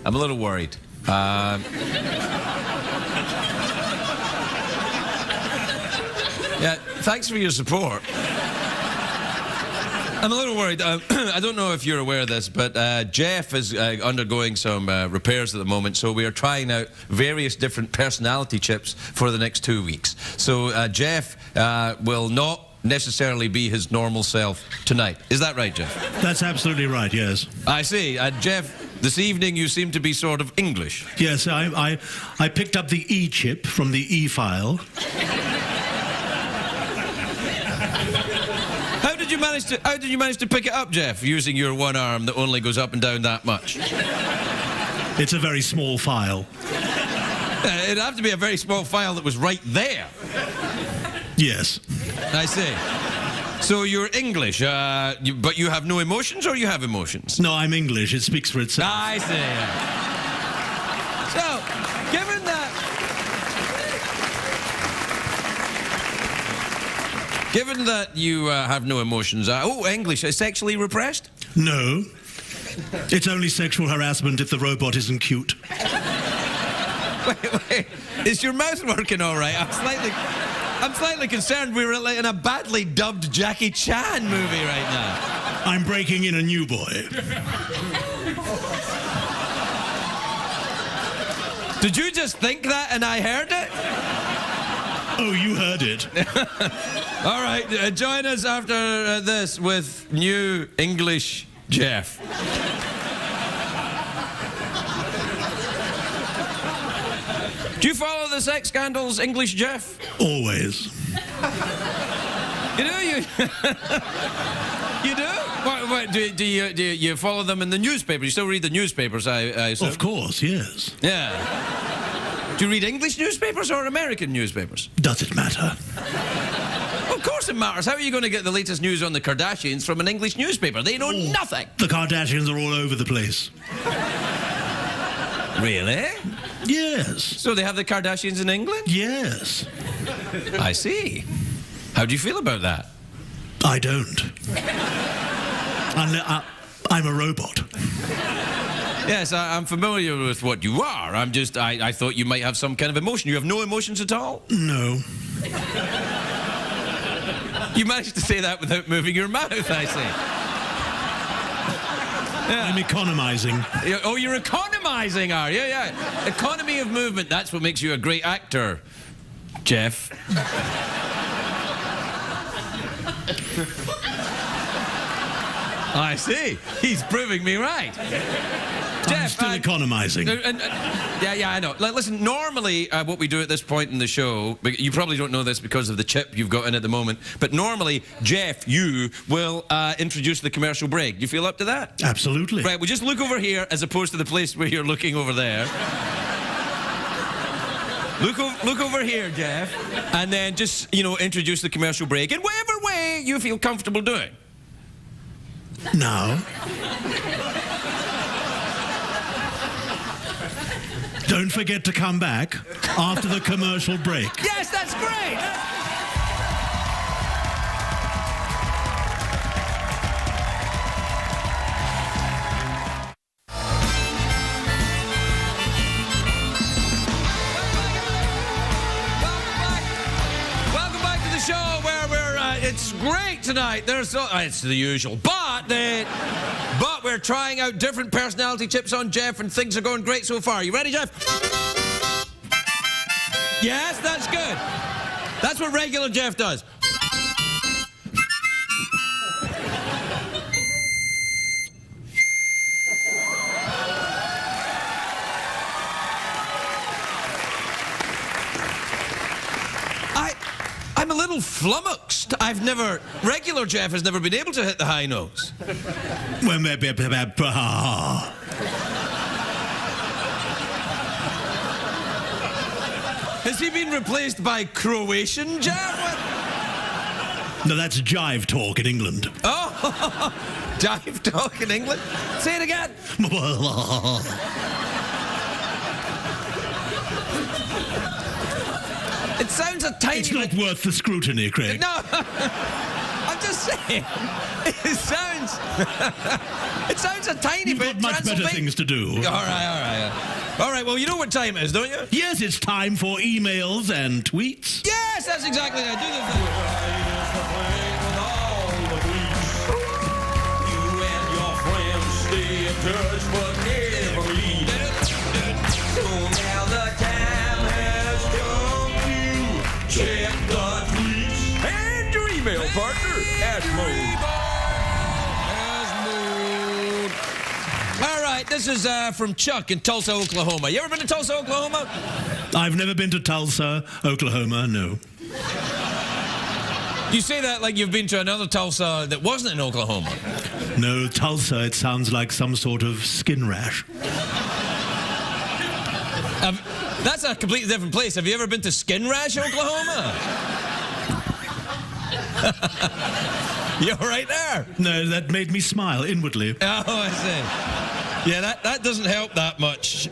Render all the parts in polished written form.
I'm a little worried. Yeah, thanks for your support. I'm a little worried. I don't know if you're aware of this, but Jeff is undergoing some repairs at the moment, so we are trying out various different personality chips for the next 2 weeks. So Jeff will not necessarily be his normal self tonight. Is that right, Jeff? That's absolutely right, yes. I see. Jeff, this evening you seem to be sort of English. Yes, I picked up the E chip from the E file. How did you manage to pick it up, Jeff, using your one arm that only goes up and down that much? It's a very small file. It'd have to be a very small file that was right there. Yes. I see. So you're English, but you have no emotions, or you have emotions? No, I'm English. It speaks for itself. I see. So, given that you have no emotions, English, is sexually repressed? No. It's only sexual harassment if the robot isn't cute. Wait. Is your mouth working all right? I'm slightly concerned we're in a badly dubbed Jackie Chan movie right now. I'm breaking in a new boy. Did you just think that and I heard it? Oh, you heard it. All right, join us after this with new English Jeff. Do you follow the sex scandals, English Jeff? Always. You do? You do? What, do you follow them in the newspaper? You still read the newspapers, I assume? Of course, yes. Yeah. Do you read English newspapers or American newspapers? Does it matter? Of course it matters. How are you going to get the latest news on the Kardashians from an English newspaper? They know nothing. The Kardashians are all over the place. Really? Yes. So they have the Kardashians in England? Yes. I see. How do you feel about that? I don't. I'm a robot. Yes, I'm familiar with what you are. I thought you might have some kind of emotion. You have no emotions at all? No. You managed to say that without moving your mouth, I see. Yeah. I'm economizing. Oh, you're economizing, are you? Yeah. Economy of movement, that's what makes you a great actor, Jeff. I see. He's proving me right. I'm still economizing. Yeah, I know. Listen, normally what we do at this point in the show, you probably don't know this because of the chip you've got in at the moment, but normally, Jeff, you will introduce the commercial break. Do you feel up to that? Absolutely. Right, well, just look over here as opposed to the place where you're looking over there. Look over here, Jeff, and then just, introduce the commercial break in whatever way you feel comfortable doing. Now. Don't forget to come back after the commercial break. Yes, that's great! Welcome back to the show where it's great tonight. It's the usual, but we're trying out different personality chips on Jeff, and things are going great so far. You ready, Jeff? Yes, that's good. That's what regular Jeff does. I'm a little flummoxed. Regular Jeff has never been able to hit the high notes. Has he been replaced by Croatian Jeff? No, that's jive talk in England. Oh, jive talk in England? Say it again. It sounds a tiny It's not worth the scrutiny, Craig. No, I'm just saying, it sounds a tiny You've bit got much better things to do. All right. All right, well, you know what time it is, don't you? Yes, it's time for emails and tweets. Yes, that's exactly that. Do the thing. You and your friends stay in touch forever. So now the time has come to check the tweets and your email partner, Ashmo. All right, this is from Chuck in Tulsa, Oklahoma. You ever been to Tulsa, Oklahoma? I've never been to Tulsa, Oklahoma, no. You say that like you've been to another Tulsa that wasn't in Oklahoma. No, Tulsa, it sounds like some sort of skin rash. That's a completely different place. Have you ever been to Skin Rash, Oklahoma? You're right there. No, that made me smile inwardly. Oh, I see. Yeah, that doesn't help that much.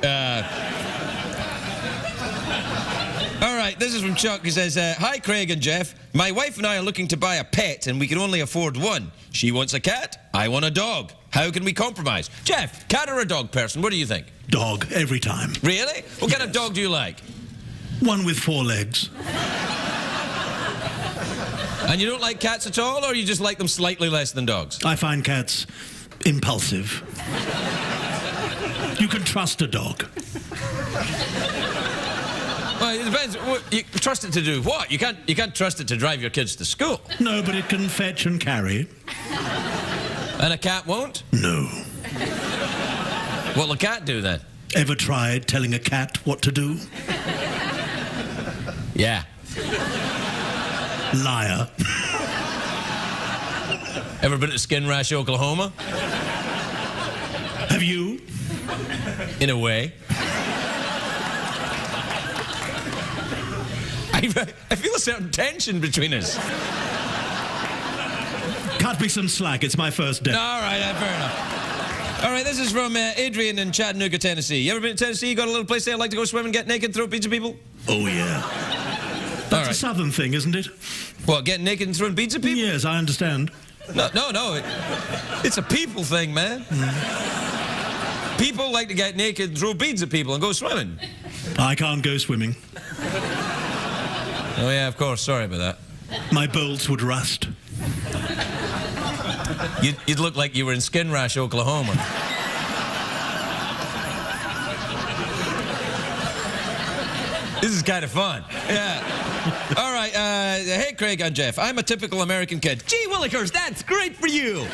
All right, this is from Chuck. He says, hi, Craig and Jeff. My wife and I are looking to buy a pet, and we can only afford one. She wants a cat. I want a dog. How can we compromise? Jeff, cat or a dog person? What do you think? Dog, every time. Really? What kind of dog do you like? One with 4 legs. And you don't like cats at all, or you just like them slightly less than dogs? I find cats impulsive. You can trust a dog. Well, it depends. You trust it to do what? You can't trust it to drive your kids to school. No, but it can fetch and carry. And a cat won't? No. What'll a cat do then? Ever tried telling a cat what to do? Yeah. Liar. Ever been to Skin Rash, Oklahoma? Have you? In a way. I feel a certain tension between us. Cut me some slack. It's my first day. All right, fair enough. All right, this is from Adrian in Chattanooga, Tennessee. You ever been to Tennessee? You got a little place there like to go swim and get naked and throw pizza people? Oh, yeah. That's a southern thing, isn't it? What, getting naked and throwing pizza people? Yes, I understand. No. It's a people thing, man. People like to get naked and throw beads at people and go swimming. I can't go swimming. Oh, yeah, of course. Sorry about that. My bolts would rust. You'd look like you were in Skin Rash, Oklahoma. This is kind of fun. Yeah. All right. Hey, Craig and Jeff. I'm a typical American kid. Gee willikers, that's great for you.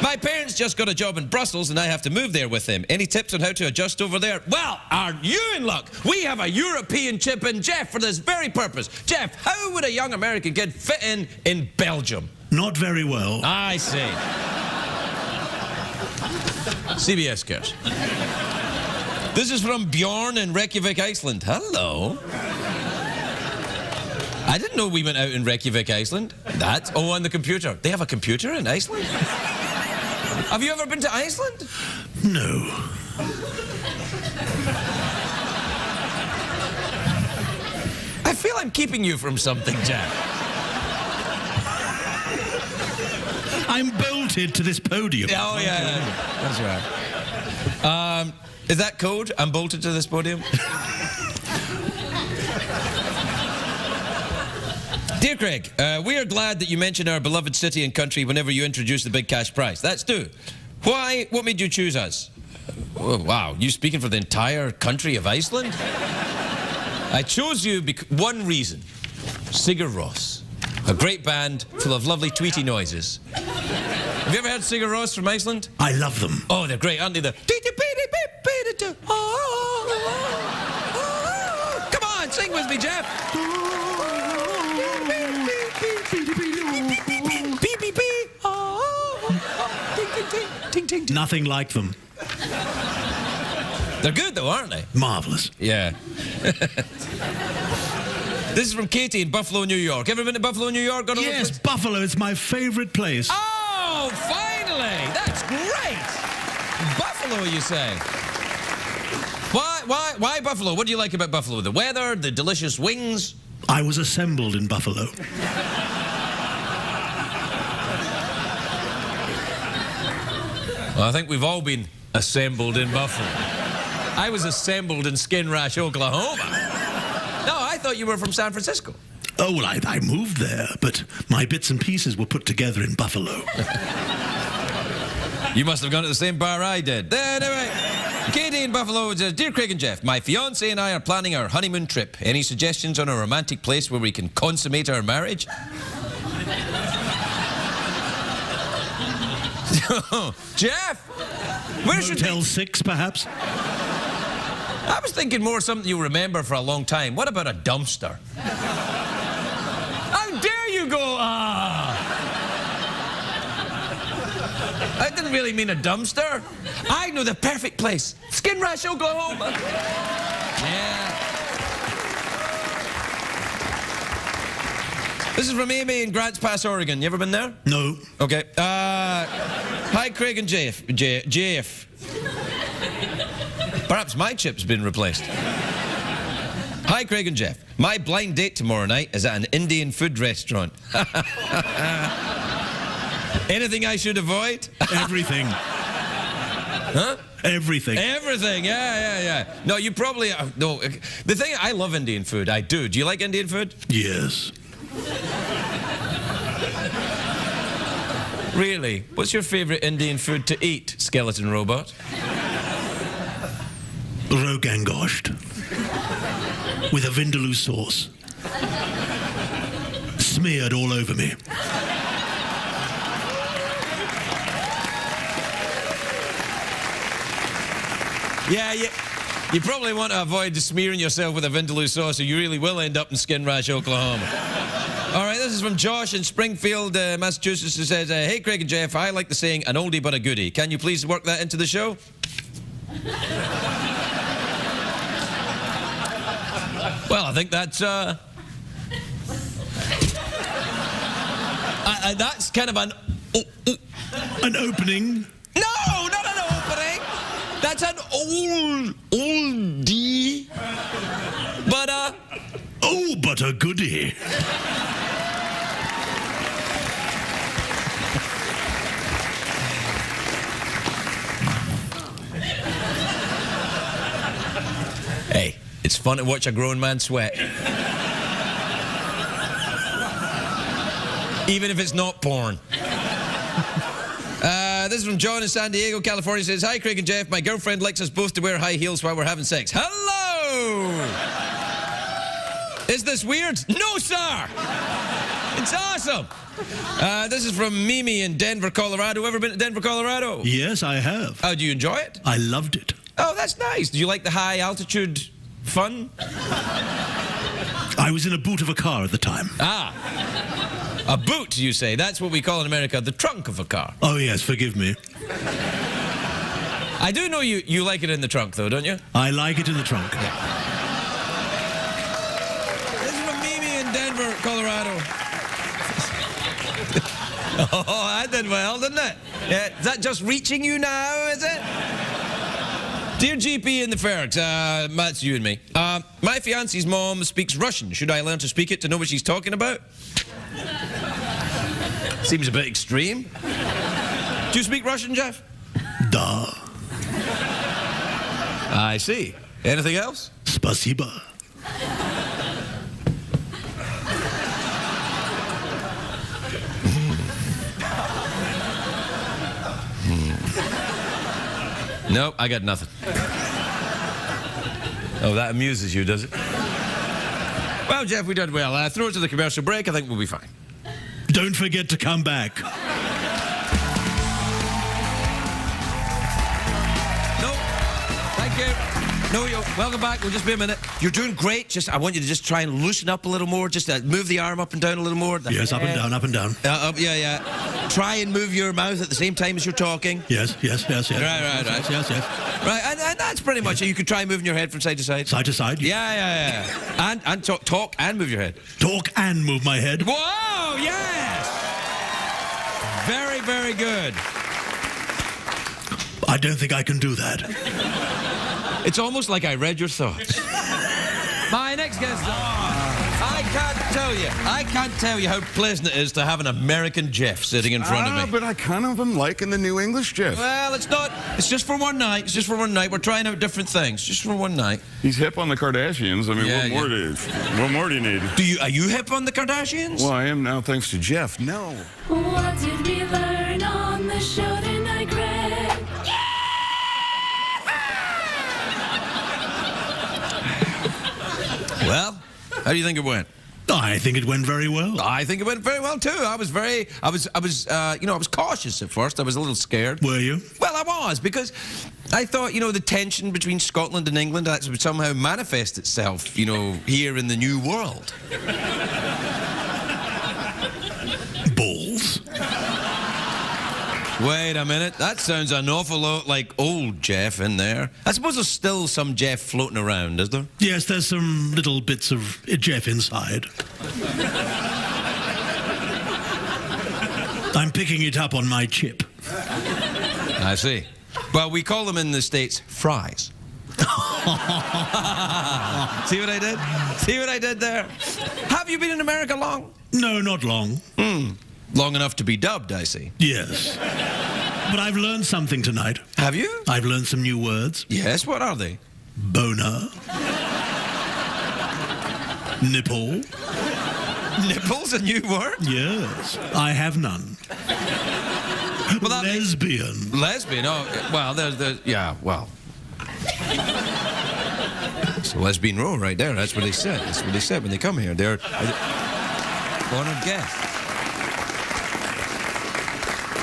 My parents just got a job in Brussels, and I have to move there with them. Any tips on how to adjust over there? Well, aren't you in luck? We have a European chip in Jeff for this very purpose. Jeff, how would a young American kid fit in Belgium? Not very well. I see. CBS cares. This is from Bjorn in Reykjavik, Iceland. Hello. I didn't know we went out in Reykjavik, Iceland. On the computer. They have a computer in Iceland? Have you ever been to Iceland? No. I feel I'm keeping you from something, Jack. I'm bolted to this podium. Oh, yeah. That's right. Is that code? I'm bolted to this podium? Dear Craig, we are glad that you mention our beloved city and country whenever you introduce the big cash prize. That's due. Why? What made you choose us? Oh, wow, you speaking for the entire country of Iceland? I chose you one reason. Sigur Rós, a great band full of lovely tweety noises. Have you ever heard Sigur Rós from Iceland? I love them. Oh, they're great, aren't they? Come on, sing with me, Jeff. Nothing like them. They're good, though, aren't they? Marvelous. Yeah. This is from Katie in Buffalo, New York. Ever been to Buffalo, New York? Yes, Buffalo is my favorite place. Oh, finally! That's great! Buffalo, you say? Why Buffalo? What do you like about Buffalo? The weather, the delicious wings? I was assembled in Buffalo. Well, I think we've all been assembled in Buffalo. I was assembled in Skin Rash, Oklahoma. No, I thought you were from San Francisco. Oh, well, I moved there, but my bits and pieces were put together in Buffalo. You must have gone to the same bar I did. Anyway, Katie in Buffalo says, Dear Craig and Jeff, my fiancé and I are planning our honeymoon trip. Any suggestions on a romantic place where we can consummate our marriage? Jeff, where should Motel 6, perhaps? I was thinking more something you'll remember for a long time. What about a dumpster? How dare you go, I didn't really mean a dumpster. I know the perfect place. Skin Rash, Oklahoma. Yeah. This is from Amy in Grants Pass, Oregon. You ever been there? No. Okay. Hi, Craig and Jeff. Jeff. Perhaps my chip's been replaced. Hi, Craig and Jeff. My blind date tomorrow night is at an Indian food restaurant. Anything I should avoid? Everything. Huh? Everything. Everything, yeah. No, you probably... no, the thing, I love Indian food. I do. Do you like Indian food? Yes. Really? What's your favourite Indian food to eat, skeleton robot? Rogan gosht. With a vindaloo sauce. Smeared all over me. Yeah, you probably want to avoid smearing yourself with a vindaloo sauce, or you really will end up in Skin Rash, Oklahoma. All right, this is from Josh in Springfield, Massachusetts, who says, Hey, Craig and Jeff, I like the saying, an oldie but a goodie. Can you please work that into the show? Well, I think that's, that's kind of an... An opening. No, not an opening. That's an oldie, but Oh, but a goodie. Hey, it's fun to watch a grown man sweat. Even if it's not porn. This is from John in San Diego, California. Says, Hi, Craig and Jeff. My girlfriend likes us both to wear high heels while we're having sex. Hello! Is this weird? No, sir! It's awesome! This is from Mimi in Denver, Colorado. Ever been to Denver, Colorado? Yes, I have. Oh, do you enjoy it? I loved it. Oh, that's nice. Do you like the high altitude fun? I was in a boot of a car at the time. Ah. A boot, you say? That's what we call in America the trunk of a car. Oh, yes, forgive me. I do know you like it in the trunk, though, don't you? I like it in the trunk. This is from Mimi in Denver, Colorado. Oh, that did well, didn't it? Yeah, is that just reaching you now, is it? Dear GP in the Fergs, that's you and me. My fiance's mom speaks Russian. Should I learn to speak it to know what she's talking about? Seems a bit extreme. Do you speak Russian, Jeff? Da. I see. Anything else? Spasiba. No, I got nothing. Oh, that amuses you, does it? Well, Jeff, we did well. Throw it to the commercial break. I think we'll be fine. Don't forget to come back. No, thank you. No, welcome back. We'll just be a minute. You're doing great. I want you to just try and loosen up a little more. Just move the arm up and down a little more. Yes, up and down, up and down. Yeah. Try and move your mouth at the same time as you're talking. Yes. Right. Yes. Right, and that's pretty much it. You could try moving your head from side to side. Side to side. Yeah. And talk and move your head. Talk and move my head. Whoa, yes! Very, very good. I don't think I can do that. It's almost like I read your thoughts. My next guest. Hi, I can't tell you how pleasant it is to have an American Jeff sitting in front of me. But I kind of am liking the new English Jeff. Well, it's not. It's just for one night. It's just for one night. We're trying out different things. Just for one night. He's hip on the Kardashians. I mean, Yeah, what more do you? What more do you need? Are you hip on the Kardashians? Well, I am now, thanks to Jeff. No. What did we learn on the show tonight, Greg? Well, how do you think it went? I think it went very well. I think it went very well too. I was cautious at first. I was a little scared. Were you? Well, I was, because I thought, the tension between Scotland and England that would somehow manifest itself, here in the new world. Balls. Wait a minute. That sounds an awful lot like old Jeff in there. I suppose there's still some Jeff floating around, is there? Yes, there's some little bits of Jeff inside. I'm picking it up on my chip. I see. Well, we call them in the States fries. See what I did? See what I did there? Have you been in America long? No, not long. Long enough to be dubbed, I see. Yes. But I've learned something tonight. Have you? I've learned some new words. Yes, what are they? Boner. Nipple. Nipple's a new word? Yes. I have none. Well, that Lesbian. Lesbian? Oh, well, yeah, well. It's a lesbian row right there. That's what they said. That's what they said when they come here. They're honored guests.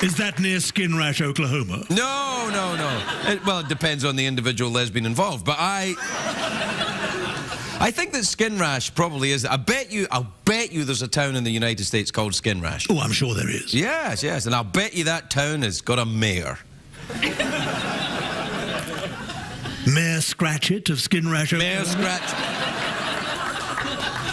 Is that near Skin Rash, Oklahoma? No. Well, it depends on the individual lesbian involved, but I think that Skin Rash probably is. I'll bet you there's a town in the United States called Skin Rash. Oh, I'm sure there is. Yes, and I'll bet you that town has got a mayor. Mayor Scratchit of Skin Rash, Oklahoma? Mayor Scratch.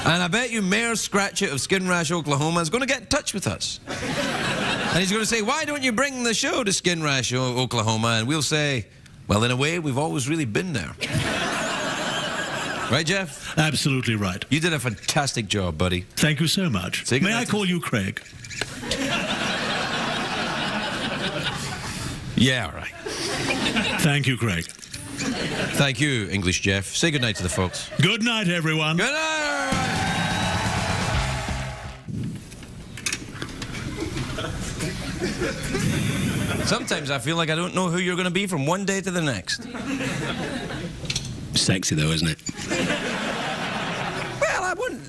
And I bet you Mayor Scratchit of Skin Rash, Oklahoma is going to get in touch with us. And he's going to say, why don't you bring the show to Skin Rash, Oklahoma? And we'll say, well, in a way, we've always really been there. Right, Jeff? Absolutely right. You did a fantastic job, buddy. Thank you so much. May I call you Craig? Yeah, all right. Thank you, Craig. Thank you, English Jeff. Say goodnight to the folks. Good night, everyone. Good night. Sometimes I feel like I don't know who you're going to be from one day to the next. Sexy, though, isn't it? Well, I wouldn't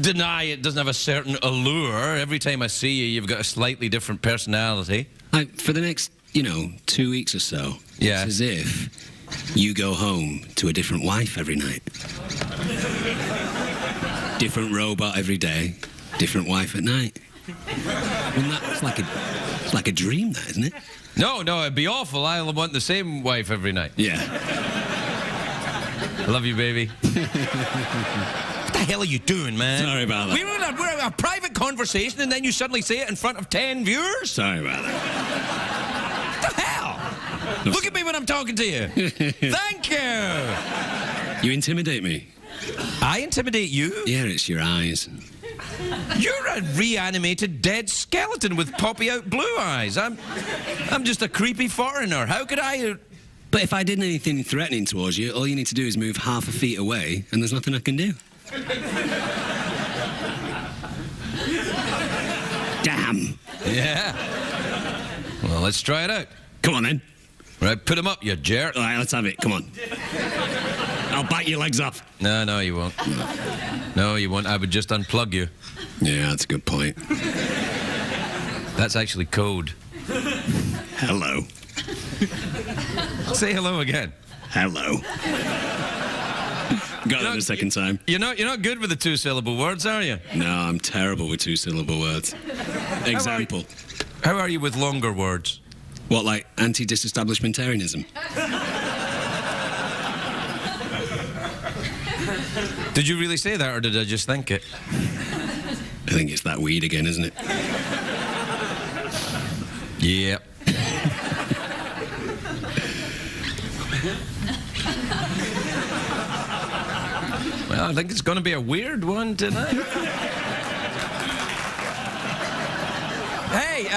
deny it doesn't have a certain allure. Every time I see you, you've got a slightly different personality. Like, for the next, 2 weeks or so, Yeah. it's as if you go home to a different wife every night. Different robot every day, different wife at night. Well, it's like a dream, that, isn't it? No, it'd be awful. I'll want the same wife every night. Yeah. I love you, baby. What the hell are you doing, man? Sorry about that. We're in a private conversation and then you suddenly say it in front of 10 viewers? Sorry about that. What the hell? Look at me when I'm talking to you. Thank you. You intimidate me. I intimidate you? Yeah, it's your eyes. You're a reanimated dead skeleton with poppy out blue eyes. I'm just a creepy foreigner. How could I... But if I did anything threatening towards you, all you need to do is move half a feet away, and there's nothing I can do. Damn. Yeah. Well, let's try it out. Come on, then. Right, put him up, you jerk. All right, let's have it. Come on. I'll bite your legs off. No, you won't. No, you won't. I would just unplug you. Yeah, that's a good point. That's actually code. Hello. Say hello again. Hello. Got it the second time. You're not good with the two-syllable words, are you? No, I'm terrible with two-syllable words. Example. How are you with longer words? What, like anti-disestablishmentarianism? Did you really say that, or did I just think it? I think it's that weed again, isn't it? Yep. Well, I think it's going to be a weird one tonight. Hey,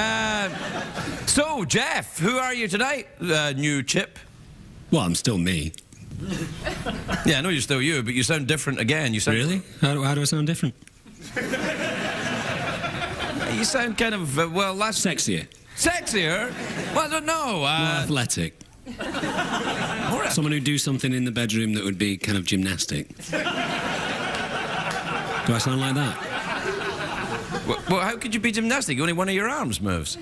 so, Jeff, who are you tonight? New chip? Well, I'm still me. Yeah, I know you're still you, but you sound different again. You sound Really? How do I sound different? You sound kind of Sexier. sexier. Well, I don't know. More athletic. Someone who'd do something in the bedroom that would be kind of gymnastic. Do I sound like that? Well, how could you be gymnastic? Only one of your arms moves.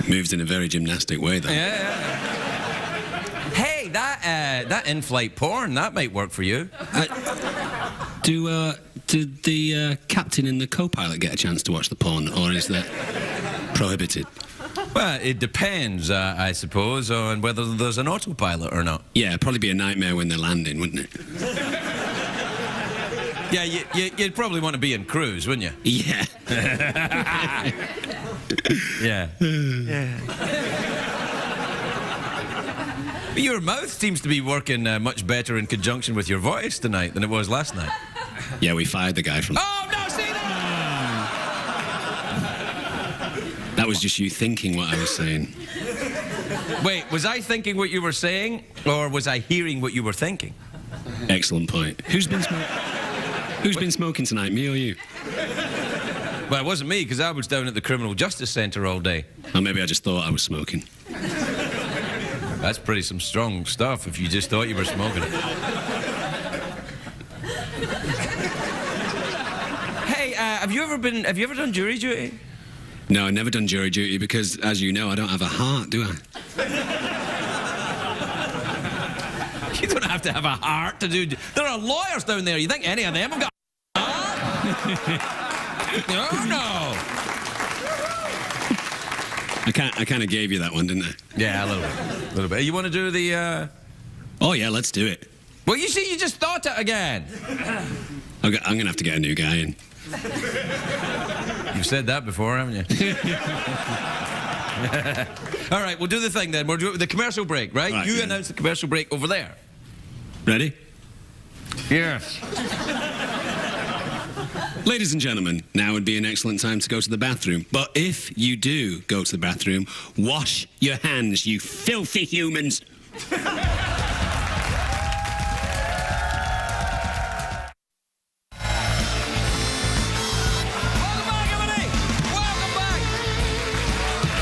Moves in a very gymnastic way, though. Yeah. Hey, that in-flight porn, that might work for you. Did the captain and the co-pilot get a chance to watch the porn, or is that prohibited? Well, it depends, I suppose, on whether there's an autopilot or not. Yeah, it'd probably be a nightmare when they're landing, wouldn't it? Yeah, you'd probably want to be in cruise, wouldn't you? Yeah. Yeah. But your mouth seems to be working much better in conjunction with your voice tonight than it was last night. Yeah, we fired the guy from... Oh, no, see that? That was just you thinking what I was saying. Wait, was I thinking what you were saying, or was I hearing what you were thinking? Excellent point. Who's been smoking tonight, me or you? Well, it wasn't me, because I was down at the Criminal Justice Centre all day. Or maybe I just thought I was smoking. That's pretty some strong stuff if you just thought you were smoking. Hey, have you ever done jury duty? No, I've never done jury duty because, as you know, I don't have a heart, do I? You don't have to have a heart to do... There are lawyers down there. You think any of them have got a heart? No. I kind of gave you that one, didn't I? Yeah, a little bit. You want to do the... Oh, yeah, let's do it. Well, you see, you just thought it again. I'm going to have to get a new guy in. You've said that before, haven't you? All right, we'll do the thing then. We'll do it with the commercial break, right? Right, You yeah. announce the commercial break over there. Ready? Yes. Ladies and gentlemen, now would be an excellent time to go to the bathroom. But if you do go to the bathroom, wash your hands, you filthy humans.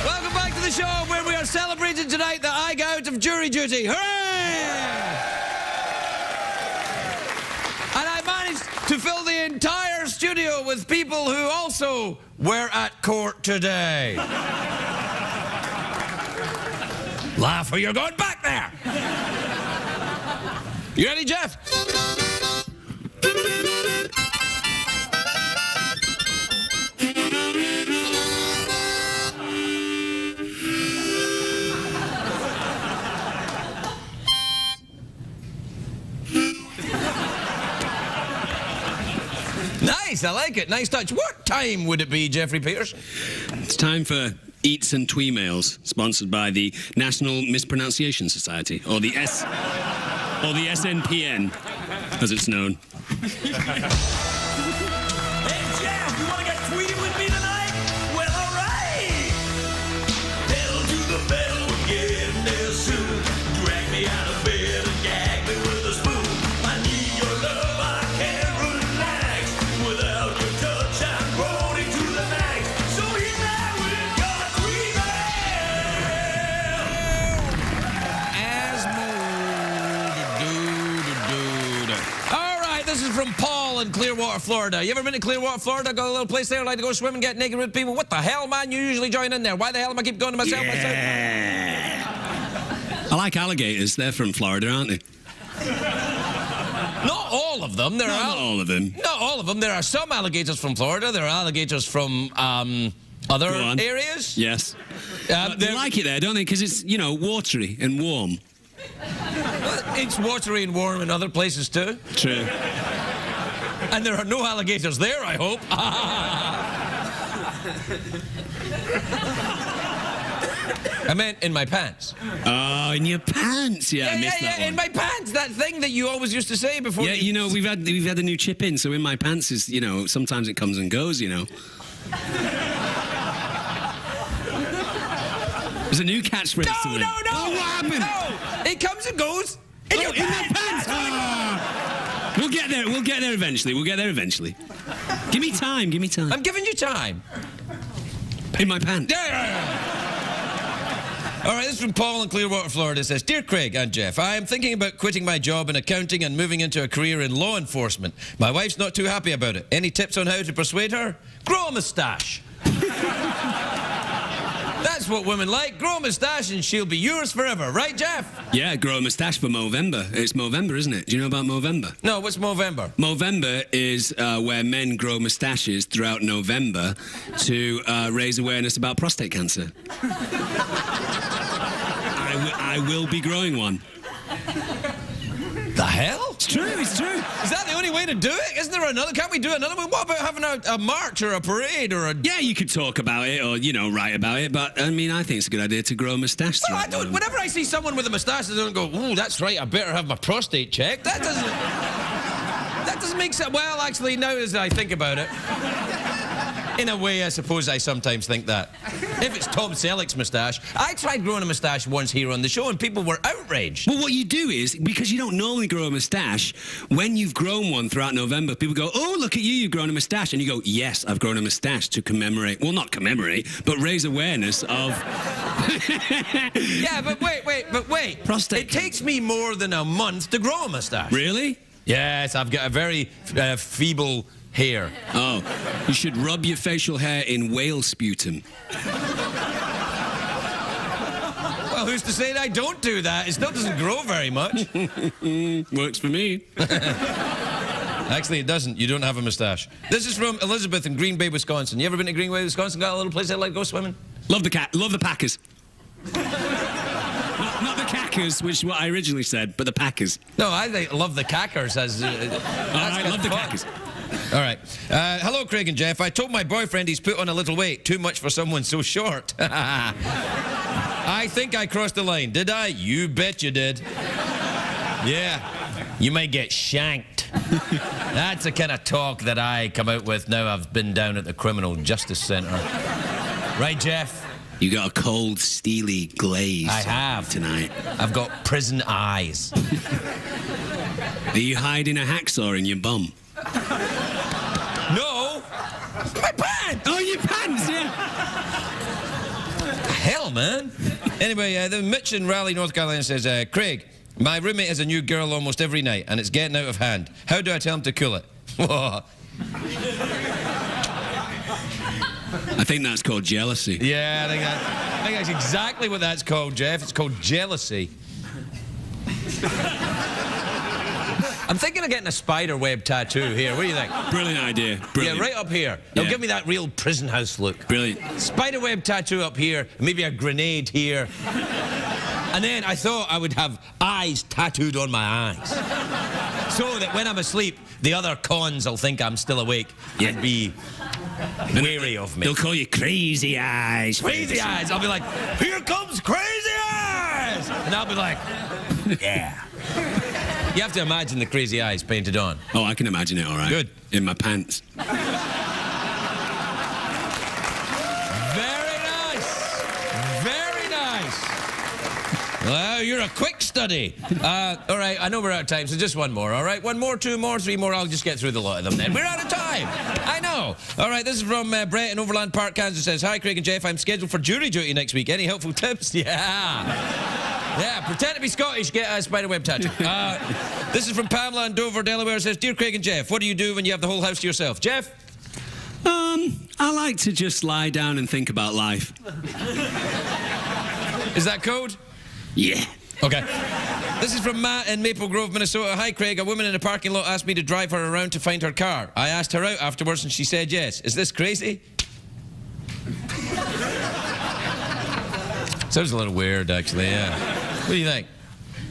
Welcome back to the show where we are celebrating tonight the I got out of jury duty. Hooray! And I managed to fill the entire studio with people who also were at court today. Laugh or you're going back there. You ready, Jeff? Nice, I like it. Nice touch. What time would it be, Jeffrey Peterson? It's time for Eats and Tweemails, sponsored by the National Mispronunciation Society, or the SNPN, as it's known. Hey, Jeff, you want to get tweety with me tonight? Well, all right. Pedal to the metal, we're getting there soon. Drag me out of bed and gag me with a spoon. I need your love, I can't relax. Without your touch, I'm groaning to the max. So here now we've got a tweemail. All right, this is from Paul in Clearwater, Florida. You ever been to Clearwater, Florida? Got a little place there, like to go swim and get naked with people? What the hell, man? You usually join in there. Why the hell am I keep going to myself? I like alligators. They're from Florida, aren't they? Not all of them. There Not are all of them. Not all of them. There are some alligators from Florida. There are alligators from other Go on. areas. Yes. They They're- like it there, don't they? Because it's, you know, watery and warm. It's watery and warm in other places too. True. And there are no alligators there, I hope. I meant in my pants. Oh, in your pants. Yeah, I missed that one. In my pants. That thing that you always used to say before. Yeah, you know, we've had a new chip in, so in my pants is, you know, sometimes it comes and goes, you know. There's a new catchphrase to me. No! Oh, what happened? No! It comes and goes. In your In my pants. Ah. We'll get there. We'll get there eventually. Give me time. I'm giving you time. In my pants. All right, this is from Paul in Clearwater, Florida. It says, Dear Craig and Jeff, I am thinking about quitting my job in accounting and moving into a career in law enforcement. My wife's not too happy about it. Any tips on how to persuade her? Grow a moustache. That's what women like. Grow a moustache and she'll be yours forever. Right, Jeff? Yeah, grow a moustache for Movember. It's Movember, isn't it? Do you know about Movember? No, what's Movember? Movember is where men grow moustaches throughout November to raise awareness about prostate cancer. I will be growing one. The hell? It's true. Is that the only way to do it? Isn't there another? Can't we do another one? What about having a march or a parade or a... Yeah, you could talk about it or, you know, write about it, but, I mean, I think it's a good idea to grow a moustache. No, I don't. Whenever I see someone with a moustache, I don't go, ooh, that's right, I better have my prostate checked. That doesn't make sense. Well, actually, now as I think about it, in a way, I suppose I sometimes think that. If it's Tom Selleck's moustache, I tried growing a moustache once here on the show and people were outraged. Well, what you do is, because you don't normally grow a moustache, when you've grown one throughout November, people go, oh, look at you, you've grown a moustache. And you go, yes, I've grown a moustache to commemorate, well, not commemorate, but raise awareness of... Yeah, but wait. Prostate It takes me more than a month to grow a moustache. Really? Yes, I've got a very feeble hair. Oh, you should rub your facial hair in whale sputum. Well, who's to say that I don't do that? It still doesn't grow very much. Works for me. Actually, it doesn't. You don't have a moustache. This is from Elizabeth in Green Bay, Wisconsin. You ever been to Green Bay, Wisconsin? Got a little place I'd like to go swimming? Love the Packers. Not the Cackers, which is what I originally said, but the Packers. No, I love the Cackers. As All right, love the Cackers. All right. Hello, Craig and Jeff. I told my boyfriend he's put on a little weight. Too much for someone so short. I think I crossed the line. Did I? You bet you did. Yeah. You might get shanked. That's the kind of talk that I come out with now I've been down at the Criminal Justice Centre. Right, Jeff? You got a cold, steely glaze. I have. Tonight. I've got prison eyes. Are you hiding a hacksaw in your bum? No! My pants! Oh, your pants, yeah. Hell, man. Anyway, the Mitch in Raleigh, North Carolina says, Craig, my roommate has a new girl almost every night, and it's getting out of hand. How do I tell him to cool it? I think that's called jealousy. Yeah, I think that's exactly what that's called, Jeff. It's called jealousy. I'm thinking of getting a spider web tattoo here. What do you think? Brilliant idea. Brilliant. Yeah, right up here. It'll Yeah. give me that real prison house look. Brilliant. Spider web tattoo up here, maybe a grenade here. And then I thought I would have eyes tattooed on my eyes. So that when I'm asleep, the other cons will think I'm still awake and be wary of me. They'll call you Crazy Eyes. Crazy Eyes. I'll be like, here comes Crazy Eyes! And I'll be like, yeah. You have to imagine the crazy eyes painted on. Oh, I can imagine it, all right. Good. In my pants. Very nice. Very nice. Well, you're a quick study. All right, I know we're out of time, so just one more, all right? One more, two more, three more. I'll just get through the lot of them then. We're out of time. I know. All right, this is from Brett in Overland Park, Kansas. Says, hi, Craig and Jeff. I'm scheduled for jury duty next week. Any helpful tips? Yeah. Yeah, pretend to be Scottish, get a spiderweb tattoo. This is from Pamela in Dover, Delaware. Says, dear Craig and Jeff, what do you do when you have the whole house to yourself? Jeff? I like to just lie down and think about life. Is that code? Yeah. Okay. This is from Matt in Maple Grove, Minnesota. Hi, Craig. A woman in a parking lot asked me to drive her around to find her car. I asked her out afterwards and she said yes. Is this crazy? Sounds a little weird, actually, yeah. What do you think?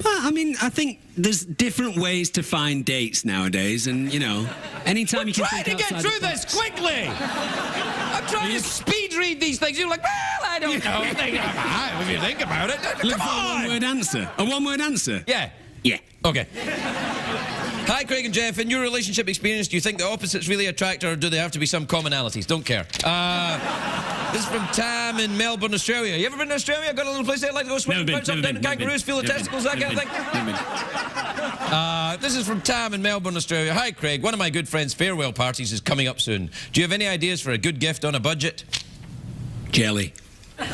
Well, I mean, I think there's different ways to find dates nowadays, and, you know, anytime you can Try think to get outside through the this box. quickly! I'm trying to speed kids read these things. You're like, well, I don't know. If you think about it, Look come for a on. one-word answer. A one-word answer? Yeah. Yeah. Okay. Hi, Craig and Jeff. In your relationship experience, do you think the opposites really attract, or do there have to be some commonalities? Don't care. This is from Tam in Melbourne, Australia. You ever been to Australia? Got a little place there like to go swimming, bounce up and down kangaroos, feel the testicles, that kind of thing? This is from Tam in Melbourne, Australia. Hi, Craig. One of my good friends' farewell parties is coming up soon. Do you have any ideas for a good gift on a budget? Jelly. What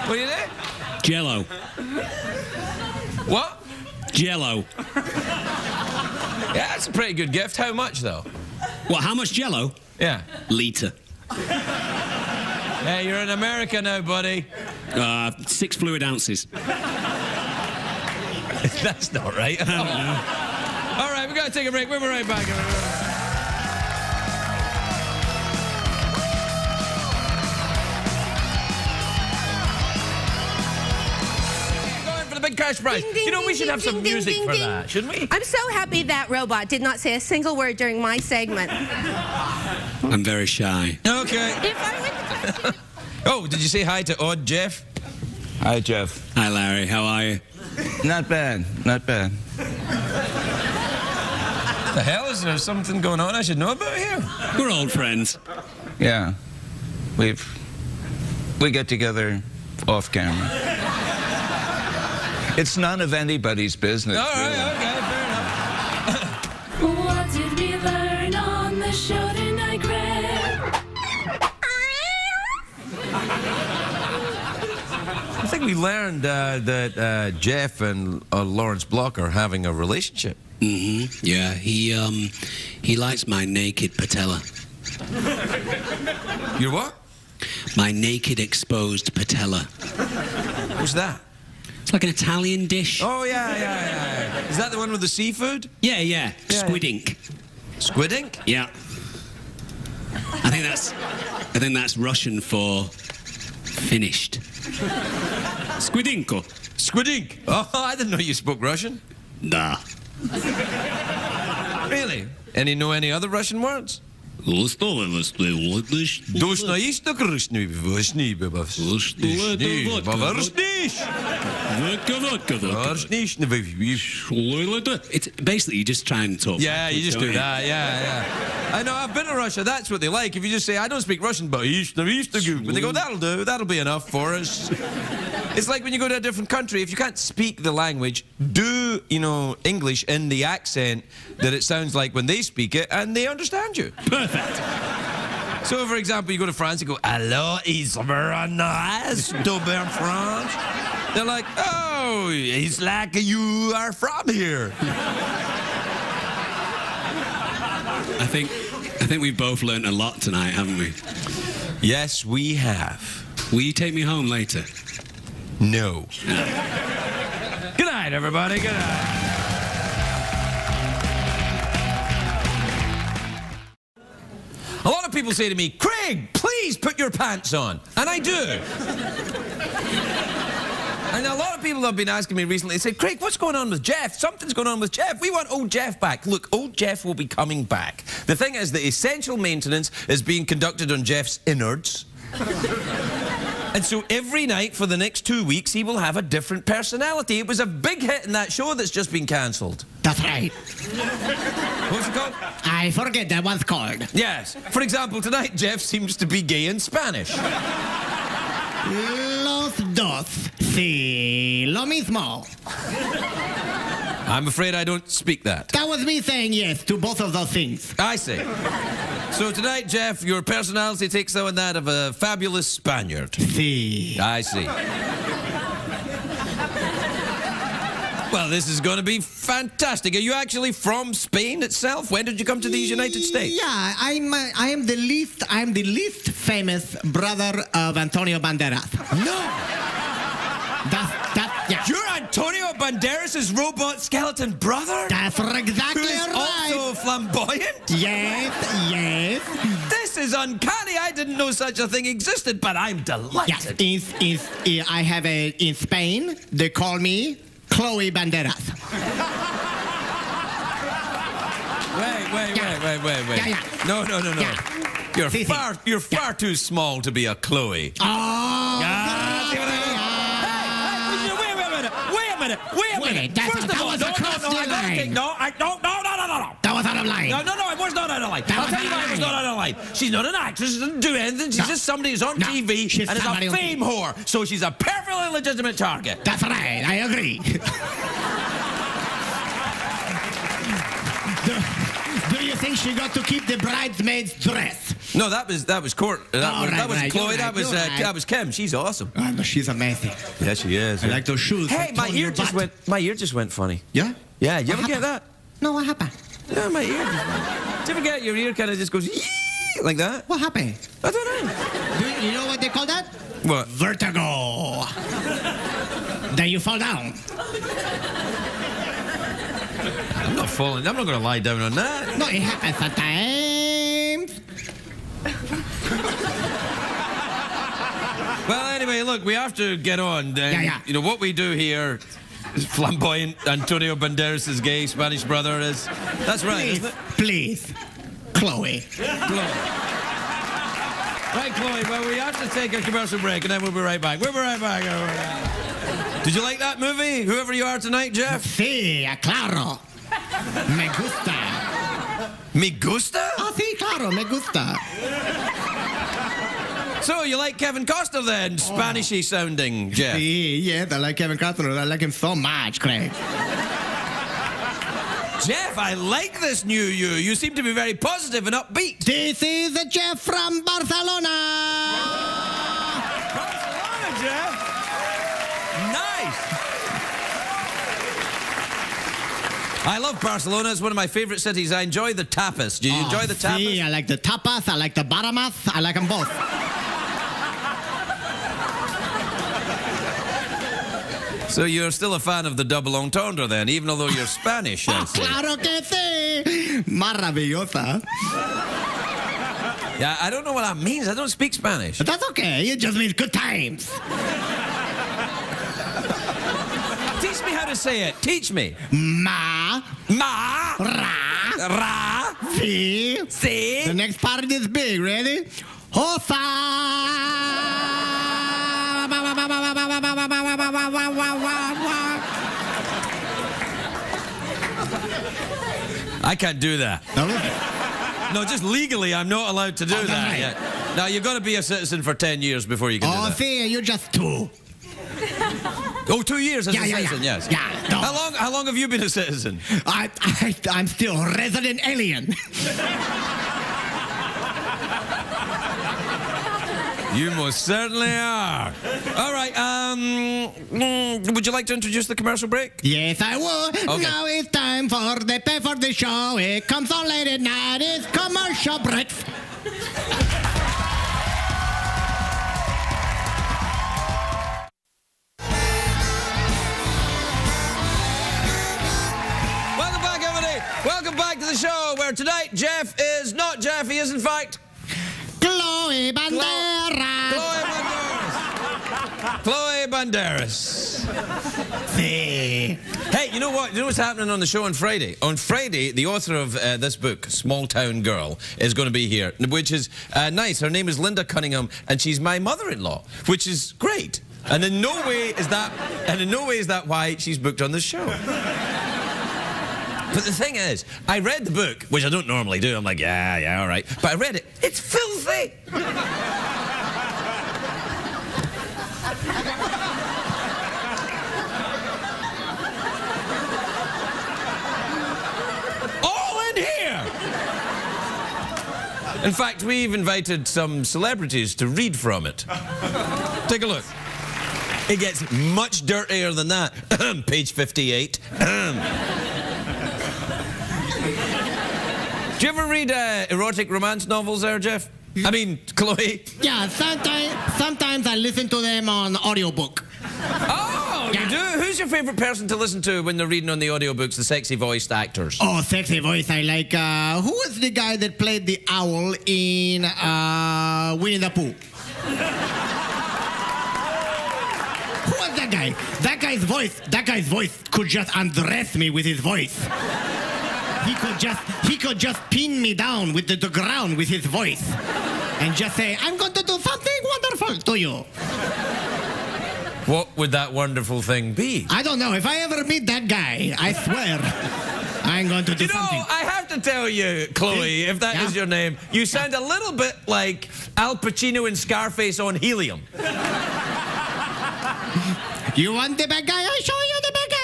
do you think? Jello. What? Jello. Yeah, that's a pretty good gift. How much, though? What, how much Jello? Yeah. Litre. Hey, you're in America now, buddy. 6 fluid ounces. That's not right. I don't know. All right, we got to take a break. We'll be right back. Going for the big cash prize. Ding, ding, You know, we ding, should have ding, some ding, music ding, for ding. that, shouldn't we? I'm so happy that robot did not say a single word during my segment. I'm very shy. Okay. If I win the question, Oh, did you say hi to Odd Jeff? Hi, Jeff. Hi, Larry. How are you? Not bad, not bad. The hell, is there something going on I should know about here? We're old friends. Yeah, we get together off camera. It's none of anybody's business. All right, really. okay, fair enough. What did we learn on the show tonight, Greg? I think we learned that Jeff and Lawrence Block are having a relationship. Mm-hmm. Yeah, he likes my naked patella. Your what? My naked exposed patella. What's that? It's like an Italian dish. Oh, yeah. Is that the one with the seafood? Yeah. Squid ink. Squid ink? Yeah. I think that's Russian for finished. Squidinko. Squid ink. Oh, I didn't know you spoke Russian. Da. Really? Know any other Russian words? It's basically you just try and talk. Yeah, you just do that. Yeah. I know. I've been to Russia. That's what they like. If you just say, "I don't speak Russian," but they go, "That'll do. That'll be enough for us." It's like when you go to a different country. If you can't speak the language, do English in the accent that it sounds like when they speak it, and they understand you. Perfect. So, for example, you go to France, you go, "Hello, it's very nice to be in France." They're like, "Oh, it's like you are from here." I think we've both learnt a lot tonight, haven't we? Yes, we have. Will you take me home later? No. Good night, everybody. Good night. A lot of people say to me, "Craig, please put your pants on." And I do. And a lot of people have been asking me recently, they say, "Craig, what's going on with Jeff? Something's going on with Jeff. We want old Jeff back." Look, old Jeff will be coming back. The thing is, the essential maintenance is being conducted on Jeff's innards. And so every night for the next 2 weeks, he will have a different personality. It was a big hit in that show that's just been cancelled. That's right. What's it called? I forget that one's called. Yes. For example, tonight, Jeff seems to be gay in Spanish. Los dos, sí, lo mismo. I'm afraid I don't speak that. That was me saying yes to both of those things. I see. So tonight, Jeff, your personality takes on that of a fabulous Spaniard. Sí. I see. Well, this is going to be fantastic. Are you actually from Spain itself? When did you come to these United States? Yeah, I am the least famous brother of Antonio Banderas. No. Yeah. You're Antonio Banderas' robot skeleton brother? That's exactly Who is right. also flamboyant? Yes. This is uncanny. I didn't know such a thing existed, but I'm delighted. Yes, I have in Spain, they call me Chloe Banderas. Wait. Yeah. No. Yeah. You're far too small to be a Chloe. Oh, See what I mean? Wait a minute. That First of all, was across the line. No. That was out of line. No, it was not out of line. That I'll was tell you out why of it was line. not out of line. She's not an actress. She doesn't do anything. She's No. just somebody who's on No, TV she's and is somebody a on fame whore. So she's a perfectly legitimate target. That's right. I agree. Do you think she got to keep the bridesmaid's dress? No, that was Court. That was right, Chloe. you're That was right. that was Kim. She's awesome. Oh, no, she's amazing. Yeah, she is. I like those shoes. Hey, my Tony ear just butt. went. My ear just went funny. Yeah? Yeah, you ever What get that? No, what happened? Yeah, my ear just went. Do you ever get your ear kind of just goes "Yee," like that? What happened? I don't know. You know what they call that? What? Vertigo. Then you fall down. I'm not falling. I'm not going to lie down on that. No, it happens sometimes. Well, anyway, look, we have to get on. Yeah. You know what we do here. Flamboyant Antonio Banderas' gay Spanish brother is. That's right, Please, isn't it? please. Chloe. Chloe. Right, Chloe. Well, we have to take a commercial break, and then we'll be right back. We'll be right back. Did you like that movie? Whoever you are tonight, Jeff. Sí, claro. Me gusta. Me gusta? Oh, sí, claro, me gusta. So you like Kevin Costner then? Spanishy sounding, Jeff. Sí, yes, I like Kevin Costner. I like him so much, Craig. Jeff, I like this new you. You seem to be very positive and upbeat. This is Jeff from Barcelona. Barcelona, Jeff. Nice. I love Barcelona. It's one of my favorite cities. I enjoy the tapas. Do you enjoy the tapas? Sí, I like the tapas. I like the baramas. I like them both. So you're still a fan of the double entendre then, even although you're Spanish, I see. Claro que sí. Maravillosa. Yeah, I don't know what that means. I don't speak Spanish. But that's okay. It just means good times. Teach me how to say it. Teach me. Ma. Ma. Ra. Ra. Si. Si. The next part is big. Ready? Hosa. I can't do that. No, just legally, I'm not allowed to do that right. yet. Now, you've got to be a citizen for 10 years before you can do Oh, that. see, you're just two. Oh, 2 years as a Yeah. citizen, yes. Yeah, no. How long have you been a citizen? I'm still a resident alien. You most certainly are. All right, would you like to introduce the commercial break? Yes, I would. Okay. Now it's time for the pay for the show. It comes on late at night. It's commercial break. Welcome back, everybody. Welcome back to the show where tonight Jeff is not Jeff. He is, in fact, Chloe Banderas. Chloe Banderas. See. Hey, you know what? You know what's happening on the show on Friday? On Friday, the author of this book, Small Town Girl, is going to be here, which is nice. Her name is Linda Cunningham, and she's my mother-in-law, which is great. And in no way is that why she's booked on this show. But the thing is, I read the book, which I don't normally do. I'm like, yeah, all right. But I read it. It's filthy. All in here. In fact, we've invited some celebrities to read from it. Take a look. It gets much dirtier than that. Page 58. Do you ever read erotic romance novels there, Jeff? I mean, Chloe? Yeah, sometimes I listen to them on audiobook. Oh, you do? Who's your favorite person to listen to when they're reading on the audiobooks, the sexy voiced actors? Oh, sexy voice. I like, who was the guy that played the owl in Winnie the Pooh? Who was that guy? That guy's voice could just undress me with his voice. He could just pin me down with the ground with his voice and just say, I'm going to do something wonderful to you. What would that wonderful thing be? I don't know. If I ever meet that guy, I swear I'm going to do You know, something. I have to tell you, Chloe, if that is Yeah? your name, you sound a little bit like Al Pacino in Scarface on helium. You want the bad guy? I show you the bad guy.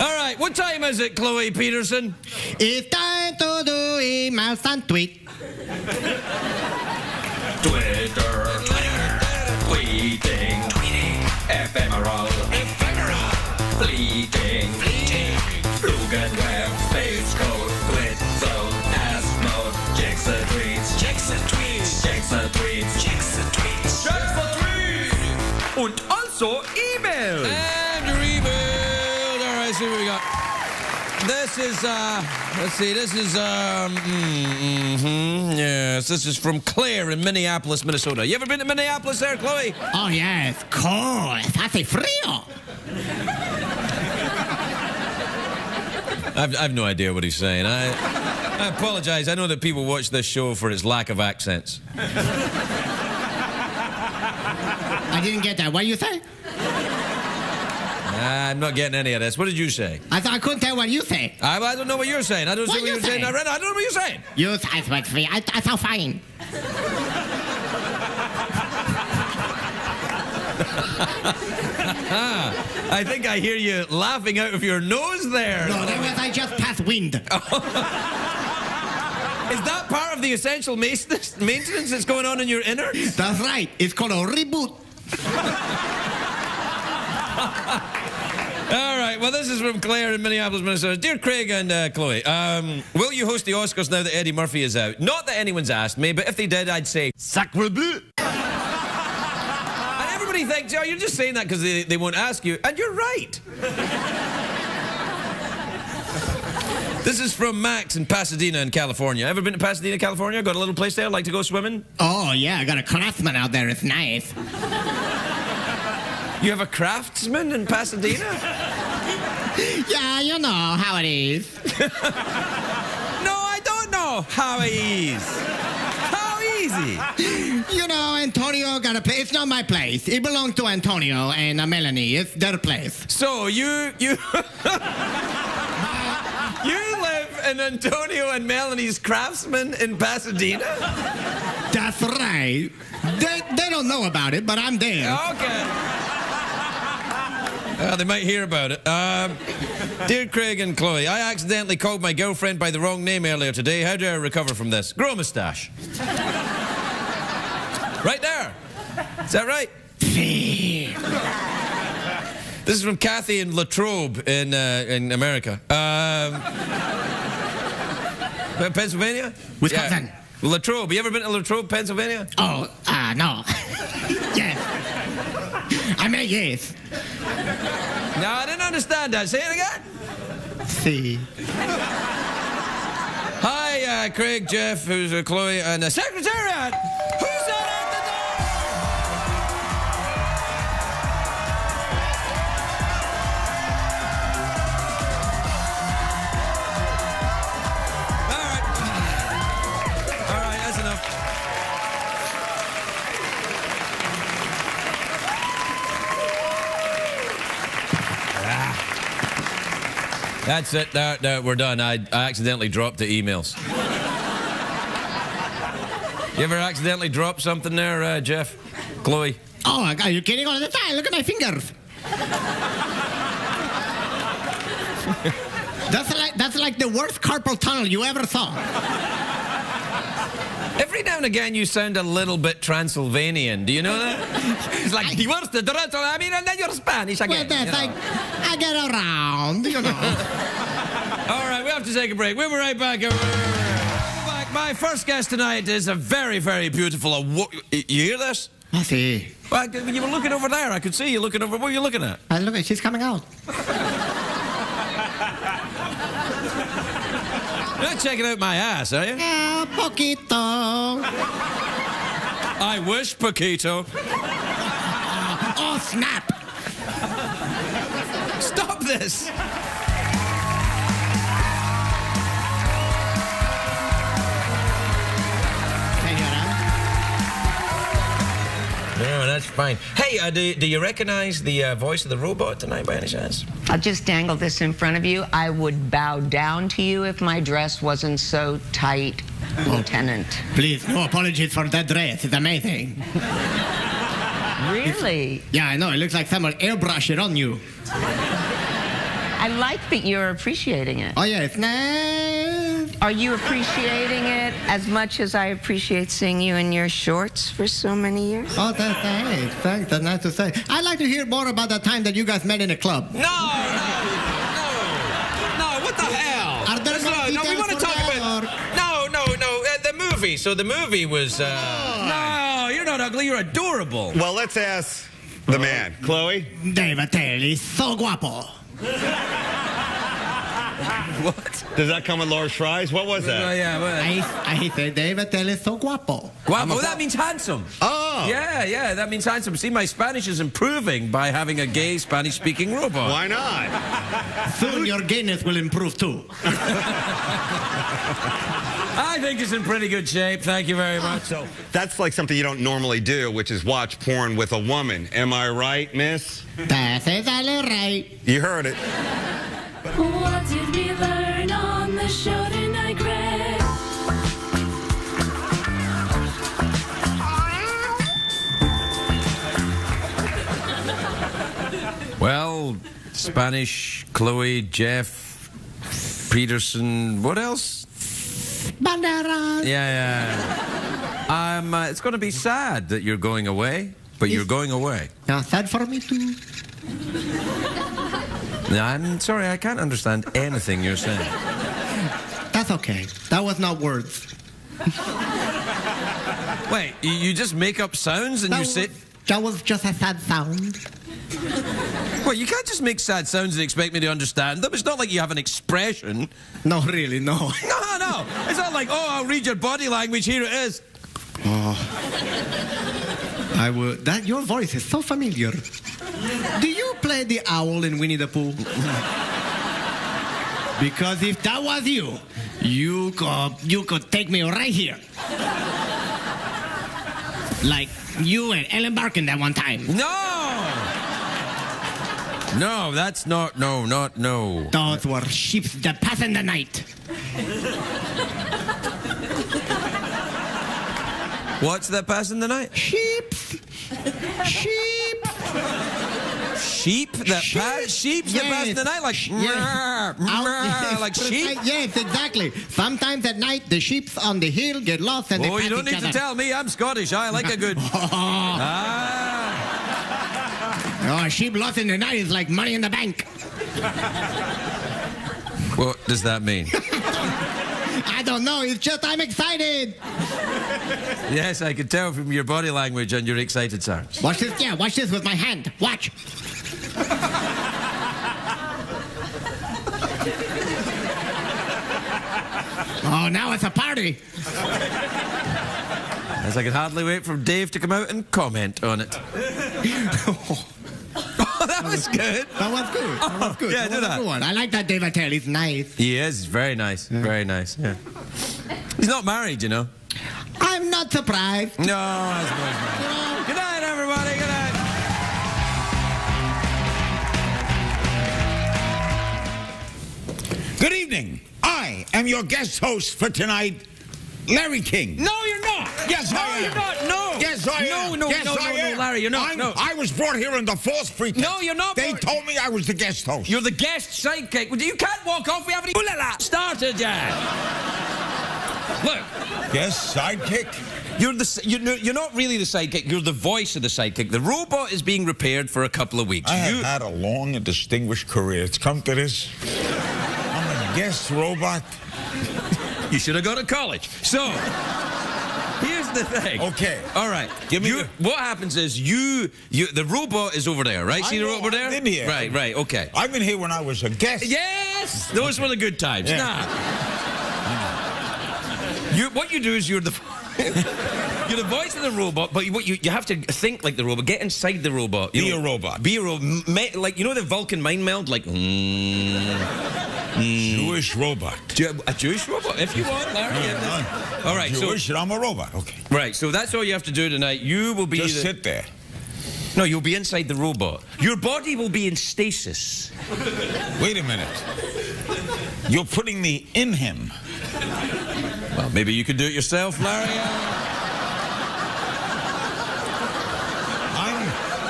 All right, what time is it, Chloe Peterson? It's time to do emails and tweet. Twitter, tweeting, ephemeral, fleeting, Flugenweb, space code, twit zone, ass mode, Jackson tweets, Jackson tweets, und also email. And your email. All right, see what we got. This is, let's see, this is, yes, this is from Claire in Minneapolis, Minnesota. You ever been to Minneapolis there, Chloe? Oh, yes, of course. Hace frío. I've no idea what he's saying. I apologize. I know that people watch this show for its lack of accents. I didn't get that. What do you say? I'm not getting any of this. What did you say? I couldn't tell what you say. I don't know what you're saying. I don't What see what you you're saying. say? I don't know what you're saying. You say what's free. I sound fine. I think I hear you laughing out of your nose there. No, that was I just passed wind. Is that part of the essential maintenance that's going on in your innards? That's right. It's called a reboot. All right, well, this is from Claire in Minneapolis, Minnesota. Dear Craig and Chloe, will you host the Oscars now that Eddie Murphy is out? Not that anyone's asked me, but if they did, I'd say, sacre bleu. And everybody thinks, oh, you're just saying that because they won't ask you. And you're right. This is from Max in Pasadena in California. Ever been to Pasadena, California? Got a little place there? Like to go swimming? Oh, yeah, I got a craftsman out there. It's nice. You have a craftsman in Pasadena? Yeah, you know how it is. No, I don't know how it is. How easy? You know, Antonio got a place. It's not my place. It belongs to Antonio and Melanie. It's their place. So you you live in Antonio and Melanie's craftsman in Pasadena? That's right. They don't know about it, but I'm there. Okay. They might hear about it. Dear Craig and Chloe, I accidentally called my girlfriend by the wrong name earlier today. How do I recover from this? Grow a moustache. Right there. Is that right? This is from Kathy in Latrobe in America. Pennsylvania? Wisconsin. Yeah. Latrobe. You ever been to Latrobe, Pennsylvania? Oh, no. Yes. I mean, yes. No, I didn't understand that. Say it again. See. Hi, Craig, Jeff, who's Chloe, and the Secretariat. Who's that at the door? All right, that's enough. That's it. We're done. I accidentally dropped the emails. You ever accidentally drop something there, Jeff? Chloe? Oh, are you kidding all the time? Look at my fingers. That's like the worst carpal tunnel you ever saw. Every now and again, you sound a little bit Transylvanian. Do you know that? It's like, the worst, I mean, and then you're Spanish again. Well, that's like, I get around, you know. All right, we have to take a break. We'll be right back. My first guest tonight is a very, very beautiful... You hear this? I see. Well, you were looking over there. I could see you looking over... What are you looking at? Look, she's coming out. You're not checking out my ass, are you? Poquito. I wish, Paquito. Oh, snap. Stop this. that's fine. Hey, do you recognize the voice of the robot tonight by any chance? I'll just dangle this in front of you. I would bow down to you if my dress wasn't so tight, Lieutenant. Please, no apologies for that dress. It's amazing. Really? Yeah, I know. It looks like someone airbrushed it on you. I like that you're appreciating it. Oh, yeah, it's nice. Are you appreciating it as much as I appreciate seeing you in your shorts for so many years? Oh, that's nice. Thanks. That's nice to say. I'd like to hear more about the time that you guys met in a club. No, what the hell? Are there more we details want to for talk that, about... No, the movie. So the movie was... No, you're not ugly, you're adorable. Well, let's ask the man. Chloe? Dave Telly, so guapo. What? Does that come with large fries? What was that? Yeah, I said Dave Telly, so guapo. Guapo, that means handsome. Oh. Yeah, that means handsome. See, my Spanish is improving by having a gay Spanish-speaking robot. Why not? Soon your gayness will improve too. I think it's in pretty good shape. Thank you very much. So that's like something you don't normally do, which is watch porn with a woman. Am I right, miss? That's right. You heard it. What did we learn on the show tonight, Greg? Well, Spanish, Chloe, Jeff, Peterson, what else? Banderas. Yeah. It's going to be sad that you're going away, but you're going away. Yeah, sad for me too. I'm sorry, I can't understand anything you're saying. That's okay. That was not words. Wait, you just make up sounds and you say... That was just a sad sound. Well, you can't just make sad sounds and expect me to understand them. It's not like you have an expression. No, really, no. No. It's not like, oh, I'll read your body language. Here it is. Oh. I would. Your voice is so familiar. Do you play the owl in Winnie the Pooh? Because if that was you, you could take me right here. Like you and Ellen Barkin that one time. No, that's not, no. Those were sheep that pass in the night. What's that pass in the night? Sheep that pass in the night? Like, like sheep? Yes, exactly. Sometimes at night, the sheep on the hill get lost and they pass you don't each need other. to tell me. I'm Scottish. I like a good... Oh, sheep lost in the night is like money in the bank. What does that mean? I don't know. It's just I'm excited. Yes, I can tell from your body language and your excited sounds. Watch this. Yeah, watch this with my hand. Watch. Oh, now it's a party. As I can hardly wait for Dave to come out and comment on it. Oh, that was good. That was good. That was good. Yeah, that do was that. a good one. I like that Dave Attell. He's nice. He is very nice. Yeah. Very nice. Yeah. He's not married, you know. I'm not surprised. No, I suppose not. Good night, everybody. Good night. Good evening. I am your guest host for tonight, Larry King. No, you're not. Yes, I am. You're not. No. Yes, I am. No, yes, I am. Larry, you're not. No. I was brought here under false pretense. No, you're not. They told me I was the guest host. You're the guest sidekick. You can't walk off. We haven't even started yet. Look. Yes, sidekick. You're not really the sidekick. You're the voice of the sidekick. The robot is being repaired for a couple of weeks. I have had a long and distinguished career. It's come to this. I'm a guest robot. You should have gone to college. So, here's the thing. Okay. All right. What happens is the robot is over there, right? See the robot there? I've been here. Right, okay. I've been here when I was a guest. Yes! Those were the good times. Yeah. Nah. What you do is you're the voice of the robot, but you have to think like the robot. Get inside the robot. Be a robot. Be a robot. Like, you know the Vulcan mind meld? Like, Jewish robot. A Jewish robot, if you want, Larry. Yeah, all right, Jewish, and I'm a robot. Okay. Right, so that's all you have to do tonight. You will be Just sit there. No, you'll be inside the robot. Your body will be in stasis. Wait a minute. You're putting me in him. Well, maybe you could do it yourself, Larry.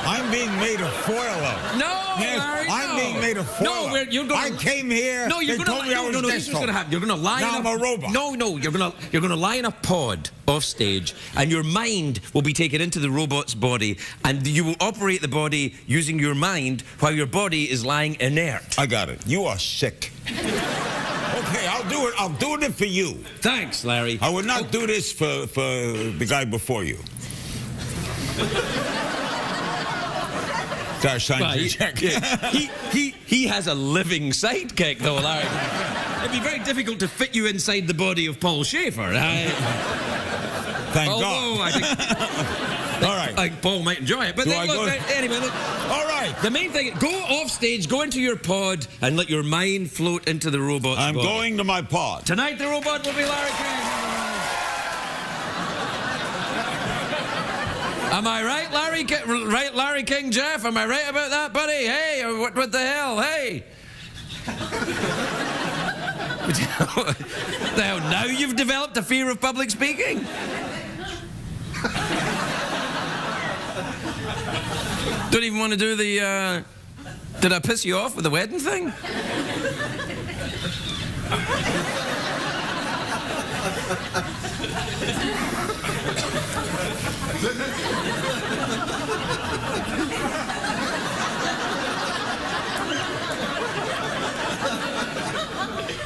I'm being made a foil of. No, Yes, Larry, I'm no. being made a foil No, of. you're going. I came here. No, you're they going told me I was no, this is desktop. going to happen. You're going to lie Now in I'm a robot. No, you're going to lie in a pod off stage, and your mind will be taken into the robot's body, and you will operate the body using your mind while your body is lying inert. I got it. You are sick. Okay, I'll do it. I'll do it for you. Thanks, Larry. I would not do this for the guy before you. Gosh, sign Well, your check. he has a living sidekick, though, Larry. It'd be very difficult to fit you inside the body of Paul Schaefer. Thank Although, God. I think, All right. I think Paul might enjoy it. But Do then, I look, go- anyway, look. All right. The main thing, go off stage, go into your pod, and let your mind float into the robot's I'm body. going to my pod. Tonight, the robot will be Larry King. Am I right, Larry King Jeff? Am I right about that, buddy? Hey, what the hell? Hey. The hell, now you've developed a fear of public speaking? Don't even want to do the, did I piss you off with the wedding thing?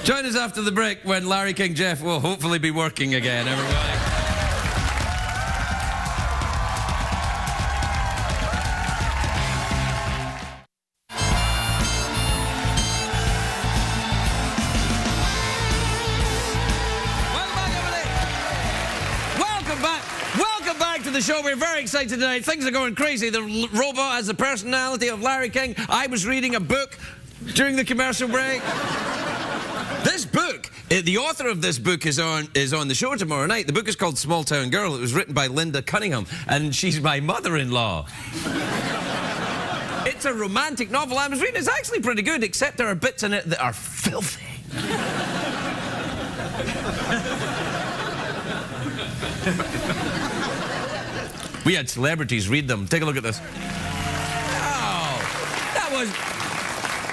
Join us after the break when Larry King Jeff will hopefully be working again, everybody. Welcome back to the show. We're very excited tonight. Things are going crazy. The robot has the personality of Larry King. I was reading a book during the commercial break. This book, the author of this book is on the show tomorrow night. The book is called Small Town Girl. It was written by Linda Cunningham, and she's my mother-in-law. It's a romantic novel. I was reading. It's actually pretty good, except there are bits in it that are filthy. We had celebrities read them. Take a look at this. Oh,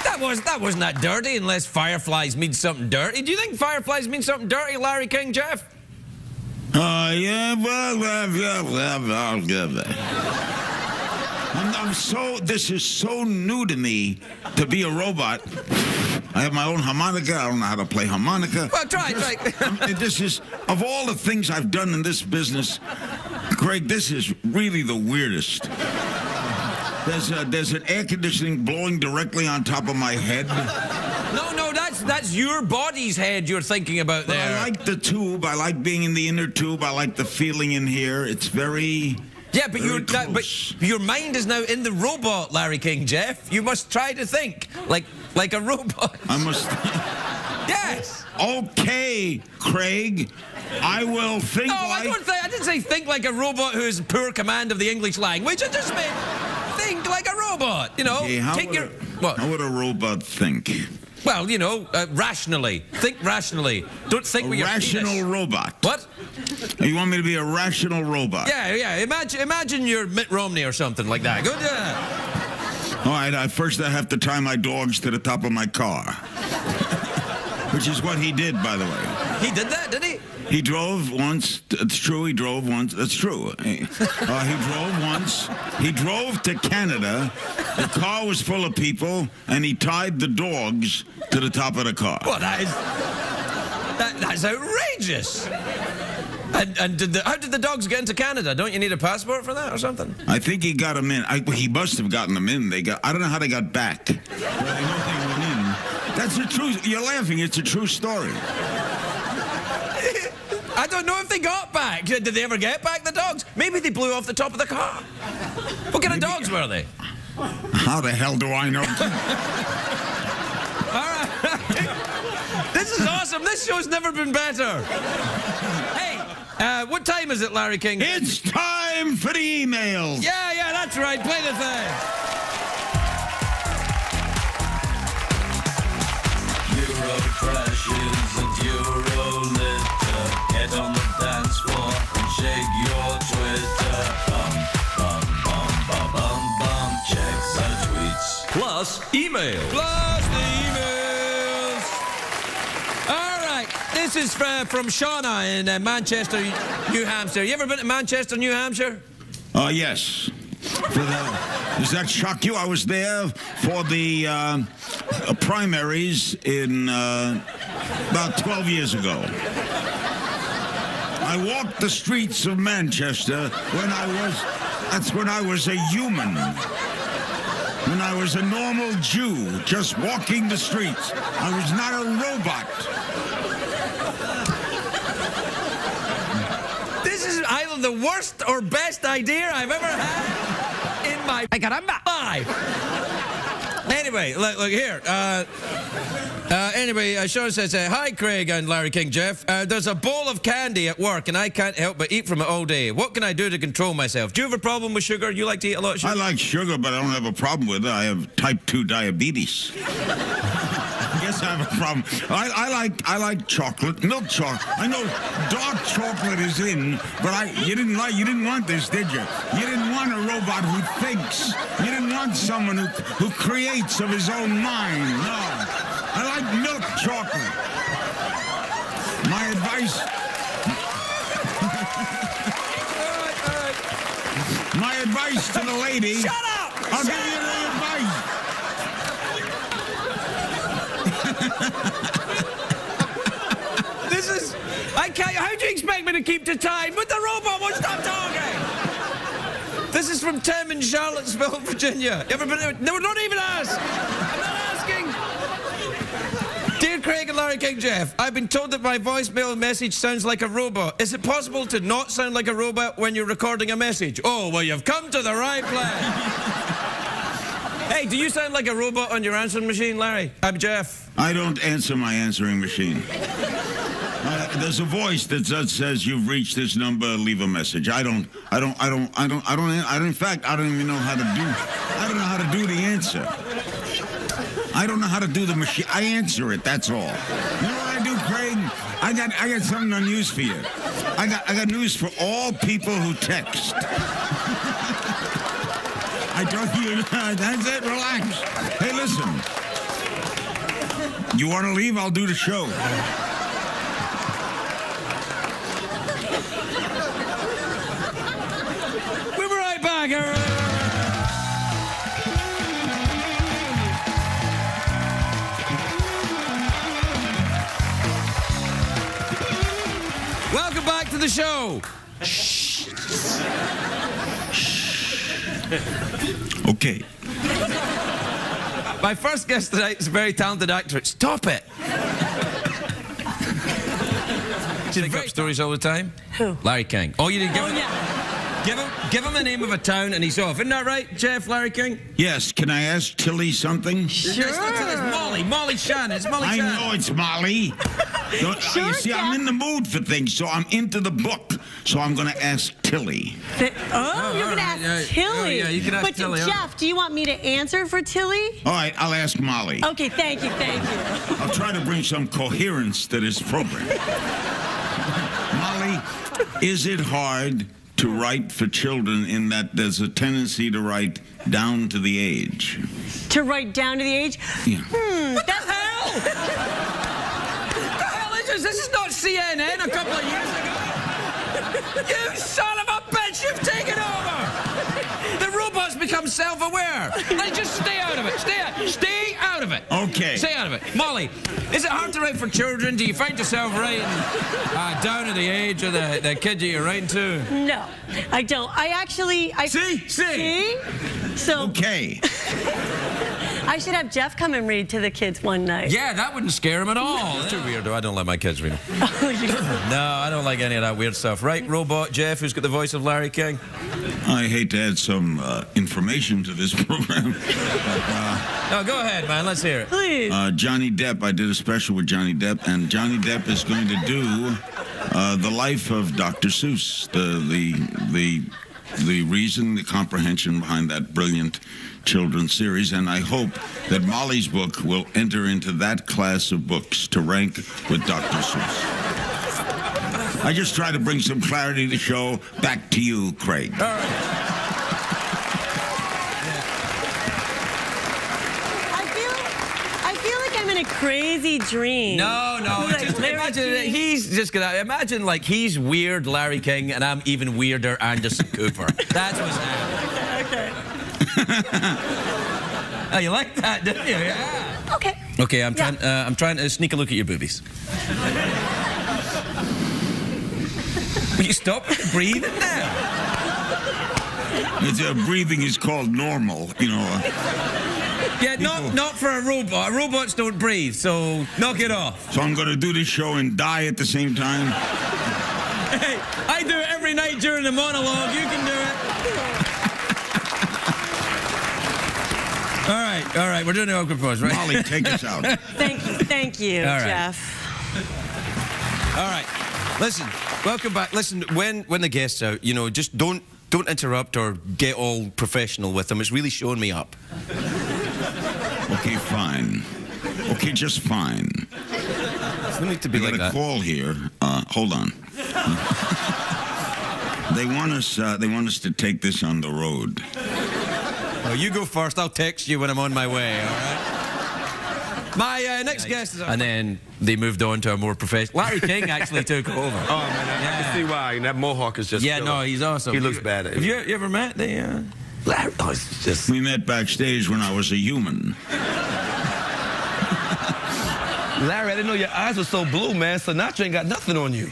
that wasn't that dirty, unless fireflies mean something dirty. Do you think fireflies mean something dirty, Larry King Jeff? Yeah, this is so new to me to be a robot. I have my own harmonica. I don't know how to play harmonica. Well, try. This is, of all the things I've done in this business, Greg, this is really the weirdest. There's an air conditioning blowing directly on top of my head. No, that's your body's head you're thinking about there. But I like the tube. I like being in the inner tube. I like the feeling in here. It's very... Yeah, but your mind is now in the robot, Larry King Jeff. You must try to think like a robot. I must... Yes. Okay, Craig. I will think I didn't say think like a robot who has poor command of the English language. I just meant think like a robot. You know, Okay, how would a robot think? Well, you know, rationally. Think rationally. Don't think with your rational penis. Robot. What? You want me to be a rational robot? Yeah. Imagine you're Mitt Romney or something like that. Good. All right. First, I have to tie my dogs to the top of my car, which is what he did, by the way. He did that, did he? He drove once. It's true. He drove once. That's true. He drove once. He drove to Canada. The car was full of people, and he tied the dogs to the top of the car. Well, that's outrageous. And how did the dogs get into Canada? Don't you need a passport for that or something? I think he got them in. He must have gotten them in. I don't know how they got back. Well, they know they went in. That's the truth. You're laughing. It's a true story. I don't know if they got back. Did they ever get back, the dogs? Maybe they blew off the top of the car. What kind of dogs were they? How the hell do I know? All right. This is awesome. This show's never been better. Hey, what time is it, Larry King? It's time for the emails. Yeah, That's right, play the thing. Euro crashes and Euro litter. Get on the dance floor and shake your Twitter. Bum, bum, bum, bum, bum, bum. Check the tweets. Plus email. Plus the emails. All right, this is from Shauna in Manchester, New Hampshire. You ever been to Manchester, New Hampshire? Yes. Does that shock you? I was there for the primaries in about 12 years ago. I walked the streets of Manchester when I was a human. When I was a normal Jew, just walking the streets. I was not a robot. This is either the worst or best idea I've ever had in my life. Anyway, look here. Anyway, Sean says, hi, Craig and Larry King, Jeff. There's a bowl of candy at work, and I can't help but eat from it all day. What can I do to control myself? Do you have a problem with sugar? You like to eat a lot of sugar? I like sugar, but I don't have a problem with it. I have type 2 diabetes. I guess I have a problem. I like chocolate, milk chocolate. I know dark chocolate is in, but you didn't want this, did you? You didn't want a robot who thinks. You didn't want someone who creates of his own mind. No. I like milk chocolate. My advice. All right. My advice to the lady. Shut up! I'll give you the advice. This is... I can't... How do you expect me to keep to time? But the robot won't stop talking! This is from Tim in Charlottesville, Virginia. You ever been... No, don't even ask! I'm not asking! Dear Craig and Larry King, Jeff, I've been told that my voicemail message sounds like a robot. Is it possible to not sound like a robot when you're recording a message? Oh, well, you've come to the right place. Hey, do you sound like a robot on your answering machine, Larry? I'm Jeff. I don't answer my answering machine. There's a voice that says you've reached this number, leave a message. In fact, I don't even know how to do. I don't know how to do the answer. I don't know how to do the machine. I answer it, that's all. You know what I do, Craig? I got something on news for you. I got news for all people who text. I told you, that's it, relax. Hey, listen. You want to leave? I'll do the show. We'll be right back. Welcome back to the show. Okay. My first guest tonight is a very talented actor. Stop it. Do you make up stories all the time? Who? Larry King. Oh, you didn't give him... yeah. Give him the name of a town and he's off. Isn't that right, Jeff, Larry King? Yes, can I ask Tilly something? Sure. It's Molly. Molly Shannon. It's Molly I Shannon. know it's Molly. Sure, you see, Jeff. I'm in the mood for things, so I'm into the book. So I'm going to ask Tilly. You're going to ask Tilly. Yeah, you can ask Tilly. Jeff, do you want me to answer for Tilly? All right, I'll ask Molly. Okay, thank you. I'll try to bring some coherence to this program. Molly, is it hard to write for children in that there's a tendency to write down to the age? To write down to the age? Yeah. What the hell? What the hell is this? This is not CNN a couple of years ago. You son of a bitch, you've taken over. The robots become self-aware. Just stay out of it. Stay out of it. Okay. Stay out of it. Molly, is it hard to write for children? Do you find yourself writing down to the age of the kid that you're writing to? No, I don't. See? So... Okay. I should have Jeff come and read to the kids one night. Yeah, that wouldn't scare him at all. That's too weird, though. I don't let my kids read them. No, I don't like any of that weird stuff. Right, Robot Jeff, who's got the voice of Larry King? I hate to add some information to this program. No, go ahead, man. Let's hear it. Please. Johnny Depp, I did a special with Johnny Depp, and Johnny Depp is going to do the life of Dr. Seuss, the the reason, the comprehension behind that brilliant children's series, and I hope that Molly's book will enter into that class of books to rank with Dr. Seuss. I just try to bring some clarity to the show. Back to you, Craig. All right. I feel like I'm in a crazy dream. No, Like just Larry imagine King. he's just gonna imagine like he's weird Larry King and I'm even weirder Anderson Cooper. That's what's happening. Okay. Oh, you like that, didn't you? Yeah. Okay. Okay, I'm trying to sneak a look at your boobies. Will you stop breathing now? Breathing is called normal, you know. Yeah, not for a robot. Robots don't breathe, so knock it off. So I'm going to do this show and die at the same time? Hey, I do it every night during the monologue. You can do it. All right, we're doing the awkward pause, right? Molly, take us out. Thank you, All right. Jeff. All right, listen, welcome back. Listen, when the guest's out, you know, just don't interrupt or get all professional with them. It's really showing me up. Okay, fine. Okay, just fine. We need to be I like got a that. call here. Hold on. They want us to take this on the road. Oh, you go first. I'll text you when I'm on my way, all right? My next guest is... And then they moved on to a more professional... Larry King actually took over. Oh, man, I can see why. That mohawk is just... Yeah, killer. no, he's awesome. He looks bad at it. Have you ever met the... Larry, oh, it's just... We met backstage when I was a human. Larry, I didn't know your eyes were so blue, man. Sinatra ain't got nothing on you.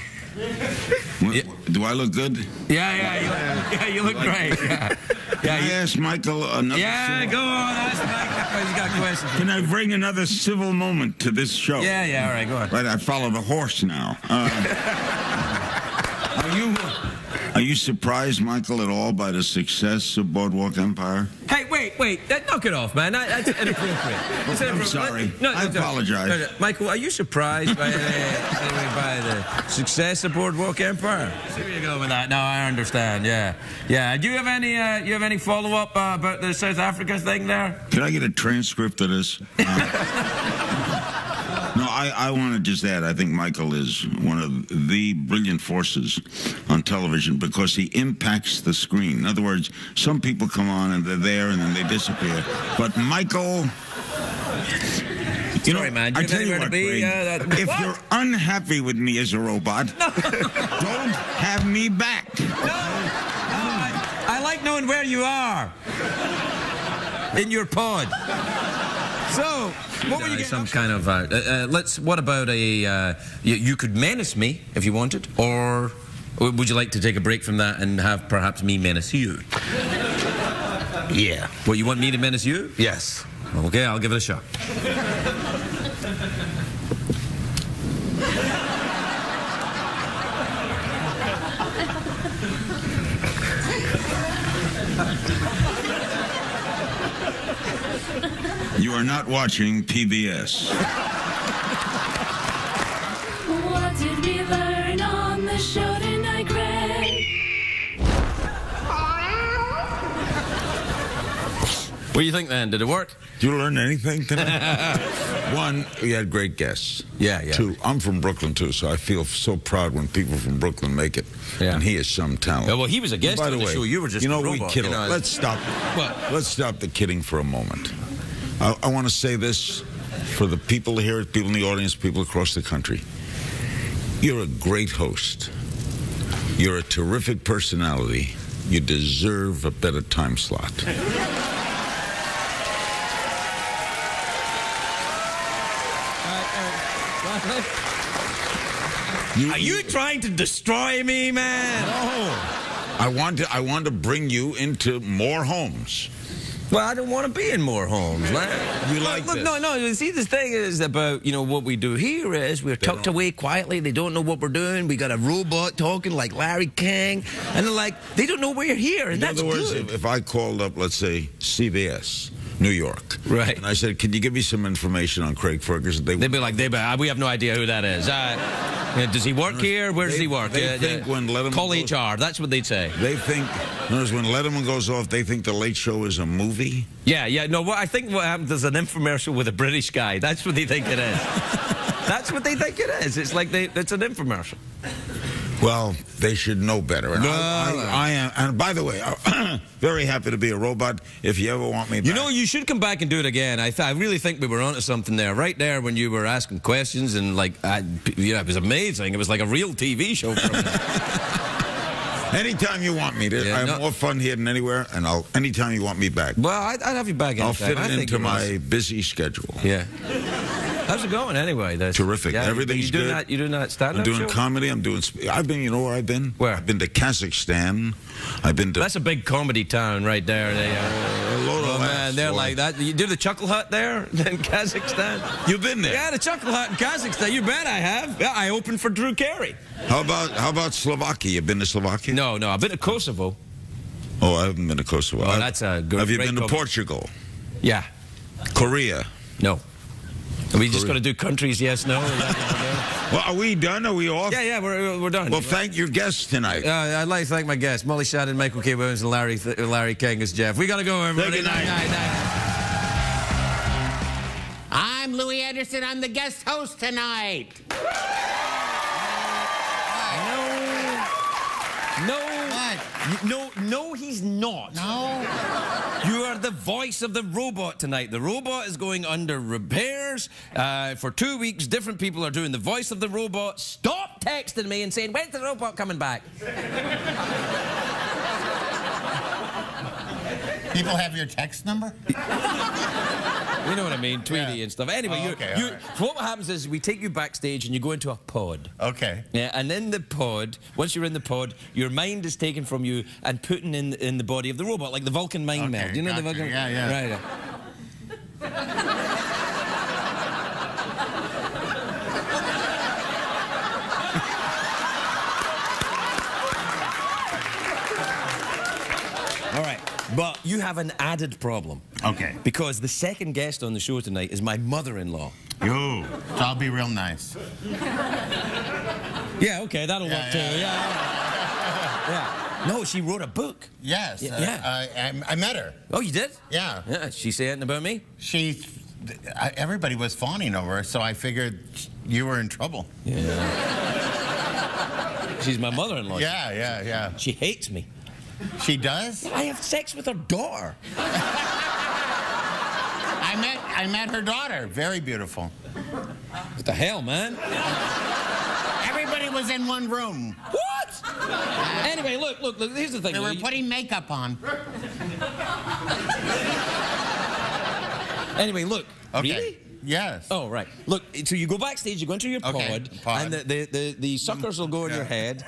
Do I look good? Yeah, you look great. Yeah. Can I ask Michael another... Yeah, go on. That's Mike. He's got questions. Can I bring another civil moment to this show? Yeah, all right, go on. Right, I follow the horse now. Are you surprised, Michael, at all by the success of Boardwalk Empire? Hey, wait. Knock it off, man. That's inappropriate. It's I'm inappropriate. sorry. No, I apologize. No. Michael, are you surprised by the success of Boardwalk Empire? See where you go with that. No, I understand. Yeah. Do you have any follow-up about the South Africa thing there? Can I get a transcript of this? No, I want to just add, I think Michael is one of the brilliant forces on television because he impacts the screen. In other words, some people come on and they're there and then they disappear. But Michael... Sorry, man. I tell you what, Craig, if What? you're unhappy with me as a robot, don't have me back. I like knowing where you are in your pod. So, what were you getting some kind of? What about a? You could menace me if you wanted, or would you like to take a break from that and have perhaps me menace you? Yeah. What, you want me to menace you? Yes. Okay, I'll give it a shot. You are not watching PBS. What did we learn on the show tonight, Greg? What do you think then? Did it work? Did you learn anything tonight? One, we had great guests. Yeah. Two, I'm from Brooklyn too, so I feel so proud when people from Brooklyn make it. Yeah. And he is some talent. Yeah, well, he was a guest By on the the way, show. You were just you know, a we robot, kid. you know. Let's stop. What? Let's stop the kidding for a moment. I want to say this for the people here, people in the audience, people across the country. You're a great host. You're a terrific personality. You deserve a better time slot. Are you trying to destroy me, man? No. I want to bring you into more homes. Well, I don't want to be in more homes. You like look, this? No. See, the thing is about, what we do here is we're tucked away quietly. They don't know what we're doing. We got a robot talking like Larry King. And they're like, they don't know we're here, and that's In other words, good. if I called up, let's say, CBS, New York. Right. And I said, can you give me some information on Craig Ferguson? They'd be like, we have no idea who that is. Does he work here? Where does he work? They think when Letterman call goes, HR. That's what they'd say. They think, notice when Letterman goes off, they think The Late Show is a movie. Yeah. No, I think what happens is an infomercial with a British guy. That's what they think it is. That's what they think it is. It's like it's an infomercial. Well, they should know better. And I am. And by the way, I'm very happy to be a robot. If you ever want me back. You know, you should come back and do it again. I really think we were onto something there. Right there when you were asking questions and it was amazing. It was like a real TV show for me. Anytime you want me to. Yeah, I have more fun here than anywhere, and anytime you want me back. Well, I'd have you back anytime. I'll fit it into my busy schedule. Yeah. How's it going anyway? Terrific. Yeah, Everything's good. You doing that stand-up I'm doing show? comedy. I've been, you know where I've been? Where? I've been to Kazakhstan. I've been to... That's a big comedy town right there. They're like that. You do the Chuckle Hut there in Kazakhstan? You've been there? Yeah, the Chuckle Hut in Kazakhstan. You bet I have. Yeah, I opened for Drew Carey. How about Slovakia? You been to Slovakia? No, I've been to Kosovo. Oh, I haven't been to Kosovo. Oh, that's a good. Have you been to Portugal? Yeah. Korea? No. Are we just going to do countries, yes, no? Well, are we done? Are we off? Yeah, we're done. Well, thank your guests tonight. I'd like to thank my guests, Molly Shannon, Michael K. Williams, and Larry King as Jeff. We got to go, everybody. Good night. I'm Louis Anderson. I'm the guest host tonight. No, he's not. No? You are the voice of the robot tonight. The robot is going under repairs. For 2 weeks, different people are doing the voice of the robot. Stop texting me and saying, when's the robot coming back? People have your text number? You know what I mean, Tweety and stuff. Anyway, what happens is we take you backstage and you go into a pod. Okay. Yeah, and in the pod, once you're in the pod, your mind is taken from you and put in the body of the robot, like the Vulcan mind meld. You know the Vulcan? Yeah. Right. All right, but you have an added problem. Okay. Because the second guest on the show tonight is my mother-in-law. Yo, so I'll be real nice. Yeah, okay, that'll work too. Yeah. No, she wrote a book. Yes. I met her. Oh, you did? Yeah. Yeah. She say anything about me? Everybody was fawning over her, so I figured you were in trouble. Yeah. She's my mother-in-law. Yeah. She hates me. She does? I have sex with her daughter. I met her daughter. Very beautiful. What the hell, man? Everybody was in one room. What? Anyway, look, here's the thing. They were putting makeup on. Anyway, look. Okay. Really? Yes. Oh, right. Look, so you go backstage, you go into your pod, and the suckers will go in your head,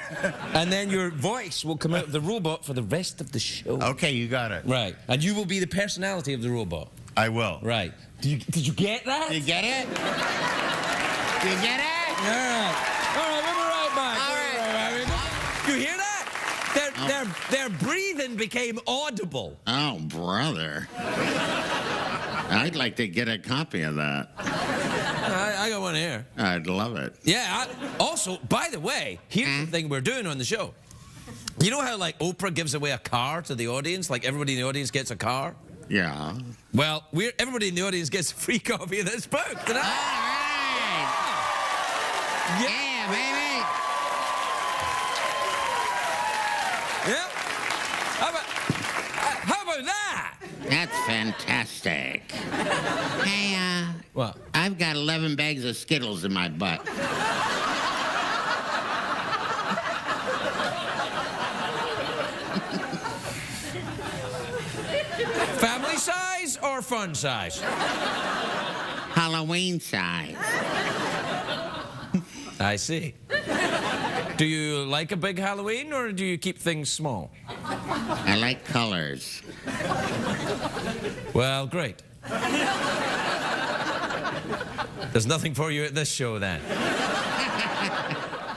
and then your voice will come out of the robot for the rest of the show. Okay, you got it. Right. And you will be the personality of the robot. I will. Right. Did you get that? Did you get it? Did you get it? All right, we'll be right back. All right. You hear that? Their breathing became audible. Oh, brother. I'd like to get a copy of that. I got one here. I'd love it. Yeah. Also, by the way, here's the thing we're doing on the show. You know how, like, Oprah gives away a car to the audience? Like, everybody in the audience gets a car? Yeah. Well, everybody in the audience gets a free copy of this book tonight. All right. Yeah, baby. Yeah. How about that? That's fantastic. Hey, what? I've got 11 bags of Skittles in my butt. Family size or fun size? Halloween size. I see. Do you like a big Halloween, or do you keep things small? I like colors. Well, great. There's nothing for you at this show, then.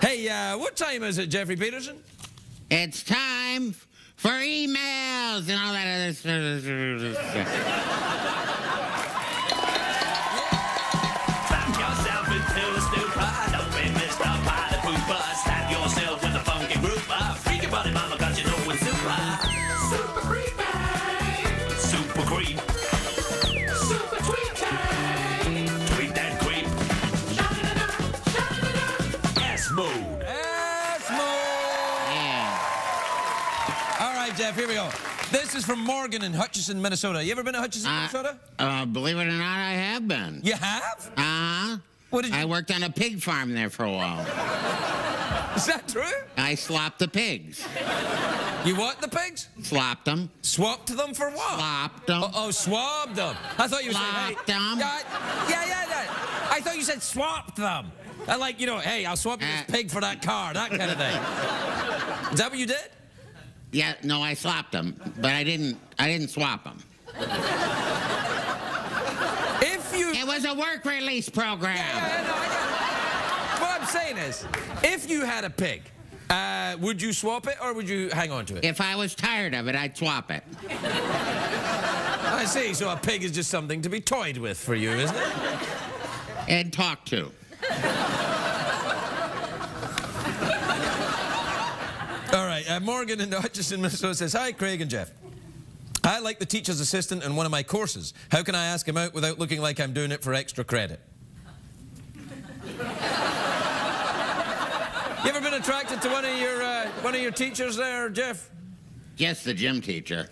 Hey, what time is it, Jeffrey Peterson? It's time for emails and all that other stuff. Back yourself into the stupor. Don't be Mr. Pilot Pooper. Stab yourself with a funky grouper. Freak your body, mama, cause you know it's super. Super creepy. Super creep. Super tweaky. Tweet that creep. S-mode. S-mode. Yeah. All right, Jeff, here we go. This is from Morgan in Hutchinson, Minnesota. You ever been to Hutchinson, Minnesota? Believe it or not, I have been. You have? Uh-huh. What did you... I worked on a pig farm there for a while. Is that true? I slopped the pigs. You what, the pigs? Slopped them. Swapped them for what? Slopped them. Oh, swabbed them. I thought you were saying, Slopped them. Yeah. I thought you said swapped them. I like, you know, hey, I'll swap you this pig for that car, that kind of thing. Is that what you did? Yeah, no, I slopped them, but I didn't swap them. If you... It was a work release program. What I'm saying is, if you had a pig, would you swap it or would you hang on to it? If I was tired of it, I'd swap it. I see, so a pig is just something to be toyed with for you, isn't it? And talk to. All right, Morgan in Hutchinson, Minnesota says, hi, Craig and Jeff. I like the teacher's assistant in one of my courses. How can I ask him out without looking like I'm doing it for extra credit? You ever been attracted to one of your teachers there, Jeff? Yes, the gym teacher.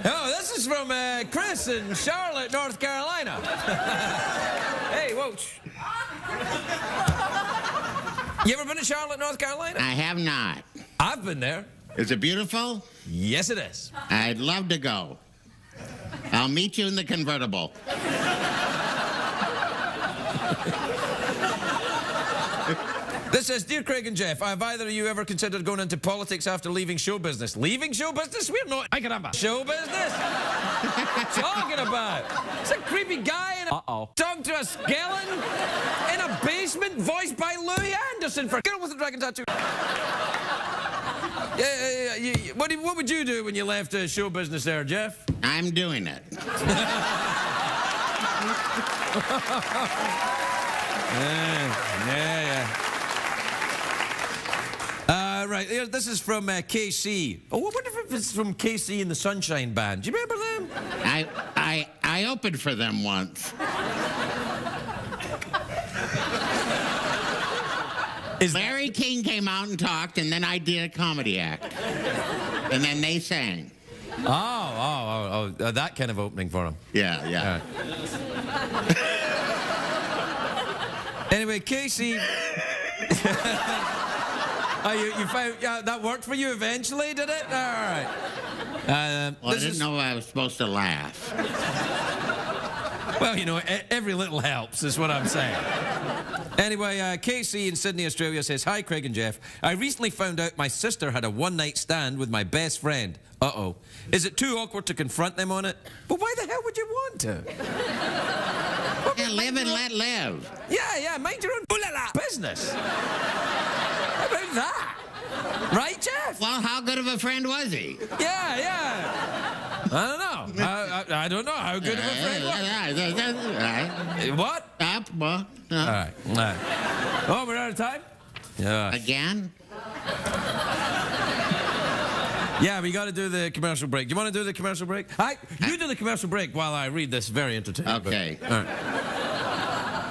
Oh, this is from Chris in Charlotte, North Carolina. Hey, whoa. You ever been to Charlotte, North Carolina? I have not. I've been there. Is it beautiful? Yes, it is. I'd love to go. I'll meet you in the convertible. This says, dear Craig and Jeff, have either of you ever considered going into politics after leaving show business? Leaving show business? We're not. I can have a show business? Talking about? It's a creepy guy in a talking to a skeleton in a basement, voiced by Louis Anderson for Girl with the Dragon Tattoo. What would you do when you left show business there, Jeff? I'm doing it. Yeah. Right, this is from KC. Oh, I wonder if it's from KC and the Sunshine Band. Do you remember them? I opened for them once. Larry King came out and talked, and then I did a comedy act. And then they sang. Oh, that kind of opening for him. Yeah. Anyway, Casey... you found that worked for you eventually, did it? All right. Well, I didn't know I was supposed to laugh. Well, you know, every little helps, is what I'm saying. Anyway, Casey in Sydney, Australia says, hi, Craig and Jeff. I recently found out my sister had a one-night stand with my best friend. Uh-oh. Is it too awkward to confront them on it? But why the hell would you want to? Yeah, live and let live. Yeah, mind your own business. How about that? Right, Jeff? Well, how good of a friend was he? Yeah. I don't know. I don't know how good of a friend was. What? All right. Oh, we're out of time? Yeah. Again? Yeah, we got to do the commercial break. You want to do the commercial break? You do the commercial break while I read this very entertaining book. Okay. All right.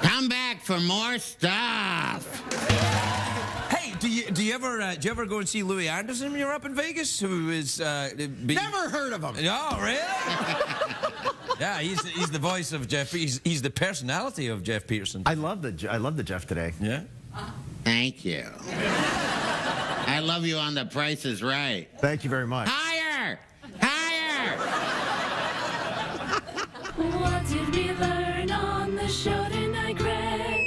Come back for more stuff. Hey, do you ever go and see Louis Anderson when you're up in Vegas? Who is Never heard of him. Oh, really? Yeah, he's the voice of Jeff. He's the personality of Geoff Peterson. I love the Jeff today. Yeah. Thank you. I love you on The Price is Right. Thank you very much. Higher! What did we learn on the show tonight, Greg?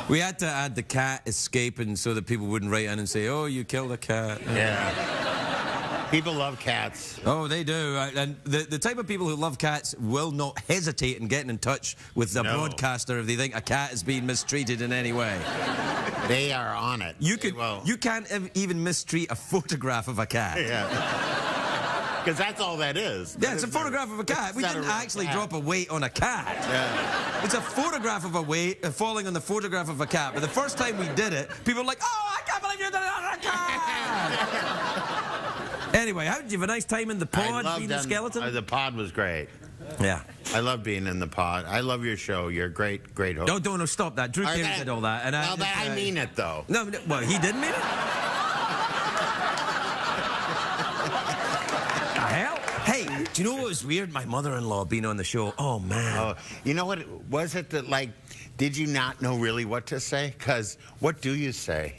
We had to add the cat escaping so that people wouldn't write in and say, oh, you killed a cat. Yeah. People love cats. Oh, they do. And the type of people who love cats will not hesitate in getting in touch with the broadcaster if they think a cat is being mistreated in any way. They are on it. You can't even mistreat a photograph of a cat. Yeah. Because that's all that is. Yeah, it's a photograph of a cat. We didn't actually drop a weight on a cat. Yeah. It's a photograph of a weight falling on the photograph of a cat. But the first time we did it, people were like, "Oh, I can't believe you did it on a cat!" Anyway, how did you have a nice time in the pod, being the skeleton? The pod was great. Yeah. I love being in the pod. I love your show. You're a great, great host. No, stop that. Drew Carey said all that. And I mean it, though. No, well, he didn't mean it? Hell? Hey, do you know what was weird? My mother-in-law being on the show. Oh, man. Oh, you know what? Was it that, like, did you not know really what to say? Because what do you say?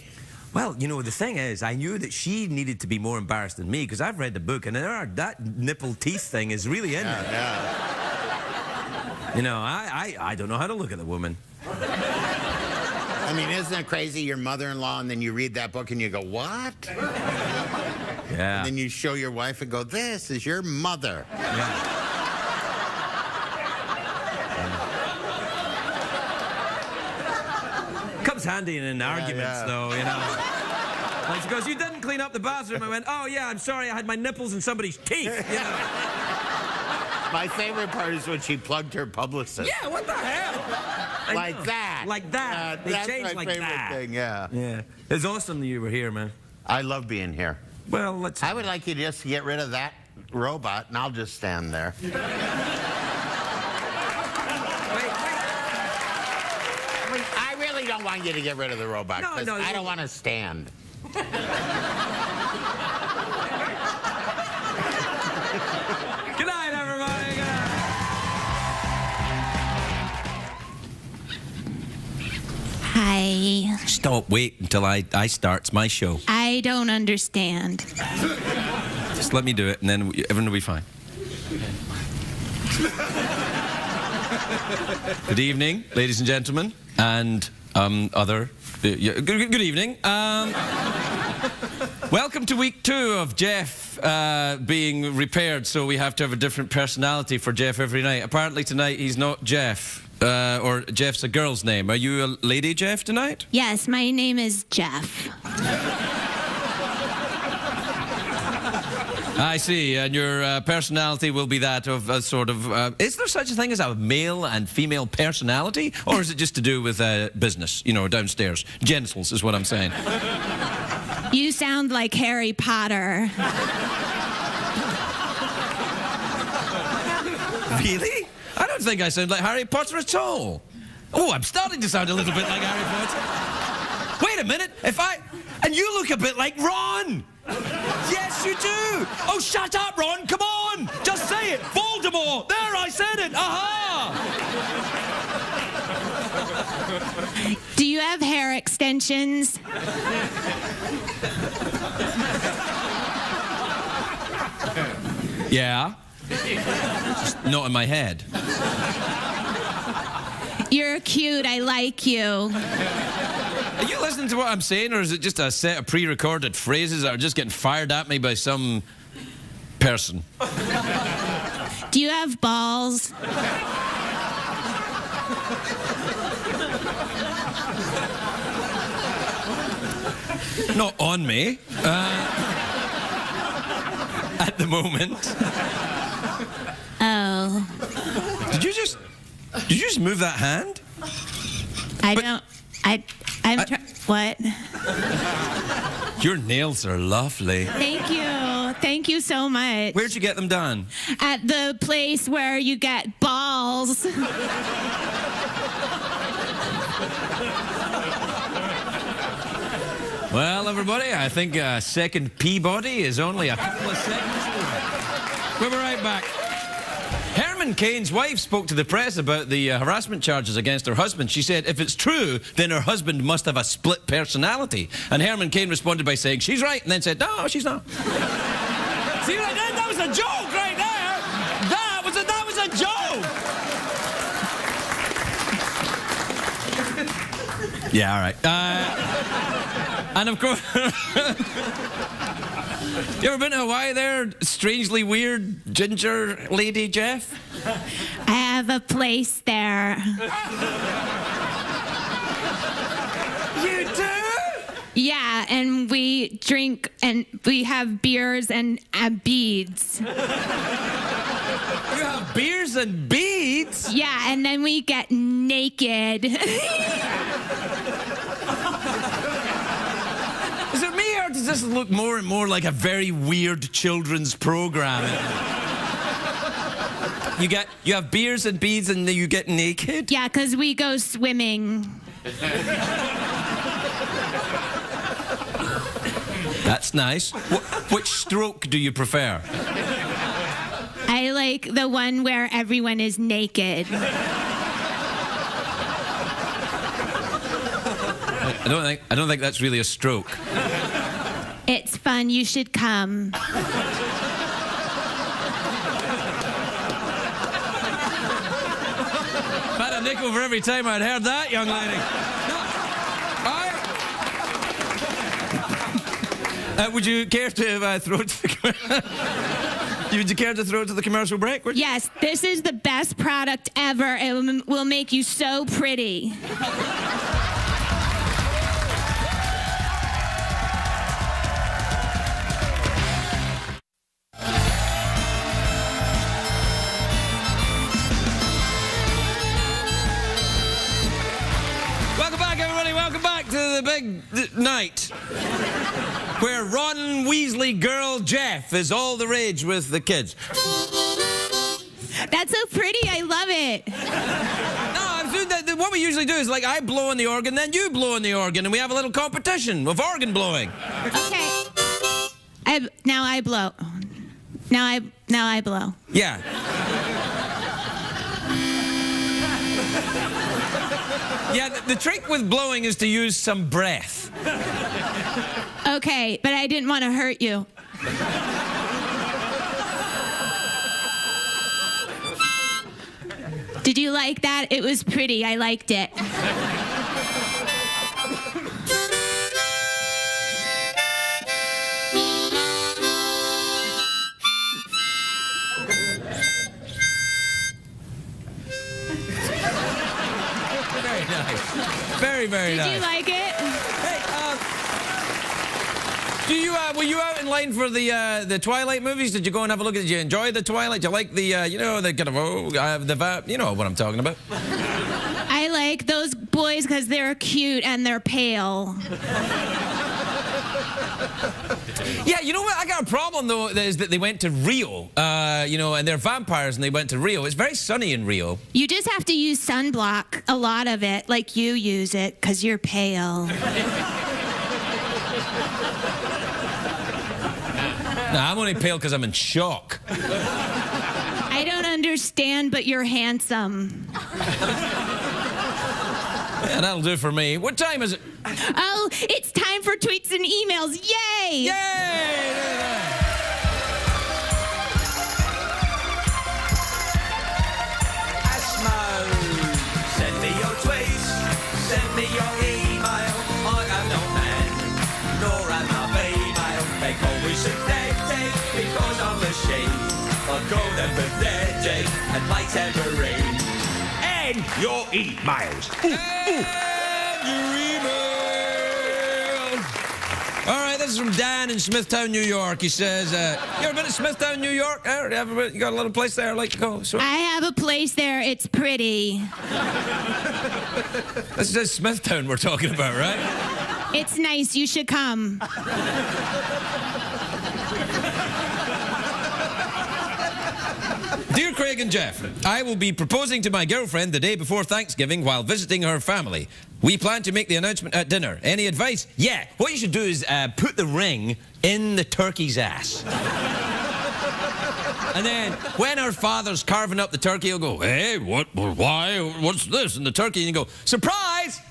Well, you know, the thing is, I knew that she needed to be more embarrassed than me because I've read the book and that nipple teeth thing is really in there. Yeah. You know, I don't know how to look at the woman. I mean, isn't it crazy? Your mother-in-law, and then you read that book and you go, what? Yeah. And then you show your wife and go, this is your mother. Yeah. Comes handy in arguments, though, you know. Like she goes, you didn't clean up the bathroom. I went, oh, yeah, I'm sorry, I had my nipples in somebody's teeth, you know. My favorite part is when she plugged her publicist. Yeah, what the hell? Like that. Like that. They that's changed my like favorite that. thing, yeah. Yeah. It's awesome that you were here, man. I love being here. Well, let's... I would like you just to get rid of that robot, and I'll just stand there. I really don't want you to get rid of the robot, because I don't want to stand. Good night, everybody. Good night. Hi. Stop. Wait until I start. It's my show. I don't understand. Just let me do it, and then everyone will be fine. Good evening, ladies and gentlemen, and other... good evening. Welcome to week 2 of Jeff being repaired, so we have to have a different personality for Jeff every night. Apparently tonight he's not Jeff, or Jeff's a girl's name. Are you a lady, Jeff, tonight? Yes, my name is Jeff. I see, and your personality will be that of a sort of... is there such a thing as a male and female personality? Or is it just to do with business, you know, downstairs? Genitals is what I'm saying. You sound like Harry Potter. Really? I don't think I sound like Harry Potter at all. Oh, I'm starting to sound a little bit like Harry Potter. Wait a minute, and you look a bit like Ron! Yes, you do! Oh, shut up, Ron! Come on! Just say it! Voldemort! There, I said it! Aha! Do you have hair extensions? Yeah. Just not in my head. You're cute. I like you. Are you listening to what I'm saying, or is it just a set of pre-recorded phrases that are just getting fired at me by some person? Do you have balls? Not on me. At the moment. Oh. Did you just move that hand? What? Your nails are lovely. Thank you. Thank you so much. Where'd you get them done? At the place where you get balls. Well, everybody, I think a second Peabody is only a couple of seconds away. We'll be right back. Herman Cain's wife spoke to the press about the harassment charges against her husband. She said, if it's true, then her husband must have a split personality. And Herman Cain responded by saying, she's right, and then said, no, she's not. See what I did? That was a joke right there. That was a joke. Yeah, all right. And of course... You ever been to Hawaii there, strangely weird ginger lady, Jeff? I have a place there. You do? Yeah, and we drink and we have beers and beads. You have beers and beads? Yeah, and then we get naked. Is it me, or does this look more and more like a very weird children's program? You have beers and beads and then you get naked? Yeah, because we go swimming. That's nice. Which stroke do you prefer? I like the one where everyone is naked. I don't think that's really a stroke. It's fun. You should come. If I had a nickel for every time I'd heard that, young lady. Would you care to throw it to the Would you care to throw it to the commercial break? Yes, this is the best product ever. It will make you so pretty. Welcome back, everybody. Welcome back to the big night where Ron Weasley girl Jeff is all the rage with the kids. That's so pretty. I love it. No, what we usually do is like I blow on the organ, then you blow on the organ, and we have a little competition of organ blowing. Okay. Now I blow. Now I blow. Yeah. Yeah, the trick with blowing is to use some breath. Okay, but I didn't want to hurt you. Did you like that? It was pretty. I liked it. Very nice. Very, very nice. Did you like it? Were you out in line for the Twilight movies? Did you go and have a look at it? Did you enjoy the Twilight? Did you like the the kind of the vibe? You know what I'm talking about. I like those boys because they're cute and they're pale. Yeah, you know what? I got a problem though. Is that they went to Rio, and they're vampires and they went to Rio. It's very sunny in Rio. You just have to use sunblock, a lot of it, like you use it because you're pale. No, I'm only pale because I'm in shock. I don't understand, but you're handsome. Yeah, that'll do for me. What time is it? Oh, it's time for tweets and emails. Yay! Yay! Send me your tweets, send me your email. I am not man, nor am I female. They call me synthetic because I'm a sheep. I call them pathetic and late tambourine. And your emails. Your emails. All right, this is from Dan in Smithtown, New York. He says, you ever been to Smithtown, New York? You got a little place there I like to go? So? I have a place there. It's pretty. This is Smithtown we're talking about, right? It's nice. You should come. Dear Craig and Jeff, I will be proposing to my girlfriend the day before Thanksgiving while visiting her family. We plan to make the announcement at dinner. Any advice? Yeah, what you should do is put the ring in the turkey's ass. And then when her father's carving up the turkey, he'll go, hey, why, what's this? And the turkey, and you go, surprise!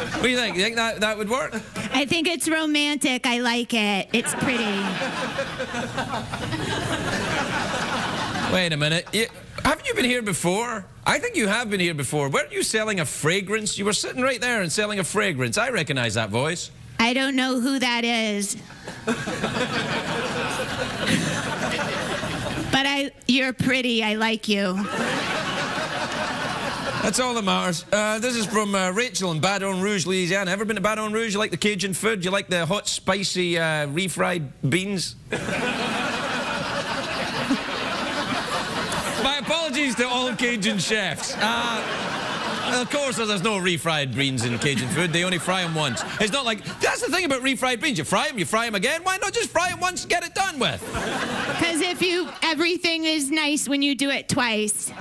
What do you think? You think that would work? I think it's romantic. I like it. It's pretty. Wait a minute. Haven't you been here before? I think you have been here before. Weren't you selling a fragrance? You were sitting right there and selling a fragrance. I recognize that voice. I don't know who that is. But you're pretty. I like you. That's all that matters. This is from Rachel in Baton Rouge, Louisiana. Ever been to Baton Rouge? You like the Cajun food? You like the hot, spicy, refried beans? My apologies to all Cajun chefs. Of course, there's no refried beans in Cajun food. They only fry them once. It's not like... That's the thing about refried beans. You fry them again. Why not just fry them once and get it done with? Because everything is nice when you do it twice.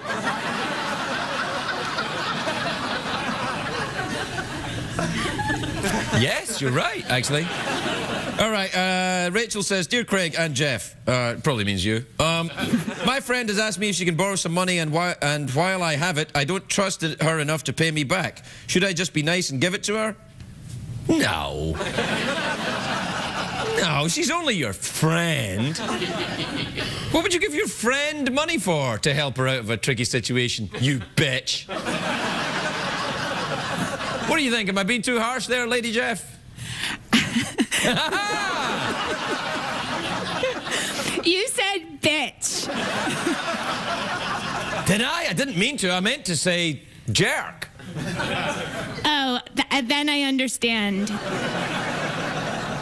Yes, you're right, actually. All right, Rachel says, Dear Craig and Jeff, probably means you. My friend has asked me if she can borrow some money, and while I have it, I don't trust her enough to pay me back. Should I just be nice and give it to her? No. No, she's only your friend. What would you give your friend money for to help her out of a tricky situation, you bitch? What do you think? Am I being too harsh there, Lady Jeff? You said bitch. Did I? I didn't mean to. I meant to say jerk. Oh, then I understand.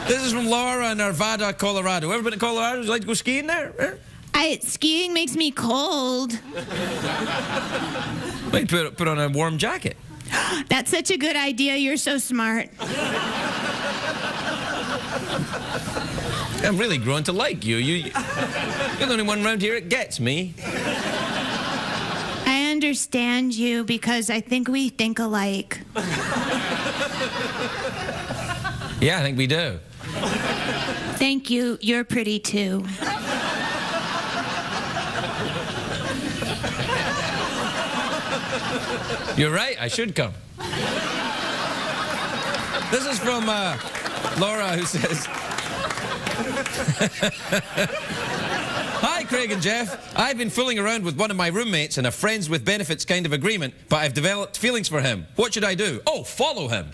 This is from Laura in Arvada, Colorado. Ever been to Colorado? Would you like to go skiing there? Skiing makes me cold. Wait, put on a warm jacket. That's such a good idea. You're so smart. I'm really growing to like you. You're the only one around here that gets me. I understand you because I think we think alike. Yeah, I think we do. Thank you. You're pretty too. You're right, I should come. This is from Laura, who says... Hi, Craig and Jeff. I've been fooling around with one of my roommates in a friends with benefits kind of agreement, but I've developed feelings for him. What should I do? Oh, follow him.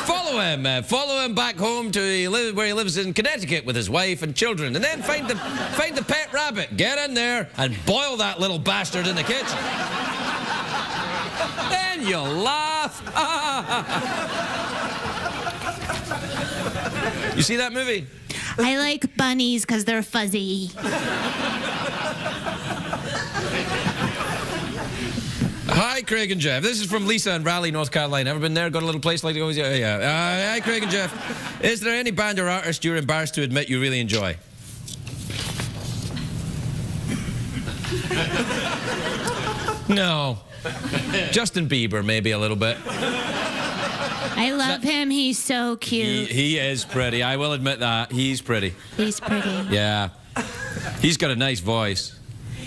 Follow him. Follow him back home to where he lives in Connecticut with his wife and children, and then find the pet rabbit. Get in there and boil that little bastard in the kitchen. Then you'll laugh. You see that movie? I like bunnies because they're fuzzy. Hi, Craig and Jeff. This is from Lisa in Raleigh, North Carolina. Ever been there? Got a little place like to go? Yeah. Hi, Craig and Jeff. Is there any band or artist you're embarrassed to admit you really enjoy? No. Justin Bieber, maybe a little bit. I love him. He's so cute. He is pretty. I will admit that. He's pretty. He's pretty. Yeah. He's got a nice voice.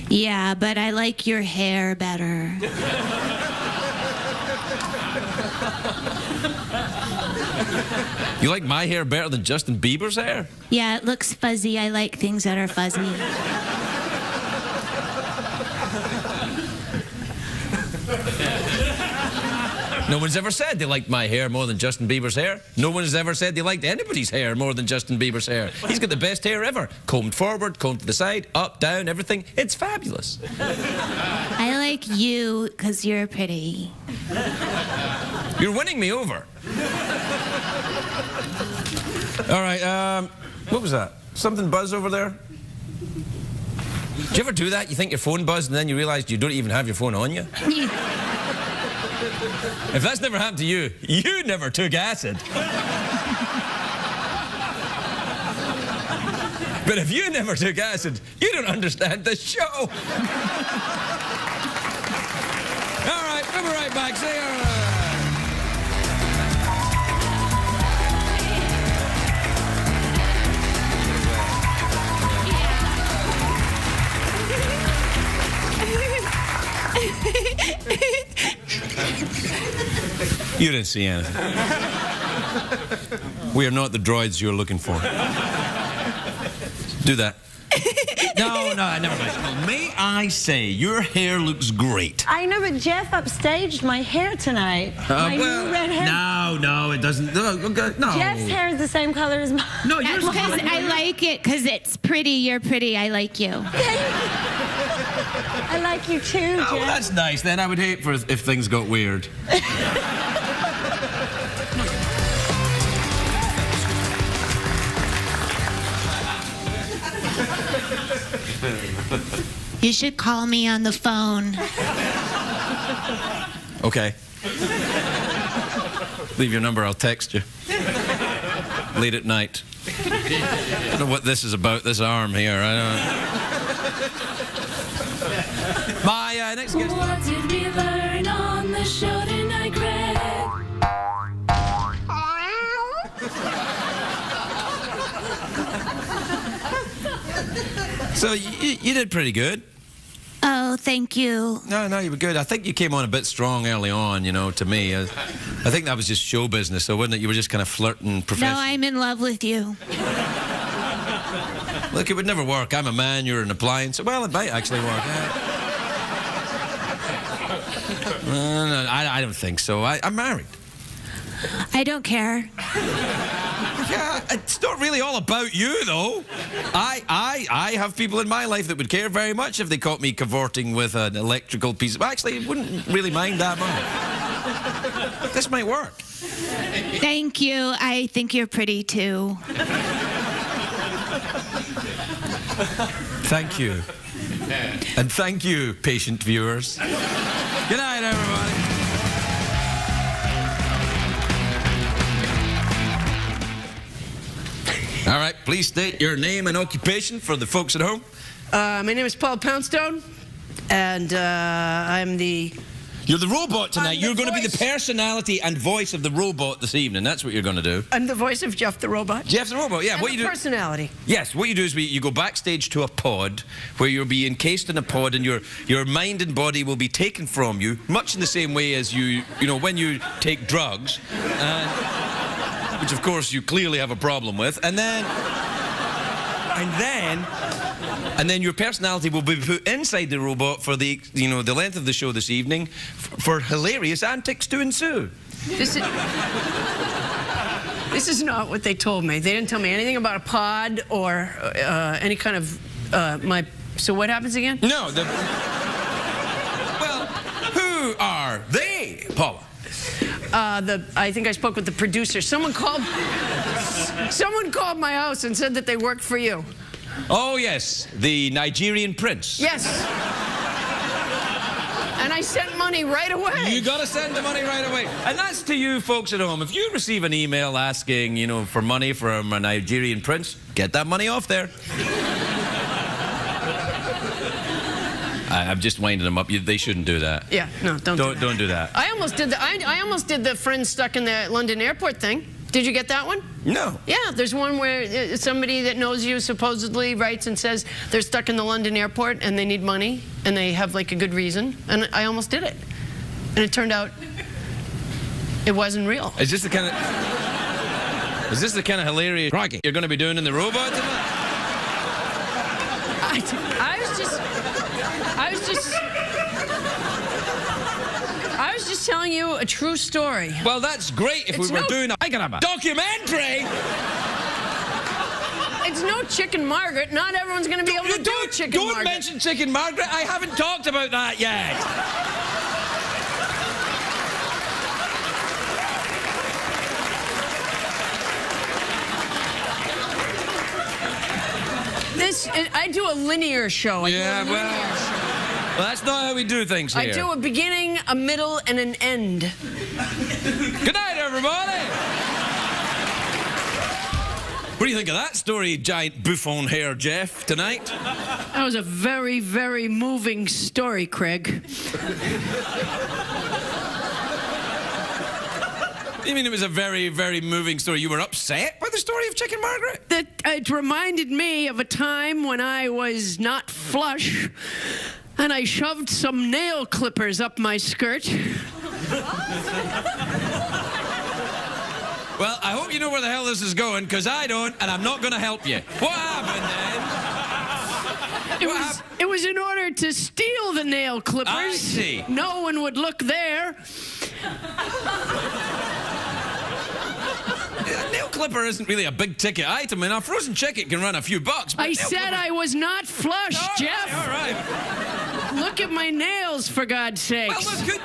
Yeah, but I like your hair better. You like my hair better than Justin Bieber's hair? Yeah, it looks fuzzy. I like things that are fuzzy. No one's ever said they liked my hair more than Justin Bieber's hair. No one has ever said they liked anybody's hair more than Justin Bieber's hair. He's got the best hair ever. Combed forward, combed to the side, up, down, everything. It's fabulous. I like you because you're pretty. You're winning me over. All right, what was that? Something buzz over there? Do you ever do that? You think your phone buzzed and then you realize you don't even have your phone on you? If that's never happened to you, you never took acid. But if you never took acid, you don't understand the show. All right, we'll be right back. See you. You didn't see anything. We are not the droids you're looking for. Do that. No, never mind. No, may I say, your hair looks great. I know, but Jeff upstaged my hair tonight. My new red hair. No, it doesn't. No. Jeff's hair is the same color as mine. No, That's yours because I like it, because it's pretty. You're pretty. I like you. I like you too, Jeff. Oh, well, that's nice. Then I would hate for if things got weird. You should call me on the phone. Okay. Leave your number. I'll text you. Late at night. I don't know what this is about. This arm here. I don't. My next guest. What did we learn on the show tonight, Greg? So you did pretty good. Oh, thank you. No, you were good. I think you came on a bit strong early on, you know, to me. I think that was just show business, so wasn't it? You were just kind of flirting professionally. No, I'm in love with you. Look, it would never work. I'm a man, you're an appliance. Well, it might actually work. No, I don't think so. I'm married. I don't care. Yeah, it's not really all about you, though. I have people in my life that would care very much if they caught me cavorting with an electrical piece of... Actually, wouldn't really mind that much. This might work. Thank you. I think you're pretty, too. Thank you. And thank you, patient viewers. Good night, everybody. All right, please state your name and occupation for the folks at home. My name is Paul Poundstone, and I'm the... You're the robot tonight. I'm the You're going to be the voice. personality and voice of the robot this evening. That's what you're going to do. I'm the voice of Jeff the Robot. Jeff the Robot, yeah. And What the you do? personality. Yes, what you do is you go backstage to a pod where you'll be encased in a pod, and your mind and body will be taken from you, much in the same way as you know, when you take drugs, which of course you clearly have a problem with, and then your personality will be put inside the robot for the length of the show this evening for hilarious antics to ensue. This is not what they told me. They didn't tell me anything about a pod or any kind of So what happens again? No, well, who are they, Paula? I think I spoke with the producer. Someone called my house and said that they worked for you. Oh, yes, the Nigerian prince. Yes. And I sent money right away. You got to send the money right away. And that's to you folks at home. If you receive an email asking, for money from a Nigerian prince, get that money off there. I'm just winding them up. They shouldn't do that. Yeah, no, don't do that. I almost did the friends stuck in the London airport thing. Did you get that one? No. Yeah, there's one where somebody that knows you supposedly writes and says they're stuck in the London airport and they need money and they have like a good reason, and I almost did it. And it turned out it wasn't real. Is this the kind of hilarious rocket you're going to be doing in the robot tonight? I was just telling you a true story. Well, that's great if we were doing a documentary. It's no Chicken Margaret. Not everyone's going to be able to do Chicken Margaret. Don't mention Chicken Margaret. I haven't talked about that yet. I do a linear show. Well, that's not how we do things here. I do a beginning, a middle, and an end. Good night, everybody. What do you think of that story, giant bouffon hair Jeff, tonight? That was a very, very moving story, Craig. You mean it was a very, very moving story? You were upset by the story of Chicken Margaret? It reminded me of a time when I was not flush and I shoved some nail clippers up my skirt. Well, I hope you know where the hell this is going, because I don't, and I'm not going to help you. What happened then? It was in order to steal the nail clippers. I see. No one would look there. A nail clipper isn't really a big ticket item, and a frozen chicken can run a few bucks. I said I was not flush, Jeff. All right. Look at my nails, for God's sakes. Well, look,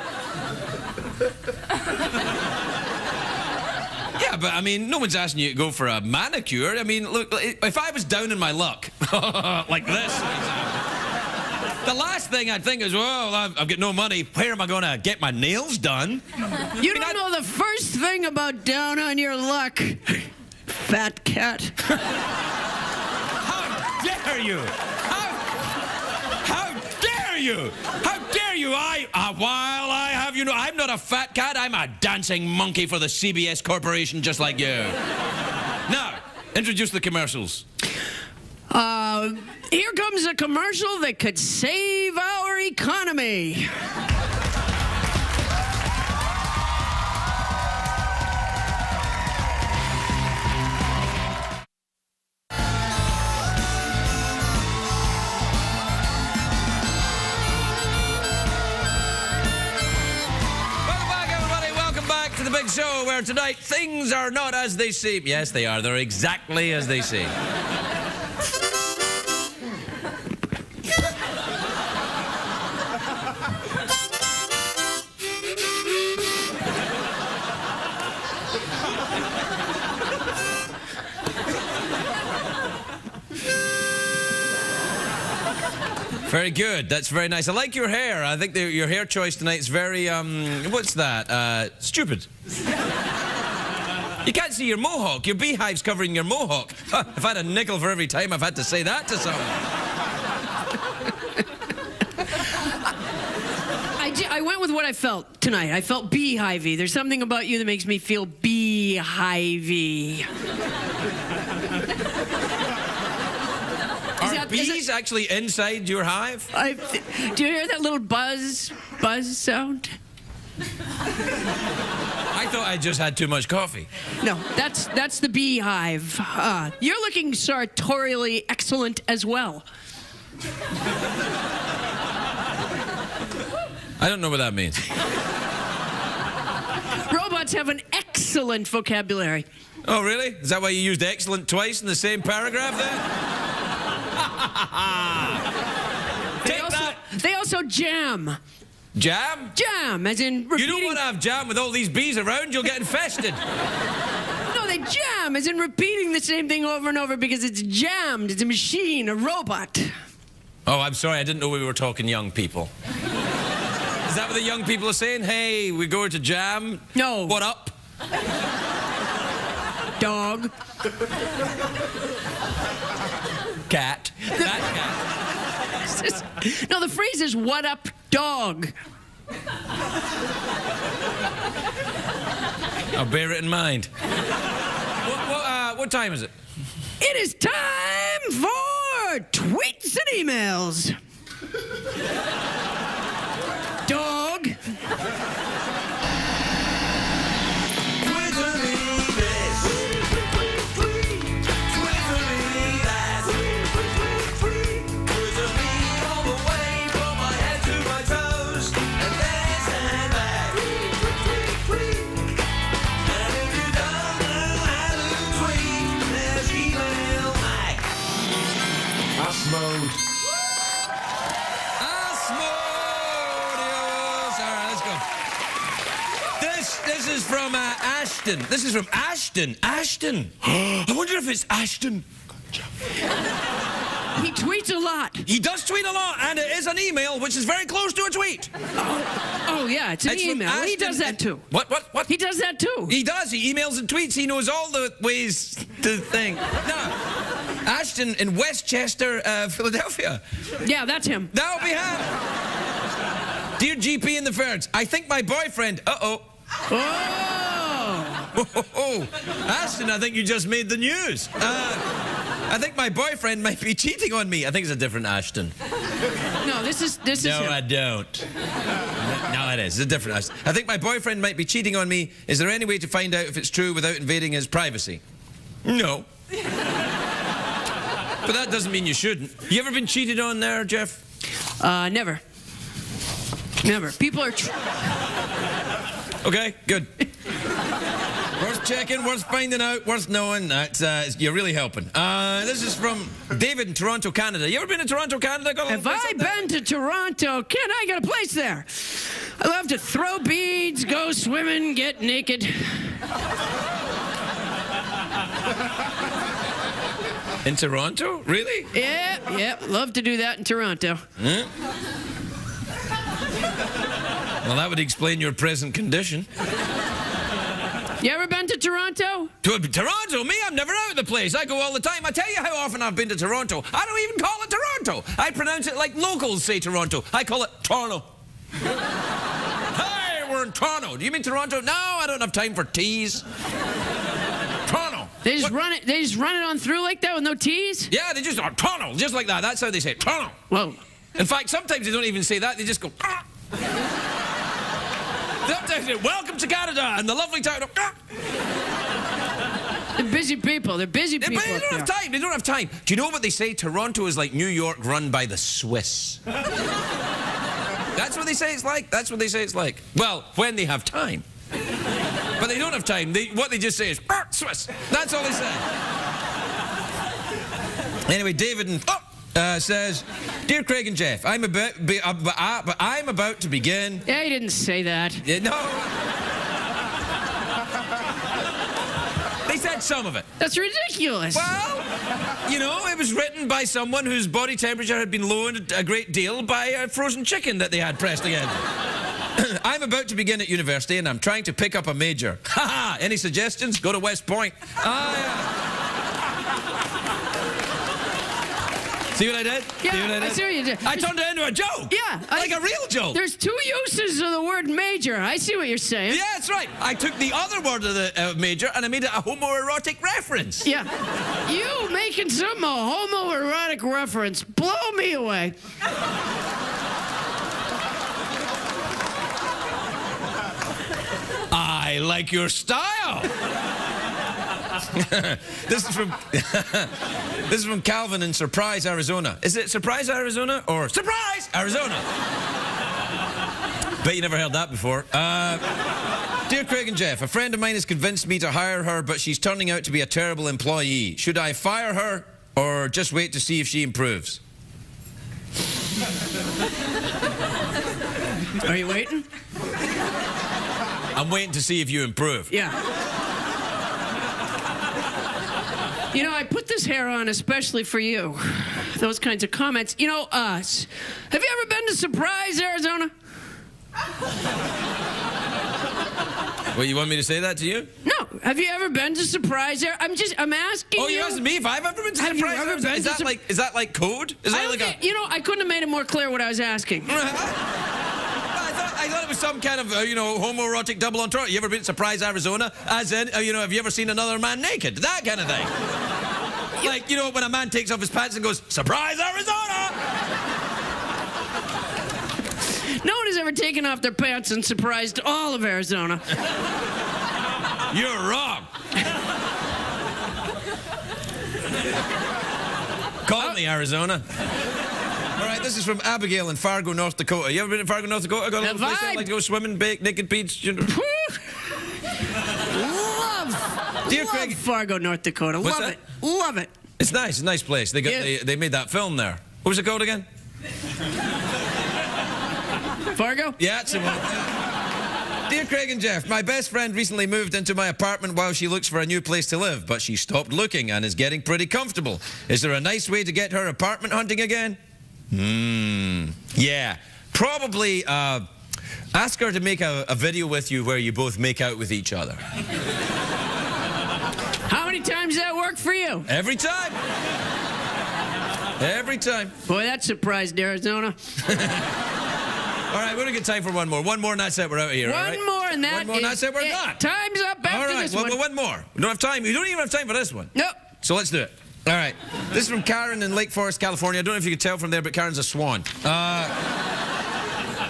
yeah, but I mean, no one's asking you to go for a manicure. I mean, look, if I was down in my luck, like this, for example, the last thing I'd think is, well, I've got no money. Where am I going to get my nails done? You don't know the first thing about down on your luck, fat cat. How dare you? How dare you? How dare you? While I have you know, I'm not a fat cat. I'm a dancing monkey for the CBS Corporation, just like you. Now, introduce the commercials. Here comes a commercial that could save our economy. The big show where tonight things are not as they seem. Yes, they are. They're exactly as they seem. Very good. That's very nice. I like your hair. I think your hair choice tonight is very, what's that? Stupid. You can't see your mohawk. Your beehive's covering your mohawk. I've had a nickel for every time I've had to say that to someone. I went with what I felt tonight. I felt beehivey. There's something about you that makes me feel beehivey. Are bees actually inside your hive? Do you hear that little buzz sound? I thought I just had too much coffee. No, that's the beehive. You're looking sartorially excellent as well. I don't know what that means. Robots have an excellent vocabulary. Oh, really? Is that why you used excellent twice in the same paragraph then? They also jam. Jam? Jam, as in repeating... You don't want to have jam with all these bees around, you'll get infested. No, they jam, as in repeating the same thing over and over because it's jammed. It's a machine, a robot. Oh, I'm sorry, I didn't know we were talking young people. Is that what the young people are saying? Hey, we go to jam? No. What up? Dog. Cat. That cat. No, the phrase is, what up, dog? I'll bear it in mind. What time is it? It is time for tweets and emails. Dog. This is from Ashton. This is from Ashton. Ashton. I wonder if it's Ashton. He tweets a lot. He does tweet a lot, and it is an email, which is very close to a tweet. Oh yeah, it's an email. He does that too. What? He does that too. He does. He emails and tweets. He knows all the ways to think. Now, Ashton in Westchester, Philadelphia. Yeah, that's him. That'll be him. Dear GP and the Ferns, I think my boyfriend... Uh-oh. Oh! Ashton, I think you just made the news. I think my boyfriend might be cheating on me. I think it's a different Ashton. No, this is No, him. I don't. No, it is. It's a different Ashton. I think my boyfriend might be cheating on me. Is there any way to find out if it's true without invading his privacy? No. But that doesn't mean you shouldn't. You ever been cheated on there, Jeff? Never. Never. People are... Okay, good. Worth checking, worth finding out, worth knowing. That's, you're really helping. This is from David in Toronto, Canada. You ever been to Toronto, Canada? Have I been to Toronto? Ken, I got a place there. I love to throw beads, go swimming, get naked. In Toronto? Really? Yeah, love to do that in Toronto. Huh? Well, that would explain your present condition. You ever been to Toronto? Toronto? Me? I'm never out of the place. I go all the time. I tell you how often I've been to Toronto. I don't even call it Toronto. I pronounce it like locals say Toronto. I call it Toronto. Hey, we're in Toronto. Do you mean Toronto? No, I don't have time for T's. Toronto. They just run it. They just run it on through like that with no T's. Yeah, they just are Toronto, just like that. That's how they say it. Toronto. Whoa. In fact, sometimes they don't even say that. They just go. Ah. Sometimes they welcome to Canada and the lovely town of. Ah. They're busy people. They're busy people. They don't have time. They don't have time. Do you know what they say? Toronto is like New York run by the Swiss. That's what they say it's like. That's what they say it's like. Well, when they have time. But they don't have time. What they just say is, Swiss. That's all they say. Anyway, David says, Dear Craig and Jeff, I'm about to begin. Yeah, he didn't say that. Yeah, no. They said some of it. That's ridiculous. Well, you know, it was written by someone whose body temperature had been lowered a great deal by a frozen chicken that they had pressed again. I'm about to begin at university and I'm trying to pick up a major. Ha! Any suggestions? Go to West Point. See what I did? Yeah, I see what you did. I turned it into a joke. Yeah. Like a real joke. There's two uses of the word major. I see what you're saying. Yeah, that's right. I took the other word of the major and I made it a homoerotic reference. Yeah. You making something a homoerotic reference. Blow me away. I like your style. This is from Calvin in Surprise, Arizona. Is it Surprise, Arizona or Surprise, Arizona? Bet you never heard that before. Dear Craig and Jeff, a friend of mine has convinced me to hire her, but she's turning out to be a terrible employee. Should I fire her or just wait to see if she improves? Are you waiting? I'm waiting to see if you improve. Yeah. You know, I put this hair on especially for you. Those kinds of comments. You know, us. Have you ever been to Surprise, Arizona? Well, you want me to say that to you? No. Have you ever been to Surprise, I'm asking you. Oh, you're asking me if I've ever been to Have Surprise? you ever been is that like code? Is that like a... You know, I couldn't have made it more clear what I was asking. I thought it was some kind of, homoerotic double entendre. You ever been to Surprise, Arizona? As in, have you ever seen another man naked? That kind of thing. Like, when a man takes off his pants and goes, Surprise, Arizona! No one has ever taken off their pants and surprised all of Arizona. You're wrong. Call me, Arizona. All right, this is from Abigail in Fargo, North Dakota. You ever been in Fargo, North Dakota? Got a little place I like to go swimming, bake, naked beach. Dear Craig, Fargo, North Dakota. What's Love that? it. Love it. It's nice. It's a nice place. They made that film there. What was it called again? Fargo? Yeah, it's the one. Dear Craig and Jeff, my best friend recently moved into my apartment while she looks for a new place to live, but she stopped looking and is getting pretty comfortable. Is there a nice way to get her apartment hunting again? Yeah. Probably ask her to make a video with you where you both make out with each other. How many times that worked for you? Every time. Every time. Boy, that surprised Arizona. All right, we're going to get time for one more. One more and that's it. We're out of here. One more and that One more and that's it. We're done. Time's up after all right, this well, one. one more. We don't have time. We don't even have time for this one. Nope. So let's do it. All right. This is from Karen in Lake Forest, California. I don't know if you can tell from there, but Karen's a swan.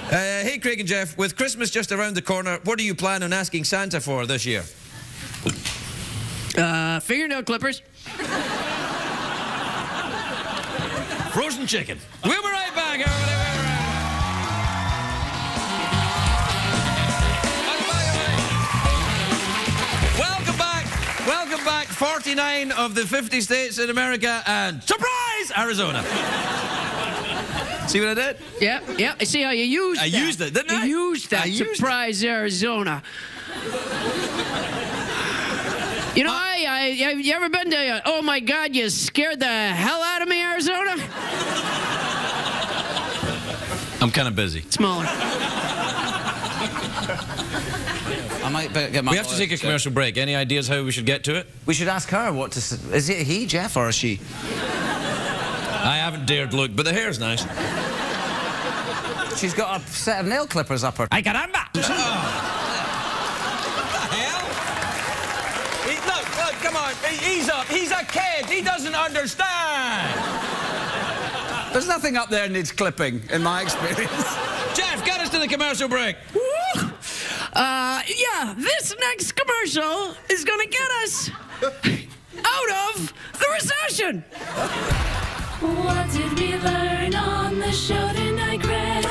Hey, Craig and Jeff. With Christmas just around the corner, what do you plan on asking Santa for this year? Fingernail clippers. frozen chicken. We'll be right back, everybody. Welcome back, 49 of the 50 states in America, and surprise, Arizona. See what I did? Yeah. I see how you used that. I used it, didn't I? You used that. Surprise, Arizona. You know, you ever been to, oh my God, you scared the hell out of me, Arizona? I'm kind of busy. Smaller. I might get my. We have to take a commercial break. Any ideas how we should get to it? We should ask her what to. Is it he, Jeff, or is she? I haven't dared look, but the hair's nice. She's got a set of nail clippers up her. Ay caramba! What the hell? Look, come on. He's up. He's a kid. He doesn't understand. There's nothing up there needs clipping, in my experience. Jeff, get us to the commercial break. Yeah, this next commercial is gonna get us out of the recession. What did we learn on the show tonight, Greg?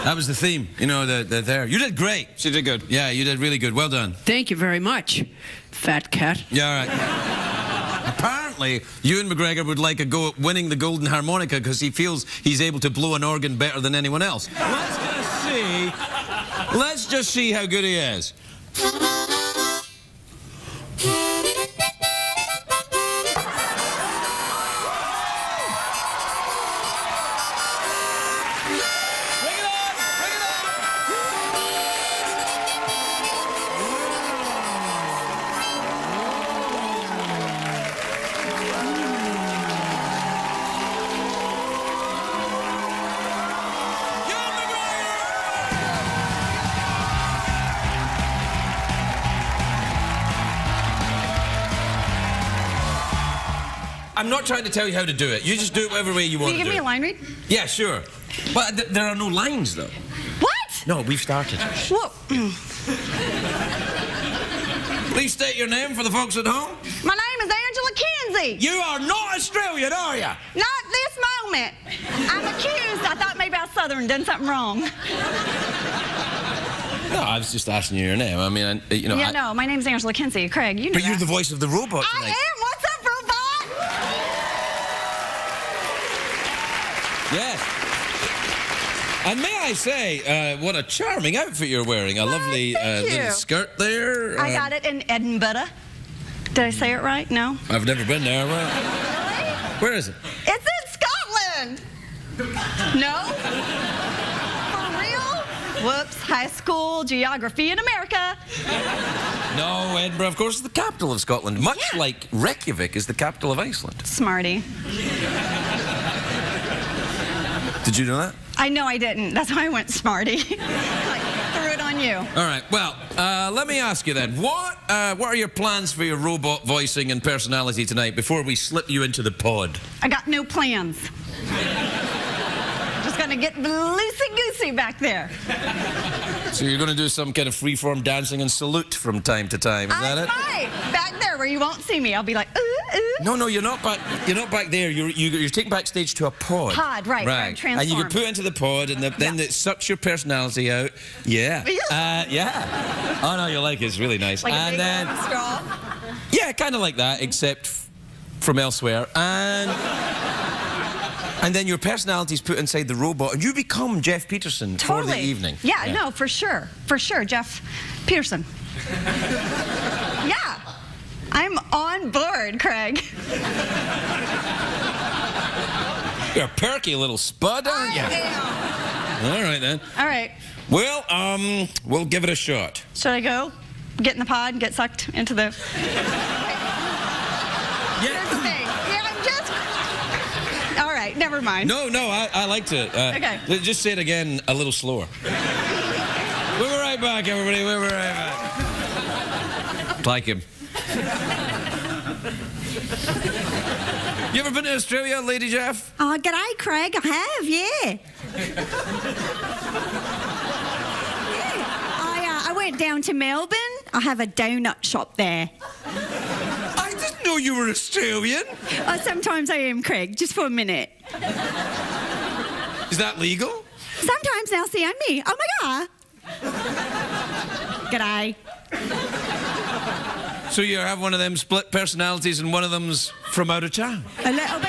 That was the theme, you know, the there. You did great. She did good. Yeah, you did really good. Well done. Thank you very much, fat cat. Yeah, all right. Apparently, Ewan McGregor would like a go at winning the Golden Harmonica because he feels he's able to blow an organ better than anyone else. Let's just see how good he is. I'm not trying to tell you how to do it. You just do it whatever way you want to do it. Can you give me a line read? Yeah, sure. But there are no lines, though. What? No, we've started. Whoa. Please state your name for the folks at home. My name is Angela Kinsey. You are not Australian, are you? Not this moment. I'm accused. I thought maybe I was Southern, done something wrong. No, I was just asking you your name. I mean, you know. Yeah, no, my name's Angela Kinsey. Craig, you know But that. you're the voice of the robot tonight. I am. What's up, robot? Yes. And may I say, what a charming outfit you're wearing. A lovely little skirt there. I got it in Edinburgh. Did I say it right? No? I've never been there. Well, where is it? It's in Scotland. No? For real? Whoops. High school geography in America. No, Edinburgh, of course, is the capital of Scotland. Much like Reykjavik is the capital of Iceland. Smarty. Did you know that? I know I didn't. That's why I went smarty. Like, threw it on you. All right. Well, let me ask you then. What are your plans for your robot voicing and personality tonight before we slip you into the pod? I got no plans. Just gonna get loosey-goosey back there. So you're going to do some kind of freeform dancing and salute from time to time, is that it? Right. Back there where you won't see me. I'll be like, ooh, ooh. No, you're not back. You're not back there. You're taken backstage to a pod. Pod, right. And you get put into the pod, and then it sucks your personality out. Yeah. Yeah. Oh no, you like it. It's really nice. Like and a then big straw. yeah, kind of like that, except from elsewhere. And then your personality's put inside the robot, and you become Geoff Peterson for the evening. Yeah, no, for sure. For sure, Geoff Peterson. Yeah. I'm on board, Craig. You're a perky little spud, aren't you? I am. All right, then. All right. Well, we'll give it a shot. Should I go? Get in the pod, get sucked into the... Here's the thing. Yeah, I'm just... All right, never mind. No, I liked it. Okay. Just say it again a little slower. We'll be right back, everybody. We'll be right back. Like him. You ever been to Australia, Lady Jeff? Oh, g'day, Craig. I have, yeah. I went down to Melbourne. I have a donut shop there. I didn't know know you were Australian. Oh, sometimes I am, Craig, just for a minute. Is that legal? Sometimes they'll see I'm me. Oh, my God. G'day. So you have one of them split personalities and one of them's from out of town? A little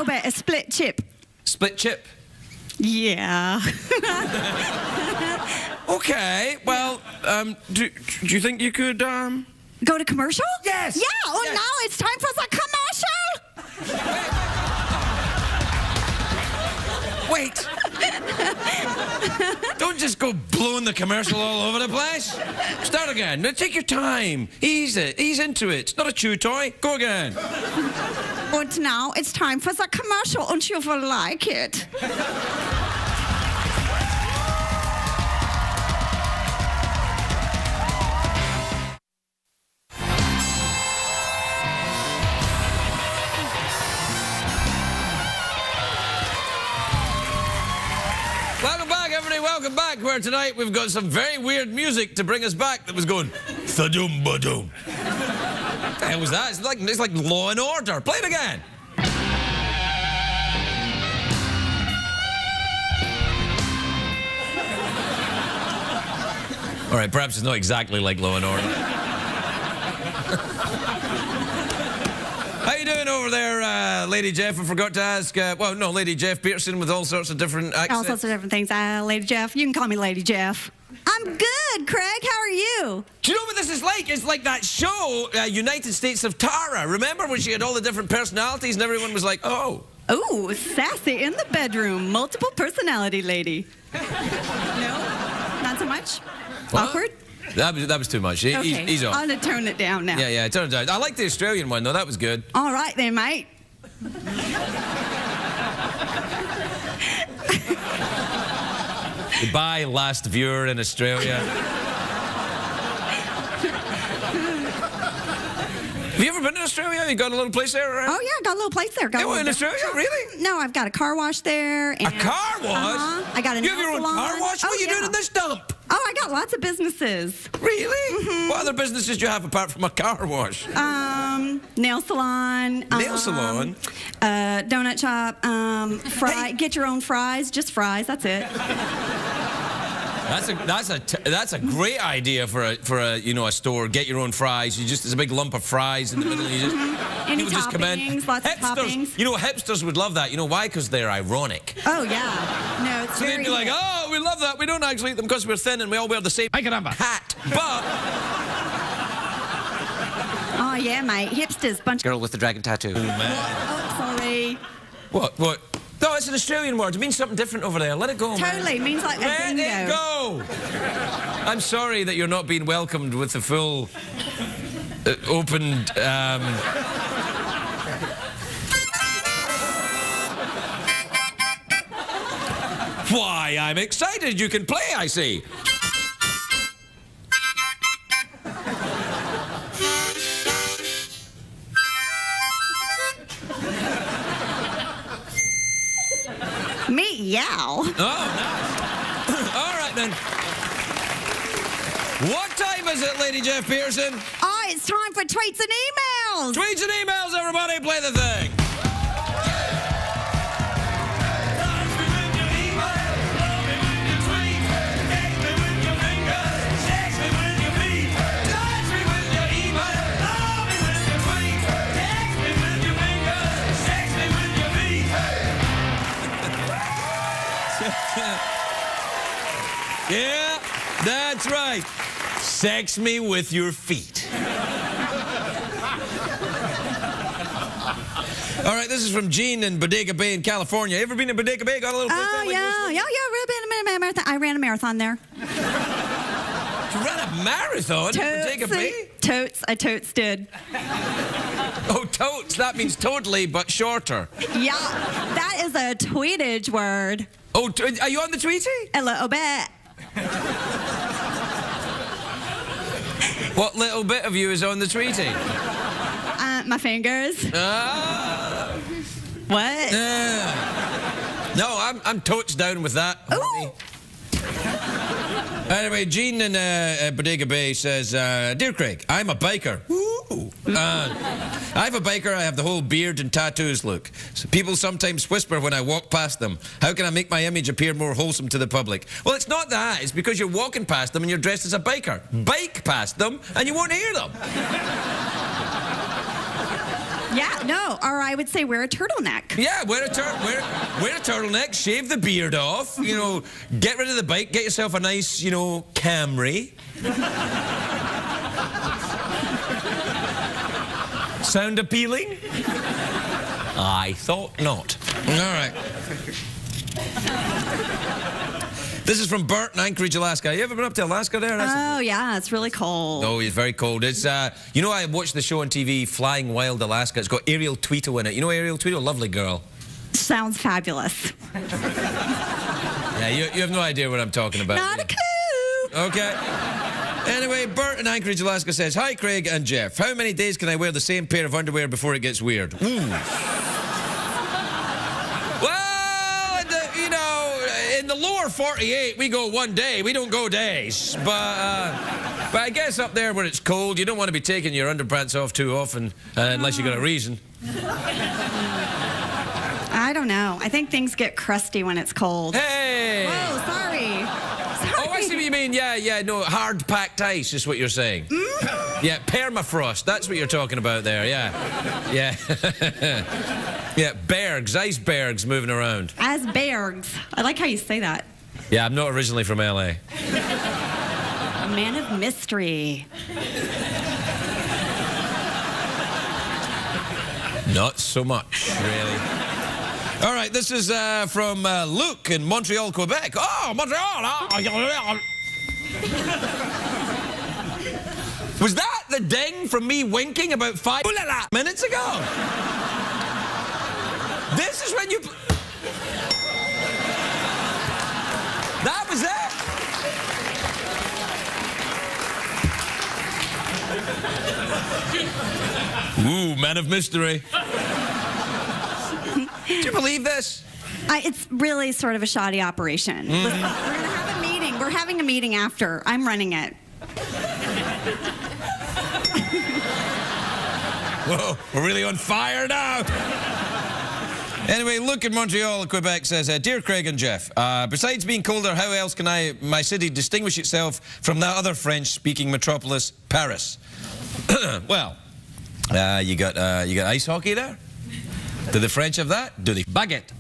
bit. A split chip. Split chip? Yeah. Okay, well, do you think you could, Go to commercial? Yes! Yeah, oh, yes. now it's time for the commercial! Wait! Don't just go blowing the commercial all over the place. Start again. Now, take your time. Ease into it. It's not a chew toy. Go again. And now it's time for the commercial, and you will like it. Welcome back, everybody. Welcome back. Where tonight we've got some very weird music to bring us back that was going thadum badum. What the hell was that? It's like Law and Order. Play it again. All right, perhaps it's not exactly like Law and Order. How you doing over there, Lady Jeff? I forgot to ask. Lady Jeff Peterson with all sorts of different accents. All sorts of different things. Lady Jeff, you can call me Lady Jeff. I'm good, Craig. How are you? Do you know what this is like? It's like that show, United States of Tara. Remember when she had all the different personalities and everyone was like, oh. Ooh, sassy in the bedroom. Multiple personality lady. No? Not so much? What? Awkward? That was too much. Okay, He's on. I'm going to tone it down now. Yeah, turn it down. I like the Australian one, though. That was good. All right then, mate. Goodbye, last viewer in Australia. Have you ever been to Australia? You got a little place there, right? Oh, yeah, I got a little place there. In Australia? Really? No, I've got a car wash there. And, a car wash? I got a You have your own car wash? What are you doing in this dump? Oh, I got lots of businesses. Really? Mm-hmm. What other businesses do you have apart from a car wash? Nail salon. Nail salon? Donut shop. Get your own fries. Just fries. That's it. That's a great idea for a store. Get your own fries. There's a big lump of fries in the middle. You just Any people just come in. toppings, lots of toppings. You know, hipsters would love that. You know why? Because they're ironic. Oh yeah. No, it's So very they'd be like, oh, we love that. We don't actually eat them because we're thin and we all wear the same hat. But oh yeah, mate. Hipsters, bunch. Girl with the dragon tattoo. Oh man. Oh, sorry. What? No, it's an Australian word. It means something different over there. Let it go, man. Totally. It means like a Let bingo. it go. I'm sorry that you're not being welcomed with the full, opened. Why, I'm excited. You can play, I see. Meow. Oh, nice. All right, then. What time is it, Lady Jeff Peterson? Oh, it's time for tweets and emails. Tweets and emails, everybody. Play the thing. Yeah, that's right. Sex me with your feet. All right, this is from Jean in Bodega Bay in California. Ever been to Bodega Bay? Got a little place there? I ran a marathon there. You ran a marathon in Bodega Bay? Totes. I totes did. Oh, totes. That means totally, but shorter. Yeah, that is a tweetage word. Oh, are you on the Tweety? A little bit. What little bit of you is on the Tweety? My fingers. What? No, I'm totes down with that. Ooh. Anyway, Jean in Bodega Bay says, Dear Craig, I'm a biker. Oh. I have a biker. I have the whole beard and tattoos look. So people sometimes whisper when I walk past them, how can I make my image appear more wholesome to the public? Well, it's not that. It's because you're walking past them and you're dressed as a biker. Bike past them and you won't hear them. Yeah, no. Or I would say wear a turtleneck. Yeah, wear a turtleneck, shave the beard off, you know, get rid of the bike, get yourself a nice, you know, Camry. Sound appealing? I thought not. All right. This is from Bert in Anchorage, Alaska. You ever been up to Alaska there? Oh, yeah, it's really cold. Oh, it's very cold. It's, you know, I watched the show on TV, Flying Wild Alaska. It's got Ariel Tweeto in it. You know Ariel Tweeto? Lovely girl. Sounds fabulous. Yeah, you have no idea what I'm talking about. Not a clue. Okay. Anyway, Bert in Anchorage, Alaska says, hi, Craig and Jeff. How many days can I wear the same pair of underwear before it gets weird? Ooh. Well, you know, in the lower 48, we go 1 day. We don't go days. But I guess up there where it's cold, you don't want to be taking your underpants off too often, unless you got a reason. I don't know. I think things get crusty when it's cold. Hey! Whoa, sorry. Oh, I see what you mean. Yeah, no, hard-packed ice is what you're saying. Yeah, permafrost. That's what you're talking about there, yeah. Yeah, bergs, icebergs moving around. Icebergs. I like how you say that. Yeah, I'm not originally from L.A. A man of mystery. Not so much, really. All right, this is from Luke in Montreal, Quebec. Oh, Montreal! Was that the ding from me winking about 5 minutes ago? This is when you... That was it? Ooh, man of mystery. Do you believe this? It's really sort of a shoddy operation. Listen, we're going to have a meeting. We're having a meeting after. I'm running it. Whoa, we're really on fire now. Anyway, Luke in Montreal, Quebec says, Dear Craig and Jeff, besides being colder, how else can my city distinguish itself from that other French-speaking metropolis, Paris? Well, you got ice hockey there? Do the French have that? Do they baguette?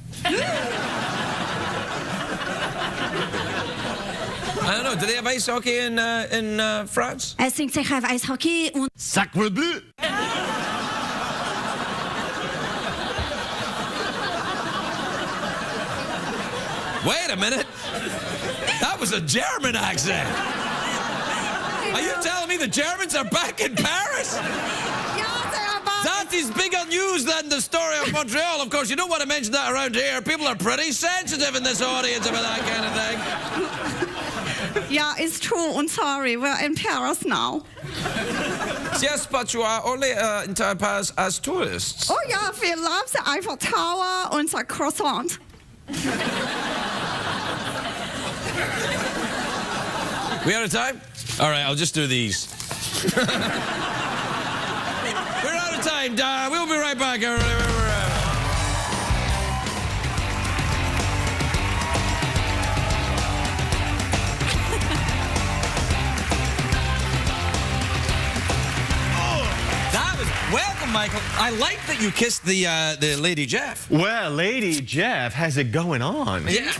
I don't know. Do they have ice hockey in France? I think they have ice hockey. Sacre bleu! Wait a minute. That was a German accent. Are you telling me the Germans are back in Paris? That is bigger news than the story of Montreal. Of course, you don't want to mention that around here. People are pretty sensitive in this audience about that kind of thing. Yeah, it's true. I'm sorry. We're in Paris now. Yes, but you are only in Paris as tourists. Oh ja, wir love the Eiffel Tower und the croissant. We out of time? All right, I'll just do these. We're out of time. We'll be right back. Welcome, Michael. I like that you kissed the Lady Jeff. Well, Lady Jeff has it going on. Yeah.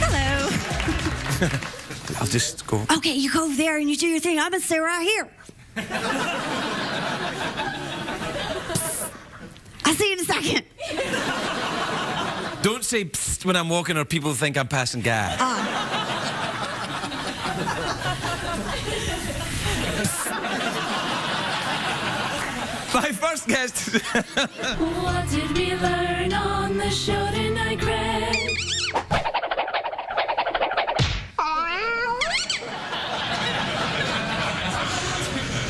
Hello. I'll just go. Okay, you go there and you do your thing. I'm gonna stay right here. I'll see you in a second. Don't say psst when I'm walking or people think I'm passing gas. My first guest. What did we learn on the show tonight, Craig?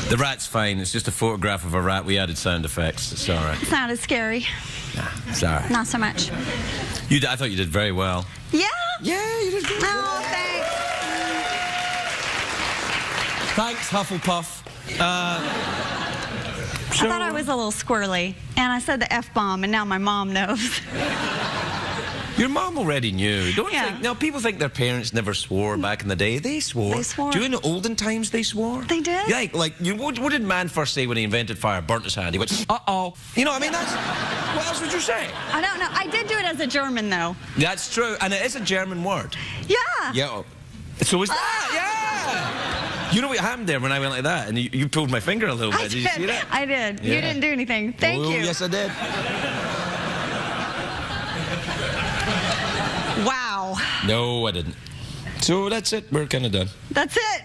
The rat's fine. It's just a photograph of a rat. We added sound effects. It's all right. It's not as scary. Nah, it's all right. Not so much. I thought you did very well. Yeah? Yeah, you did good. Oh, thanks. Thanks, Hufflepuff. I thought I was a little squirrely, and I said the F-bomb, and now my mom knows. Your mom already knew. Don't Yeah. think. No, people think their parents never swore back in the day. They swore. They swore. Do you know in the olden times they swore? They did? Yeah, like what did man first say when he invented fire? Burnt his hand. He went, uh-oh. You know, I mean, that's... What else would you say? I don't know. I did do it as a German, though. That's true, and it is a German word. Yeah. Yeah. So is that? Yeah. You know what happened there when I went like that, and you pulled my finger a little bit. Did you see that? I did. Yeah. You didn't do anything. Thank Oh, you. yes, I did. Wow. No, I didn't. So that's it. We're kind of done. That's it.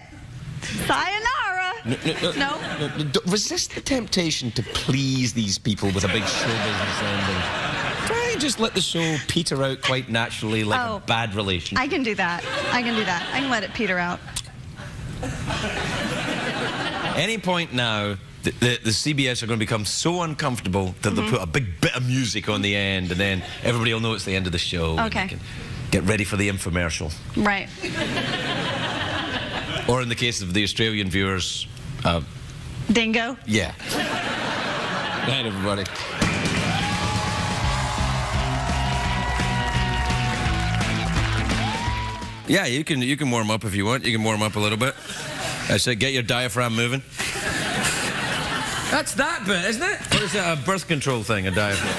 Sayonara. No? Resist the temptation to please these people with a big show business ending. Try and just let the show peter out quite naturally like a bad relation. I can do that. I can do that. I can let it peter out. Any point now, the CBS are going to become so uncomfortable that they'll put a big bit of music on the end, and then everybody will know it's the end of the show. Okay. And they can get ready for the infomercial. Right. Or in the case of the Australian viewers, Dingo? yeah. Night, everybody. Yeah, you can warm up if you want. You can warm up a little bit. I said, get your diaphragm moving. That's that bit, isn't it? Or is that a birth control thing, a diaphragm?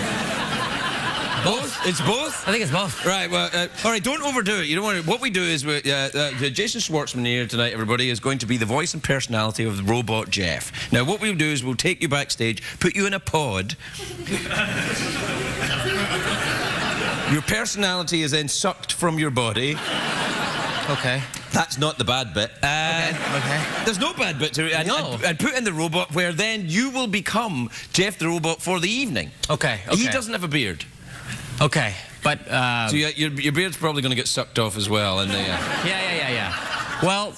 Both? It's both? I think it's both. Right, well, all right, don't overdo it. You don't want to... What we do is... Jason Schwartzman here tonight, everybody, is going to be the voice and personality of the robot Jeff. Now, what we'll do is we'll take you backstage, put you in a pod. Your personality is then sucked from your body. Okay. That's not the bad bit. Okay. There's no bad bit to it. And put in the robot where then you will become Jeff the robot for the evening. Okay. He doesn't have a beard. Okay, but... So your beard's probably going to get sucked off as well. And Yeah. Well,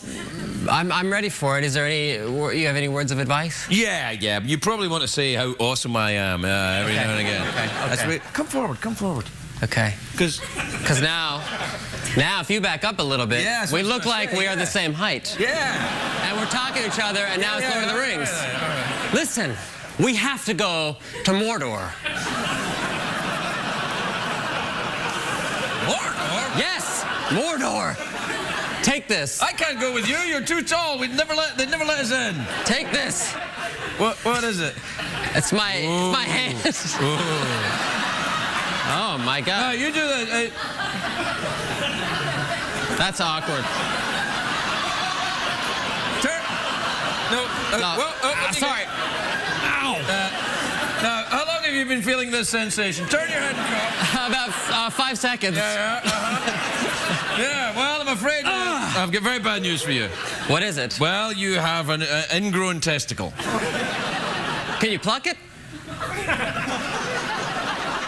I'm ready for it. Is there any... You have any words of advice? Yeah. You probably want to say how awesome I am every now and again. Okay. That's come forward. Okay. Because now, if you back up a little bit, we look like we are the same height. Yeah. And we're talking to each other, and now it's Lord of the Rings. Right. Listen, we have to go to Mordor. Mordor? Yes, Mordor. Take this. I can't go with you. You're too tall. They'd never let us in. Take this. What is it? It's my hand. Oh my God. No, you do that. That's awkward. Turn. No. Sorry. Ow. Now, how long have you been feeling this sensation? Turn your head and go. About 5 seconds. Yeah, well, I'm afraid I've got very bad news for you. What is it? Well, you have an ingrown testicle. Can you pluck it?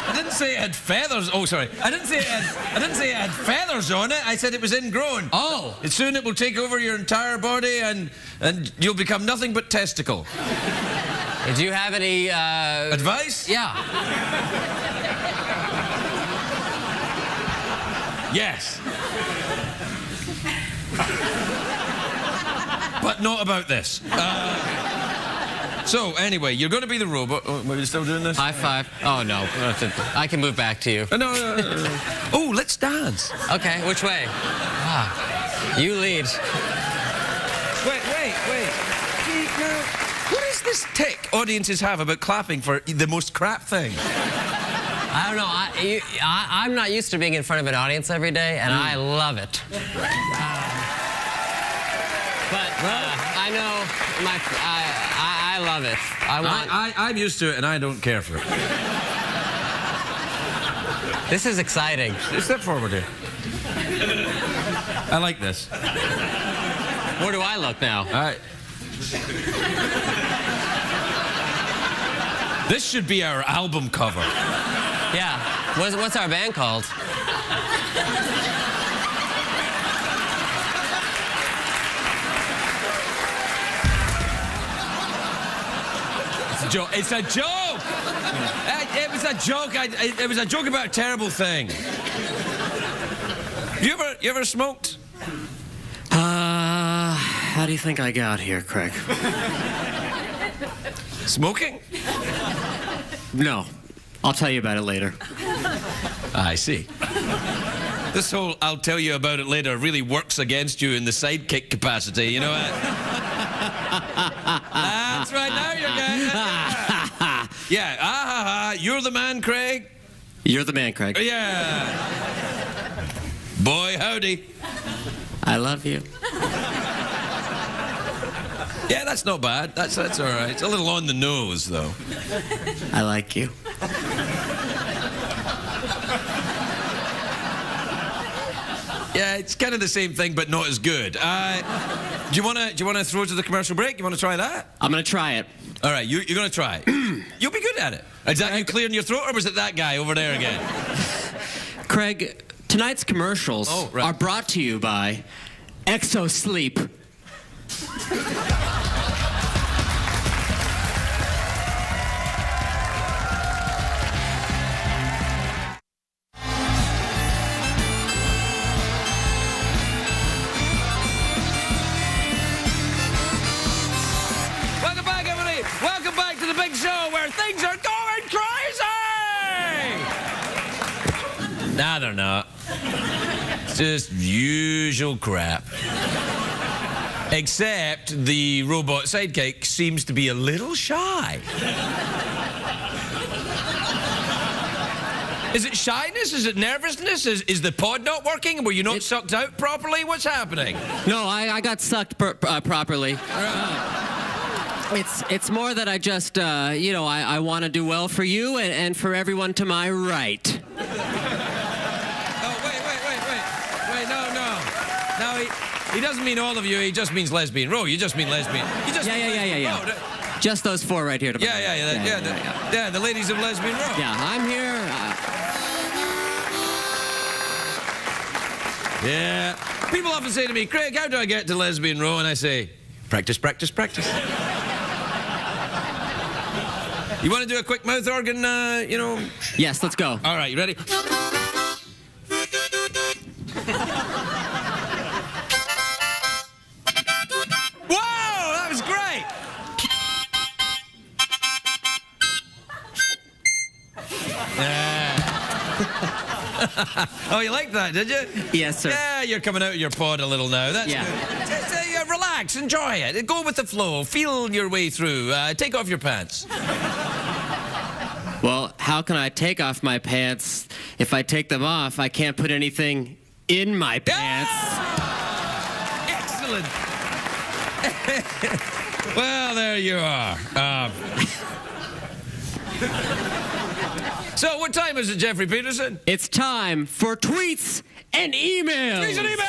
I didn't say it had feathers. Oh, sorry. I didn't say it had feathers on it. I said it was ingrown. Oh. And soon it will take over your entire body, and you'll become nothing but testicle. Do you have any advice? Yeah. Yes. But not about this. So, anyway, you're going to be the robot. Oh, are you still doing this? High five. Oh, no. I can move back to you. No. Oh, let's dance. Okay, which way? You lead. Wait. See, now, what is this tick audiences have about clapping for the most crap thing? I don't know. I'm not used to being in front of an audience every day, and I love it. But I know I love it. I'm used to it, and I don't care for it. This is exciting. Step forward here. I like this. Where do I look now? All right. This should be our album cover. Yeah. What's our band called? It's a joke. It was a joke. It was a joke about a terrible thing. You ever smoked? How do you think I got here, Craig? Smoking? No. I'll tell you about it later. I see. This whole "I'll tell you about it later" really works against you in the sidekick capacity, you know what? That's right, now you're getting it. Yeah, you're the man, Craig? You're the man, Craig. Yeah. Boy, howdy. I love you. Yeah, that's not bad. That's all right. It's a little on the nose, though. I like you. Yeah, it's kind of the same thing, but not as good. Do you wanna throw to the commercial break? You wanna try that? I'm gonna try it. All right, you're gonna try it. You'll be good at it. Is that you clearing your throat, or was it that guy over there again? Craig, tonight's commercials are brought to you by Exo Sleep. Welcome back, everybody. Welcome back to the big show where things are going crazy. Nah, they're not. It's just usual crap. Except the robot sidekick seems to be a little shy. Is it shyness? Is it nervousness? Is the pod not working? Were you not sucked out properly? What's happening? No, I got sucked properly. It's more that I just, I want to do well for you and for everyone to my right. No, he doesn't mean all of you. He just means lesbian. Ro, you just mean lesbian. You just Yeah. Just those four right here. Yeah, the ladies of lesbian row. Yeah, I'm here. Yeah. People often say to me, Craig, how do I get to lesbian row? And I say, practice, practice, practice. You want to do a quick mouth organ, Yes, let's go. All right, you ready? Whoa, that was great. Oh, you liked that, did you? Yes, sir. Yeah, you're coming out of your pod a little now. That's good. Just, relax, enjoy it. Go with the flow. Feel your way through. Take off your pants. Well, how can I take off my pants? If I take them off, I can't put anything in my pants. Excellent. Well, there you are. So, what time is it, Jeffrey Peterson? It's time for tweets and emails. Tweets and emails!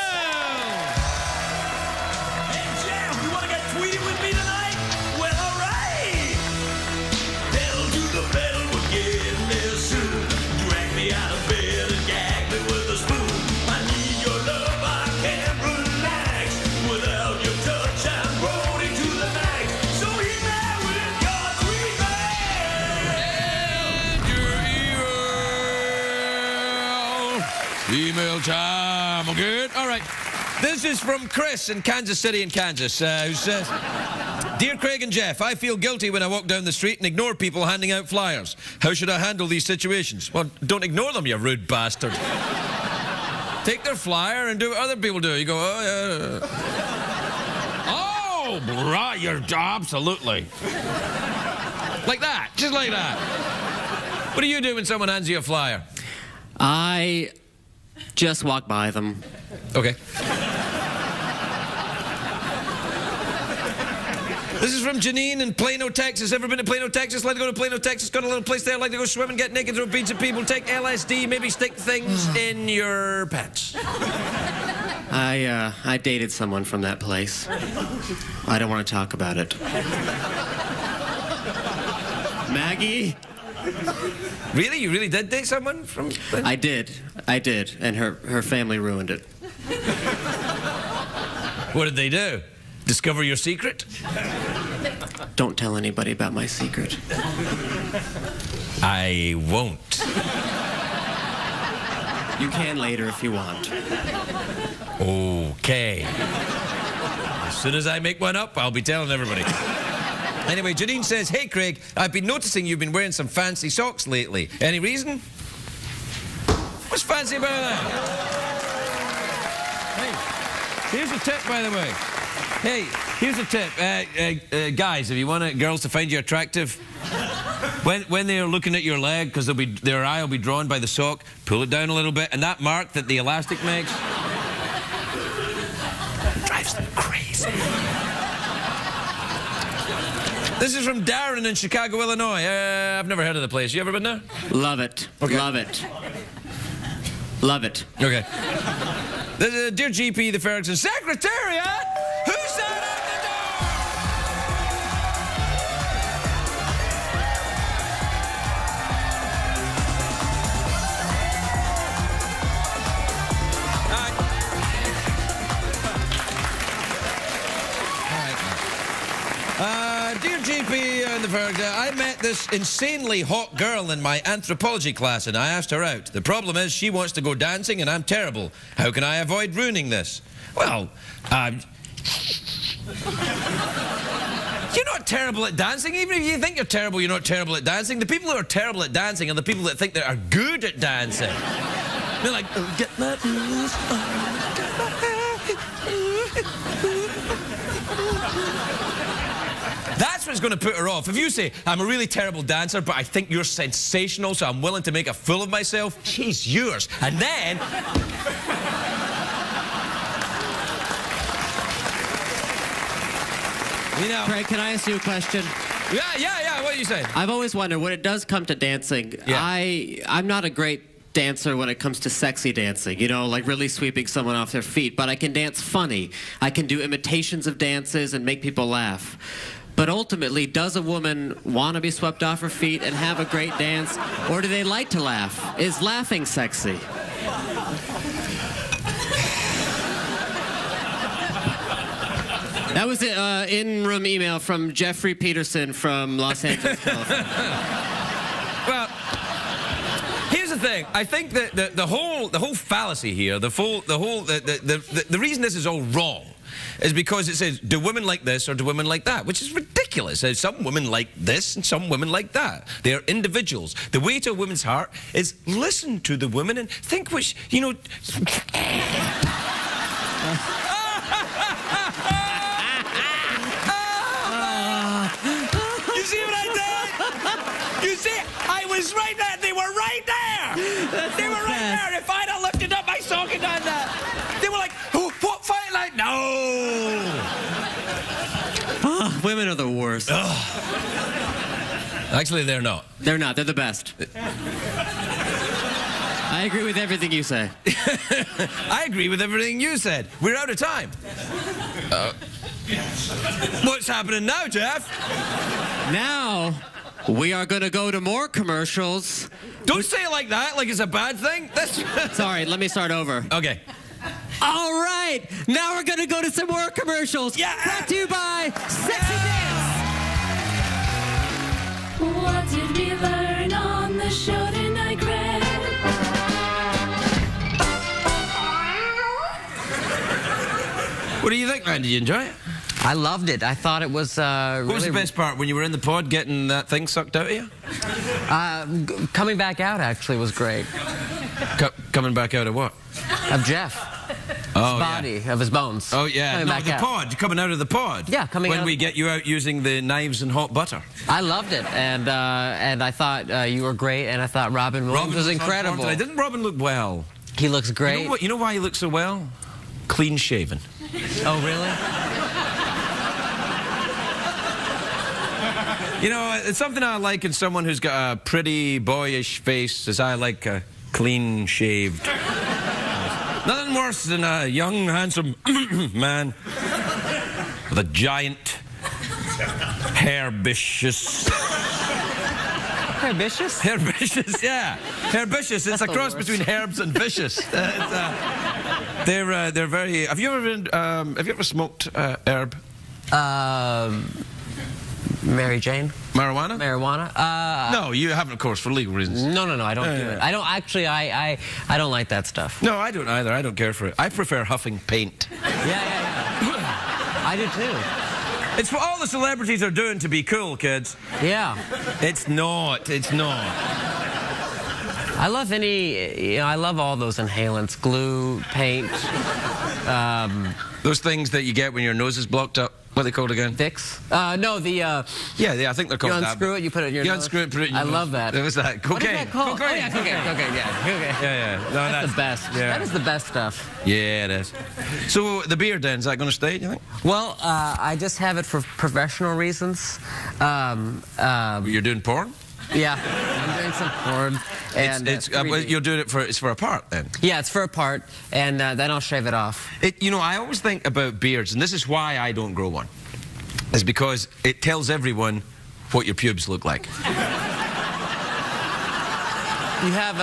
Hey, Jeff, you want to get tweety with me tonight? Well, all right. Pedal to the pedal, we're getting there soon. Drag me out of bed and gag me with a spoon. I need your love, I can't relax. Without your touch, I'm groaning to the max. So hit me with your tweet mail. Email time. Good. All right. This is from Chris in Kansas City in Kansas, who says, Dear Craig and Jeff, I feel guilty when I walk down the street and ignore people handing out flyers. How should I handle these situations? Well, don't ignore them, you rude bastard. Take their flyer and do what other people do. You go, oh, yeah. Oh, right, you're absolutely. Like that, just like that. What do you do when someone hands you a flyer? I just walk by them. Okay. This is from Janine in Plano, Texas. Ever been to Plano, Texas? Like to go to Plano, Texas? Got a little place there. Like to go swimming, get naked, throw beads at people, take LSD, maybe stick things in your pants. I dated someone from that place. I don't want to talk about it. Maggie? Really? You really did date someone from... I did, and her family ruined it. What did they do? Discover your secret? Don't tell anybody about my secret. I won't. You can later if you want. Okay. As soon as I make one up, I'll be telling everybody. Anyway, Janine says, hey, Craig, I've been noticing you've been wearing some fancy socks lately. Any reason? What's fancy about that? Hey, here's a tip, by the way. Hey, here's a tip. Guys, if you want girls to find you attractive, when they're looking at your leg, because their eye will be drawn by the sock, pull it down a little bit, and that mark that the elastic makes drives them crazy. This is from Darren in Chicago, Illinois. I've never heard of the place. You ever been there? Love it. Okay. Love it. Love it. Okay. Dear GP, the Ferguson Secretariat, who's that at the door? Dear GP and the Ferguson, I met this insanely hot girl in my anthropology class and I asked her out. The problem is she wants to go dancing and I'm terrible. How can I avoid ruining this? Well, you're not terrible at dancing. Even if you think you're terrible, you're not terrible at dancing. The people who are terrible at dancing are the people that think they are good at dancing. They're like, oh, get my moves on, get my hair. That's what's going to put her off. If you say, I'm a really terrible dancer, but I think you're sensational, so I'm willing to make a fool of myself, she's yours. And then... you know... Craig, can I ask you a question? Yeah, what are you saying? I've always wondered, when it does come to dancing, I'm not a great dancer when it comes to sexy dancing, you know, like really sweeping someone off their feet, but I can dance funny. I can do imitations of dances and make people laugh. But ultimately, does a woman want to be swept off her feet and have a great dance, or do they like to laugh? Is laughing sexy? That was an in-room email from Jeffrey Peterson from Los Angeles, California. Well, here's the thing. I think that the whole fallacy here, the reason this is all wrong, is because it says, do women like this or do women like that? Which is ridiculous. Some women like this and some women like that. They are individuals. The way to a woman's heart is listen to the women and think which, you know... You see what I did? You see? I was right there. They were right there. They were right there. If I'd have lifted up my sock and done that, they were like, oh, what fight like? No. Oh, women are the worst. Actually, they're not. They're not. They're the best. I agree with everything you say. I agree with everything you said. We're out of time. What's happening now, Jeff? Now, we are going to go to more commercials. Don't say it like that, like it's a bad thing. Sorry, let me start over. Okay. All right, now we're going to go to some more commercials. Yeah. Brought to you by Sexy Dance. What did we learn on the show tonight, Greg? What do you think, man? Did you enjoy it? I loved it. I thought it was What was the best part? When you were in the pod getting that thing sucked out of you? Coming back out, actually, was great. Coming back out of what? Of Jeff. Oh, his body, of his bones. Oh, yeah. No, the pod. Coming out of the pod. Yeah, coming out. When we get you out using the knives and hot butter. I loved it, and I thought you were great, and I thought Robin Williams was incredible. Didn't Robin look well? He looks great. You know why he looks so well? Clean shaven. Oh, really? You know, it's something I like in someone who's got a pretty, boyish face, as I like a clean-shaved. Nothing worse than a young, handsome man with a giant, herbaceous... Herbaceous? Herbaceous, yeah. Herbaceous. It's a cross between herbs and vicious. They're very... Have you ever smoked herb? Mary Jane? Marijuana? Marijuana? No, you haven't, of course, for legal reasons. No, I don't do it. I don't actually. I don't like that stuff. No, I don't either. I don't care for it. I prefer huffing paint. Yeah. I do too. It's what all the celebrities are doing to be cool, kids. Yeah. It's not. It's not. I love I love all those inhalants, glue, paint. Those things that you get when your nose is blocked up. What are they called again? Vicks? No, the... Yeah, I think they're called you that. unscrew it, you put it in your nose? You unscrew it, put it in your nose. I love that. What was that? Cocaine. What is that called? Cocaine. Oh, yeah, cocaine, yeah. Yeah. No, that's the best. Yeah. That is the best stuff. Yeah, it is. So the beard then, is that going to stay, do you think? Well, I just have it for professional reasons. You're doing porn? Yeah, I'm doing some porn. And you're doing it it's for a part then? Yeah, it's for a part, and then I'll shave it off. I always think about beards, and this is why I don't grow one, is because it tells everyone what your pubes look like. You have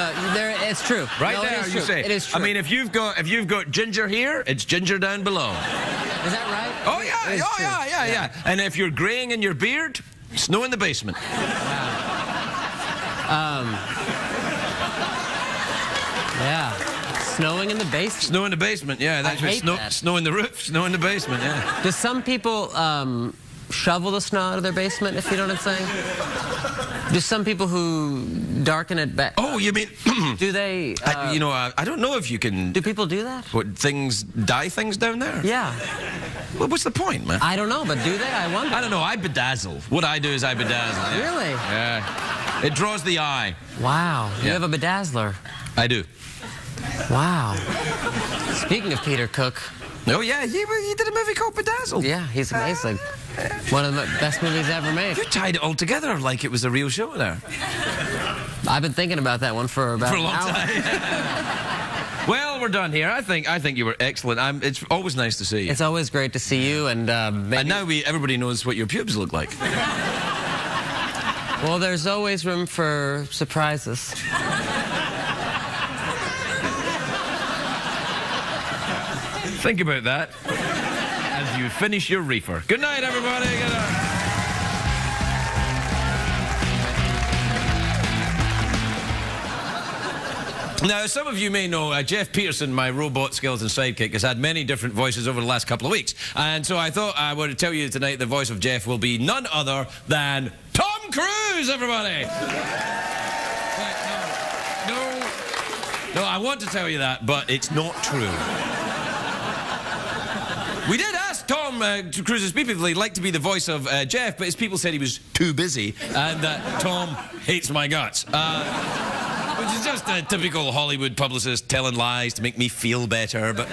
it's true. Right no, there, it is you true. say. It is true. I mean, if you've got ginger here, it's ginger down below. Is that right? Oh yeah, yeah. And if you're graying in your beard, snow in the basement. Yeah. Snowing in the basement. Snow in the basement, yeah. That's I hate that. Snow in the roof, snow in the basement, yeah. Do some people shovel the snow out of their basement, if you know what I'm saying? Do some people who darken it back? Oh, you mean... do they... I don't know if you can... Do people do that? Dye things down there? Yeah. Well, what's the point, man? I don't know, but do they? I wonder. I don't know. I bedazzle. What I do is I bedazzle. Yeah. Really? Yeah. It draws the eye. Wow. You Yeah. have a bedazzler. I do. Wow. Speaking of Peter Cook. Oh, yeah. He did a movie called Bedazzled. Yeah, he's amazing. One of the best movies ever made. You tied it all together like it was a real show there. I've been thinking about that one for about For a long an hour. time. Well, we're done here. I think you were excellent. It's always nice to see you. It's always great to see you, and now everybody knows what your pubes look like. Well, there's always room for surprises. Think about that as you finish your reefer. Good night, everybody. Good night. Now, some of you may know Geoff Peterson, my robot skeleton sidekick, has had many different voices over the last couple of weeks. And so I thought I would tell you tonight the voice of Geoff will be none other than Tom Cruise, everybody! No, I want to tell you that, but it's not true. We did ask Tom Cruise's people if he'd like to be the voice of Geoff, but his people said he was too busy and that Tom hates my guts. Which is just a typical Hollywood publicist telling lies to make me feel better, but...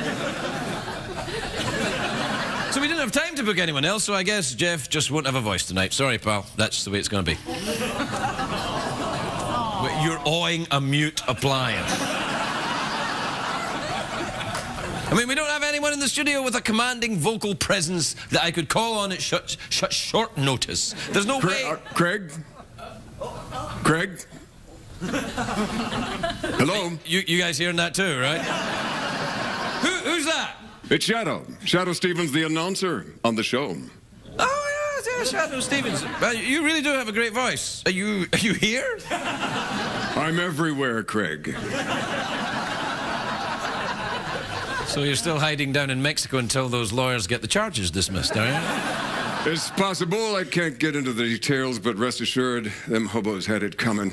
So we didn't have time to book anyone else, so I guess Geoff just won't have a voice tonight. Sorry, pal. That's the way it's going to be. You're awing a mute appliance. I mean, we don't have anyone in the studio with a commanding vocal presence that I could call on at short notice. There's no way... Craig? Craig? Hello? You guys hearing that too, right? Who's that? It's Shadow. Shadow Stevens, the announcer on the show. Oh, yeah, Shadow Stevens. You really do have a great voice. Are you here? I'm everywhere, Craig. So you're still hiding down in Mexico until those lawyers get the charges dismissed, are you? It's possible. I can't get into the details, but rest assured, them hobos had it coming.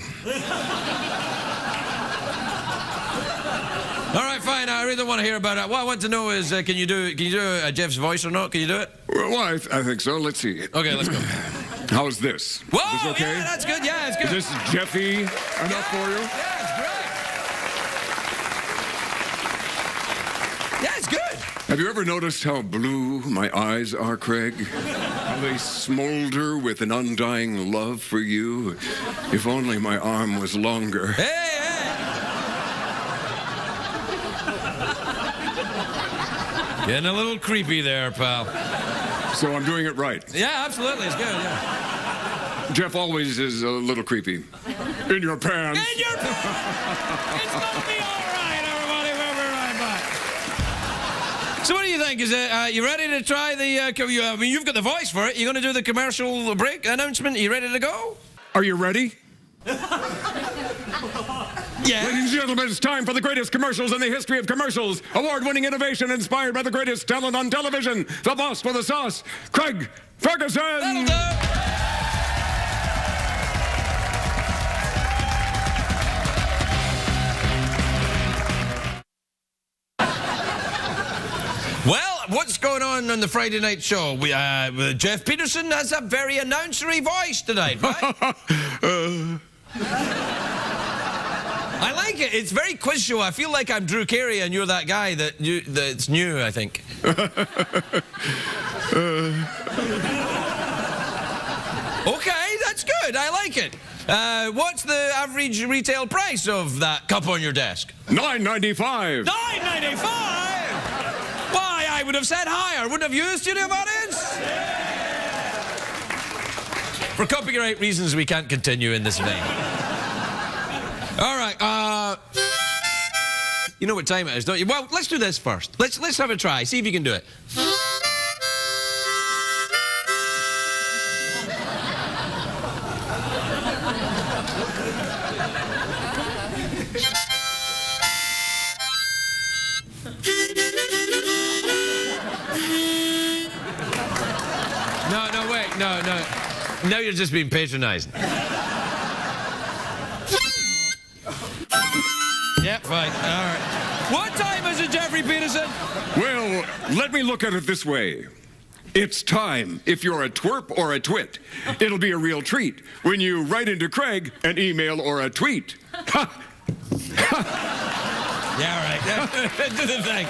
All right, fine. I really don't want to hear about it. What I want to know is, can you do Geoff's voice or not? Can you do it? Well, I think so. Let's see. Okay, let's go. How's this? Whoa, Is this okay? yeah, that's good. Yeah, it's good. Is this Jeffy enough for you? Yeah, it's great. Yeah, it's good. Have you ever noticed how blue my eyes are, Craig? How they smolder with an undying love for you? If only my arm was longer. Hey! Getting a little creepy there, pal. So I'm doing it right. Yeah, absolutely. It's good, yeah. Jeff always is a little creepy. In your pants. In your pants! It's gonna be all right, everybody. We'll be right back. So what do you think? Is it, you ready to try the... I mean, you've got the voice for it. You going to do the commercial break announcement? Are you ready to go? Are you ready? Yeah. Ladies and gentlemen, it's time for the greatest commercials in the history of commercials. Award-winning innovation inspired by the greatest talent on television. The boss for the sauce, Craig Ferguson. That'll do. Well, what's going on the Friday night show? Geoff Peterson has a very announcery voice tonight, right? I like it. It's very quiz show. I feel like I'm Drew Carey and you're that guy that's new, I think. Okay, that's good. I like it. What's the average retail price of that cup on your desk? $9.95. $9.95? Why, I would have said higher. Wouldn't have you, studio audience? For copyright reasons, we can't continue in this vein. All right, you know what time it is, don't you? Well, let's do this first. Let's have a try. See if you can do it. No, wait, no. Now you're just being patronizing. Yep, fine, all right. What time is it, Geoffrey Peterson? Well, let me look at it this way. It's time. If you're a twerp or a twit, it'll be a real treat when you write into Craig an email or a tweet. Ha! Yeah, all right. Do the thing.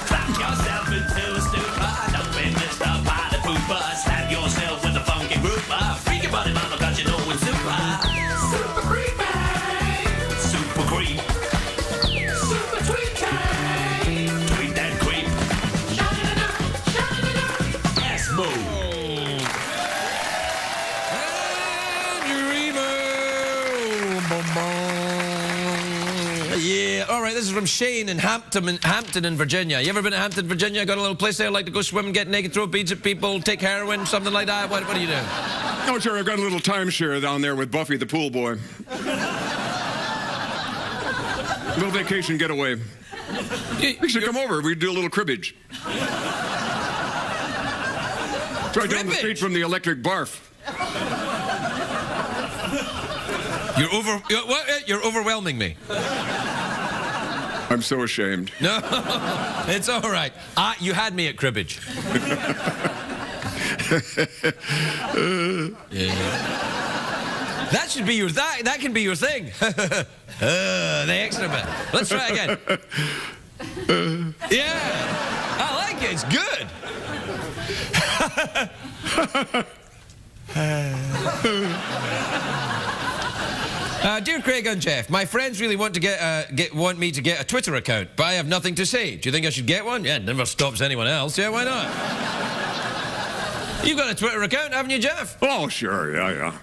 Clap yourself into a stupor. Don't be Mr. Party Pooper. Stab yourself with a funky grouper. Freak your body, mama, cause you know it's super. Super creepy. Super creep. Super tweety. Tweet that creep. Yes, move. Yeah, all right, this is from Shane in Hampton in Virginia. You ever been to Hampton, Virginia? Got a little place there, like to go swim, get naked, throw beads at people, take heroin, something like that? What do you do? Oh, sure, I've got a little timeshare down there with Buffy the pool boy. Little vacation getaway. You should come over. We do a little cribbage. It's right down the street from the electric barf. You're overwhelming me. I'm so ashamed. No, it's all right. You had me at cribbage. Yeah. That should be your that can be your thing. The extra bit. Let's try it again. Yeah, I like it. It's good. Dear Craig and Geoff, my friends really want me to get a Twitter account, but I have nothing to say. Do you think I should get one? Yeah, it never stops anyone else. Yeah, why not? You've got a Twitter account, haven't you, Geoff? Oh, sure, yeah.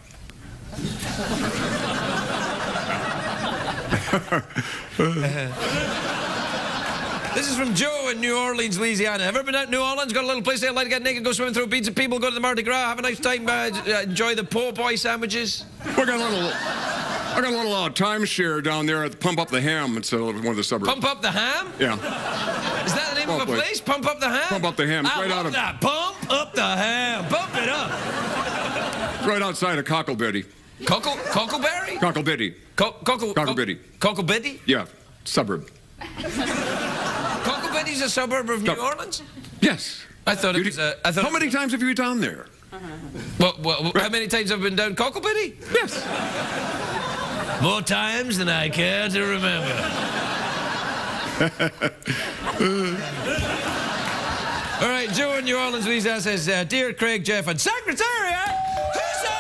This is from Joe in New Orleans, Louisiana. Have you ever been out in New Orleans? Got a little place there, like to get naked, go swimming, throw beads at people, go to the Mardi Gras, have a nice time, enjoy the po' boy sandwiches? I got a little timeshare down there at Pump Up the Ham. It's one of the suburbs. Pump Up the Ham? Yeah. Is that the name of a place? Pump Up the Ham? Pump Up the Ham. I love that. Pump Up the Ham. Pump it up. Right outside of Cocklebiddy. Cockleberry? Cocklebiddy. Cocklebiddy. Cocklebiddy? Yeah, suburb. Cocklebiddy's a suburb of New Orleans? Yes. I thought it was How many times have you been down there? How many times have I been down Cocklebiddy? Yes. More times than I care to remember. All right, Joe in New Orleans, Louisiana says, Dear Craig, Geoff, and Secretariat, who's on?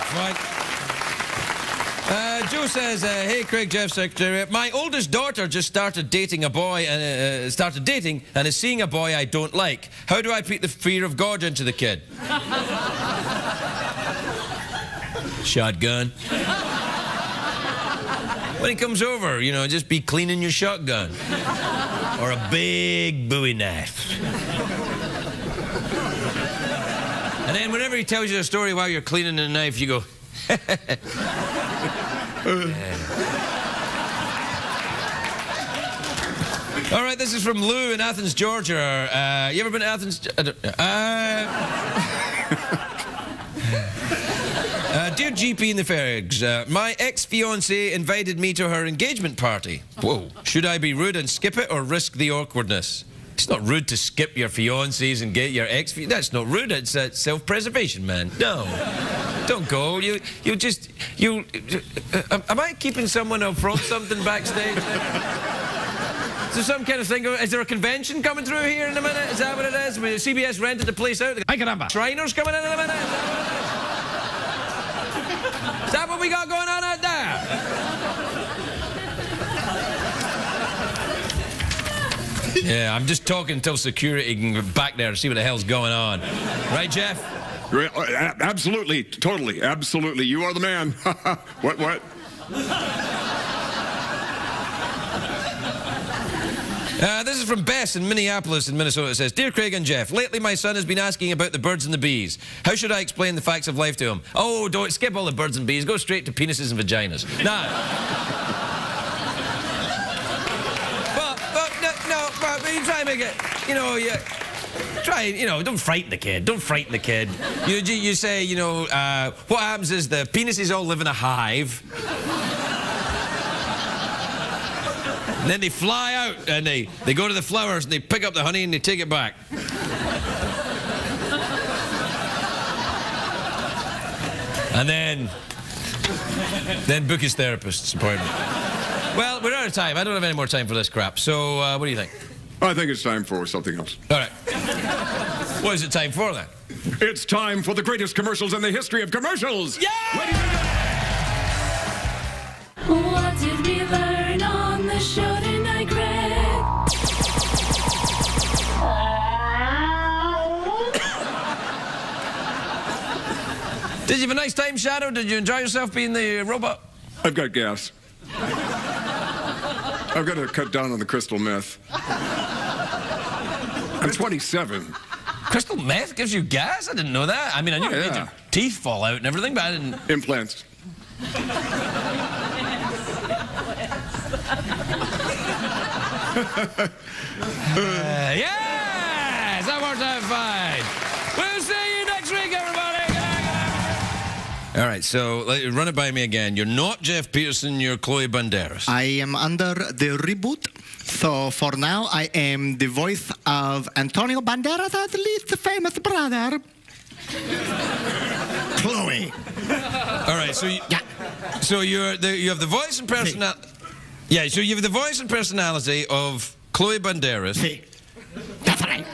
Fine. Joe says, hey, Craig, Geoff, Secretary. My oldest daughter just started dating a boy and is seeing a boy I don't like. How do I put the fear of God into the kid? Shotgun. When he comes over, you know, just be cleaning your shotgun. Or a big Bowie knife. And then whenever he tells you a story while you're cleaning a knife, you go, All right, this is from Lou in Athens, Georgia. You ever been to Athens? Dear GP and the Fergs, my ex-fiancée invited me to her engagement party. Whoa. Should I be rude and skip it or risk the awkwardness? It's not rude to skip your fiancés and get your ex. That's not rude. It's self-preservation, man. No, don't go. You just. Am I keeping someone up from something backstage? Is there some kind of thing? Is there a convention coming through here in a minute? Is that what it is? CBS rented the place out. Ay caramba. Shriners coming in a minute. Is that what we got going on out there? Yeah, I'm just talking until security can go back there to see what the hell's going on. Right, Jeff? Absolutely, totally, absolutely. You are the man. What? This is from Bess in Minneapolis in Minnesota. It says, Dear Craig and Jeff, lately my son has been asking about the birds and the bees. How should I explain the facts of life to him? Oh, don't skip all the birds and bees. Go straight to penises and vaginas. Nah. but you try and make it, you know, don't frighten the kid. Don't frighten the kid. You say, you know, what happens is the penises all live in a hive. And then they fly out and they go to the flowers and they pick up the honey and they take it back. And then book his therapist's appointment. Well, we're out of time. I don't have any more time for this crap. So, what do you think? I think it's time for something else. All right. What is it time for, then? It's time for the greatest commercials in the history of commercials. Yeah! What did we learn on the show tonight, Greg? Did you have a nice time, Shadow? Did you enjoy yourself being the robot? I've got gas. I've got to cut down on the crystal meth. I'm 27. Crystal meth gives you gas? I didn't know that. I mean, I knew it made your teeth fall out and everything, but I didn't... Implants. Yes! That worked out fine. We'll see you next week, everybody. All right, so run it by me again. You're not Geoff Peterson, you're Chloe Banderas. I am under the reboot. So for now, I am the voice of Antonio Banderas, at least famous brother. Chloe. All right, so you have the voice and personality. Yeah, so you have the voice and personality of Chloe Banderas. Sí. That's right.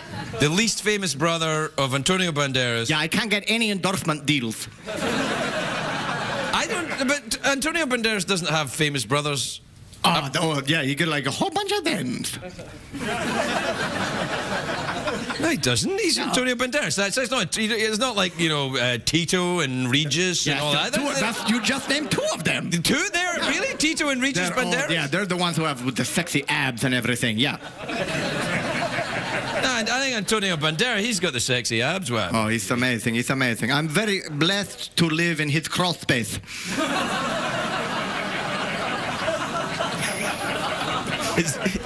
The least famous brother of Antonio Banderas. Yeah, I can't get any endorsement deals. But Antonio Banderas doesn't have famous brothers. Oh, yeah, you get like a whole bunch of them. No, he doesn't. He's Antonio Banderas. It's not like, you know, Tito and Regis and all that. You just named two of them. Two there? Really? Tito and Regis Banderas? They're the ones who have with the sexy abs and everything, yeah. I think Antonio Banderas, he's got the sexy abs. Wow. Oh, he's amazing. He's amazing. I'm very blessed to live in his crawl space.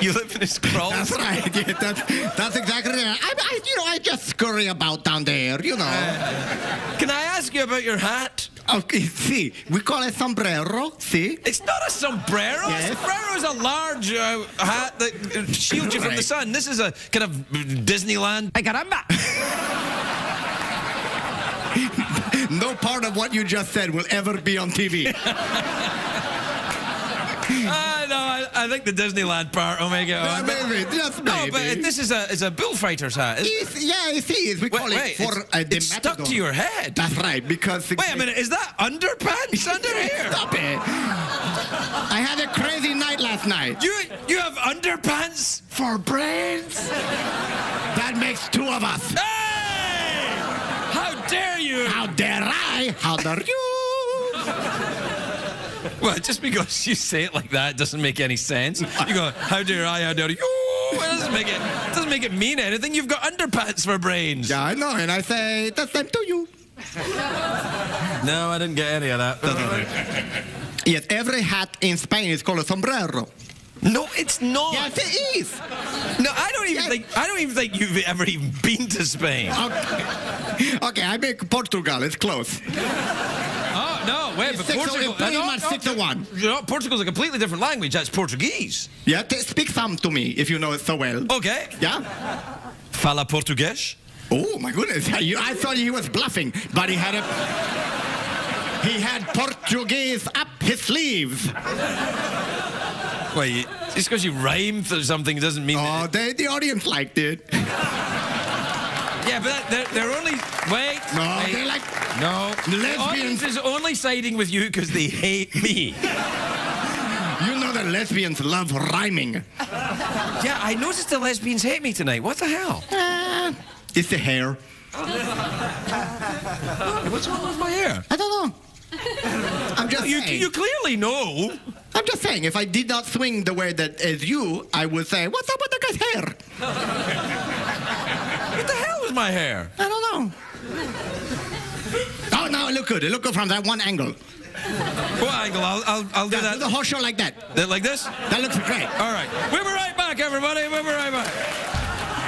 You live in his crawl space? That's right. Yeah, that's exactly right. I just scurry about down there, you know. Can I ask you about your hat? Okay, see, we call it sombrero, see? It's not a sombrero. Yes. A sombrero is a large hat that shields you from the sun. This is a kind of Disneyland. Ay, caramba! No part of what you just said will ever be on TV. No, I think the Disneyland part will make it. Maybe, just maybe. No, but this is a bullfighter's hat. Yeah, it is. We call it for it's stuck to your head. That's right, because... Wait a minute, is that underpants under here? Stop it. I had a crazy night last night. You have underpants for brains? That makes two of us. Hey! How dare you? How dare I? How dare you? Well, just because you say it like that doesn't make any sense. You go, how dare I, how dare you? It doesn't make it mean anything. You've got underpants for brains. Yeah, I know, and I say the same to you. No, I didn't get any of that. Yes, every hat in Spain is called a sombrero. No, it's not. Yes, it is. No, I don't even think you've ever even been to Spain. Okay, I make Portugal. It's close. Oh, no, wait, but Portugal... Pretty much 6-1. You know, Portugal's a completely different language. That's Portuguese. Yeah, speak some to me if you know it so well. Okay. Yeah? Fala português? Oh, my goodness. I thought he was bluffing, but he had Portuguese up his sleeves. Wait, just because you rhyme for something doesn't mean... Oh, the audience liked it. Yeah, but they're only... Wait. No, wait. they like... No. The The lesbians... audience is only siding with you because they hate me. You know that lesbians love rhyming. Yeah, I noticed the lesbians hate me tonight. What the hell? It's the hair. What's wrong with my hair? I don't know. I'm just saying. You clearly know. I'm just saying, if I did not swing the way that is you, I would say, what's up with the guy's hair? What the hell is my hair? I don't know. Oh, no, it looked good. It looked good from that one angle. What angle? I'll do that. Do the whole show like that. Like this? That looks great. All right. We'll be right back, everybody. We'll be right back.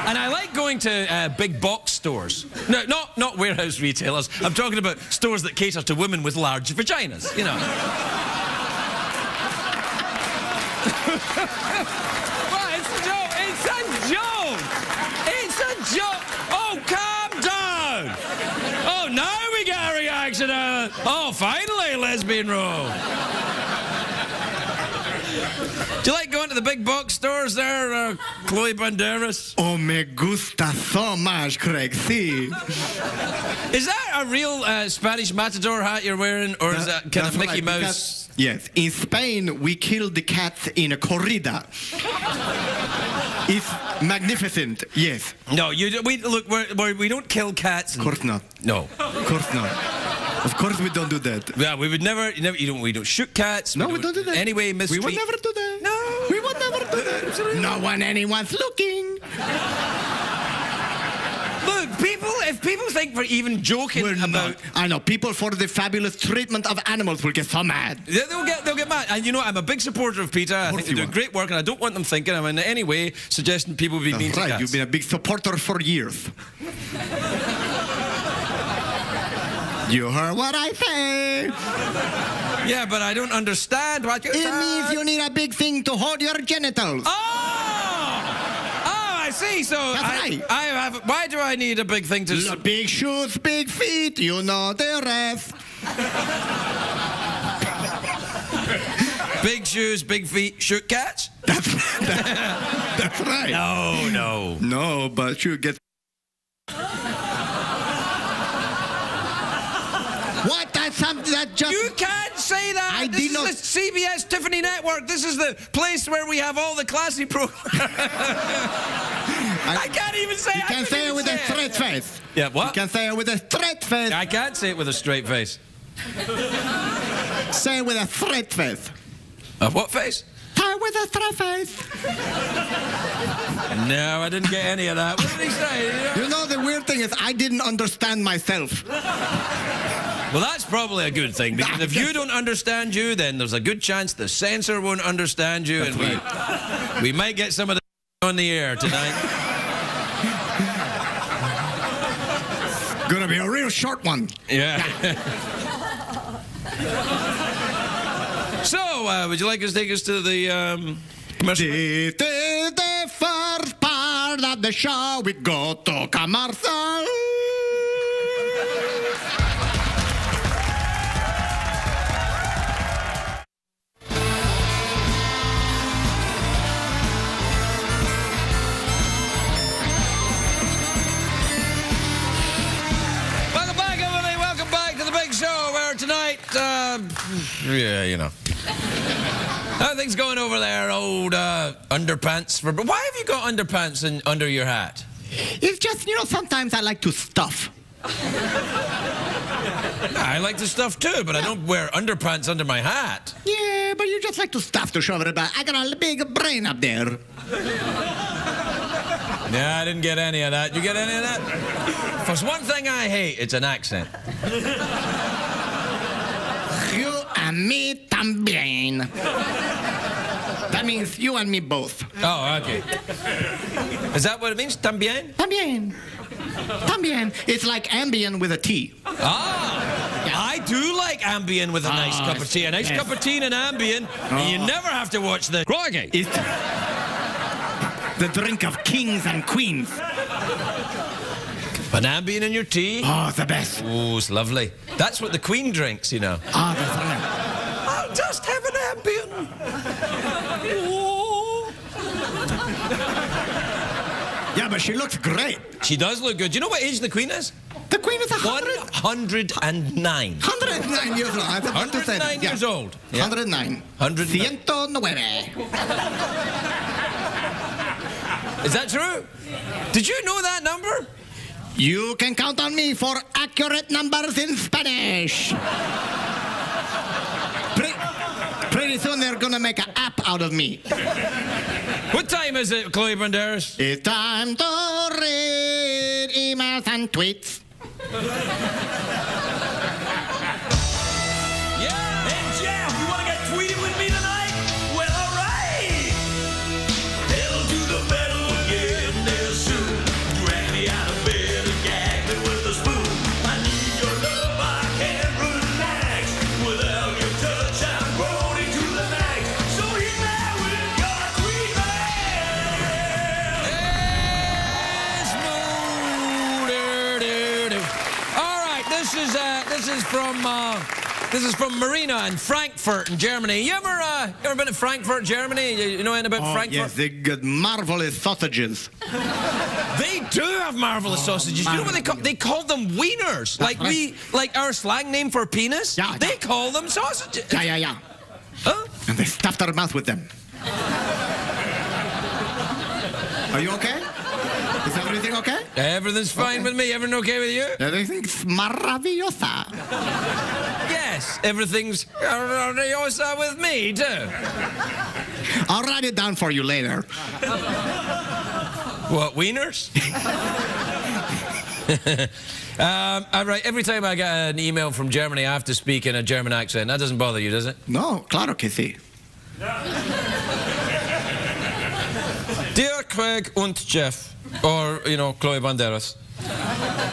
And I like going to big box stores. No, not warehouse retailers. I'm talking about stores that cater to women with large vaginas, you know. Well, it's a joke. It's a joke. It's a joke. Oh, calm down. Oh, now we get a reaction. Oh, finally, lesbian row. Do you like going to the big box stores there, Chloe Banderas? Oh, me gusta so much, Craig. See? Is that a real Spanish matador hat you're wearing, or is that kind of Mickey Mouse? Yes. In Spain, we kill the cats in a corrida. It's magnificent. Yes. No, we don't kill cats. Of course not. No. Of course not. Of course we don't do that. Yeah, we would never. We don't shoot cats. No, we don't do that. Anyway, mistreat. We would never do that. No, we would never do that. No one, anyone's looking. Look, if people think we're even joking about... I know, people for the fabulous treatment of animals will get so mad. They'll get mad. And you know, I'm a big supporter of PETA. I think they're doing great work, and I don't want them thinking I'm in any way suggesting people be mean to cats. You've been a big supporter for years. You heard what I say. Yeah, but I don't understand what you're saying. It means you need a big thing to hold your genitals. I see. So right. I have. Why do I need a big thing to? Big shoes, big feet. You know the rest. Big shoes, big feet, shoot cats. That's right. No, but you get. What? That's something that just... You can't say that! This is the CBS Tiffany Network. This is the place where we have all the classy programs. I can't even say it. You can say it with a straight face. Yeah, what? You can say it with a straight face. I can't say it with a straight face. Say it with a straight face. A what face? Say it with a straight face. No, I didn't get any of that. What did he say? You know, the weird thing is I didn't understand myself. Well, that's probably a good thing, because if you don't understand you, then there's a good chance the censor won't understand you, and we might get some of the on the air tonight. Gonna be a real short one. Yeah. So, would you like us to take us to the commercial? This is the first part of the show. We go to commercial. Yeah, you know. How things going over there, old underpants? But why have you got underpants under your hat? It's just, you know, sometimes I like to stuff. I like the stuff too, but I don't wear underpants under my hat. Yeah, but you just like to stuff to show everybody. I got a big brain up there. Yeah, I didn't get any of that. You get any of that? If there's one thing I hate, it's an accent. You and me también. That means you and me both. Oh, okay. Is that what it means? También? También. También. It's like Ambien with a T. Ah! I do like Ambien with a nice cup of tea. A nice cup of tea and Ambien, and you never have to watch the... Crikey! It's the drink of kings and queens. An Ambien in your tea? Oh, the best. Oh, it's lovely. That's what the Queen drinks, you know. Ah, that's right. I'll just have an Ambien. Oh. Yeah, but she looks great. She does look good. Do you know what age the Queen is? The Queen is 109. 109 years old. I was about to say that. 109 years old. Yeah. 109. 109. 109. Is that true? Did you know that number? You can count on me for accurate numbers in Spanish. Pretty soon they're gonna make an app out of me. What time is it, Chloe Banderas? It's time to read emails and tweets. Yeah, hey Jeff, you wanna get tweeted with me tonight? Well, alright. Pedal to the metal again, there soon. Drag me out of bed and gag me with a spoon. I need your love, I can't relax. Without your touch, I'm groaning to the max. So hit me with your tweet All right, this is from Marina in Frankfurt in Germany. You ever been to Frankfurt, Germany? You know anything about Frankfurt? Yes, they got marvelous sausages. They do have marvelous sausages. You know what they call? They call them wieners. Like our slang name for penis. Yeah, they call them sausages. Yeah. Huh? And they stuff their mouth with them. Are you okay? Is everything okay? Everything's fine with me. Everything okay with you? Everything's maravillosa. Yes, everything's maravillosa with me too. I'll write it down for you later. What, wieners? All right, every time I get an email from Germany, I have to speak in a German accent. That doesn't bother you, does it? No, claro que sí. Dear Craig und Jeff, or, Chloe Banderas,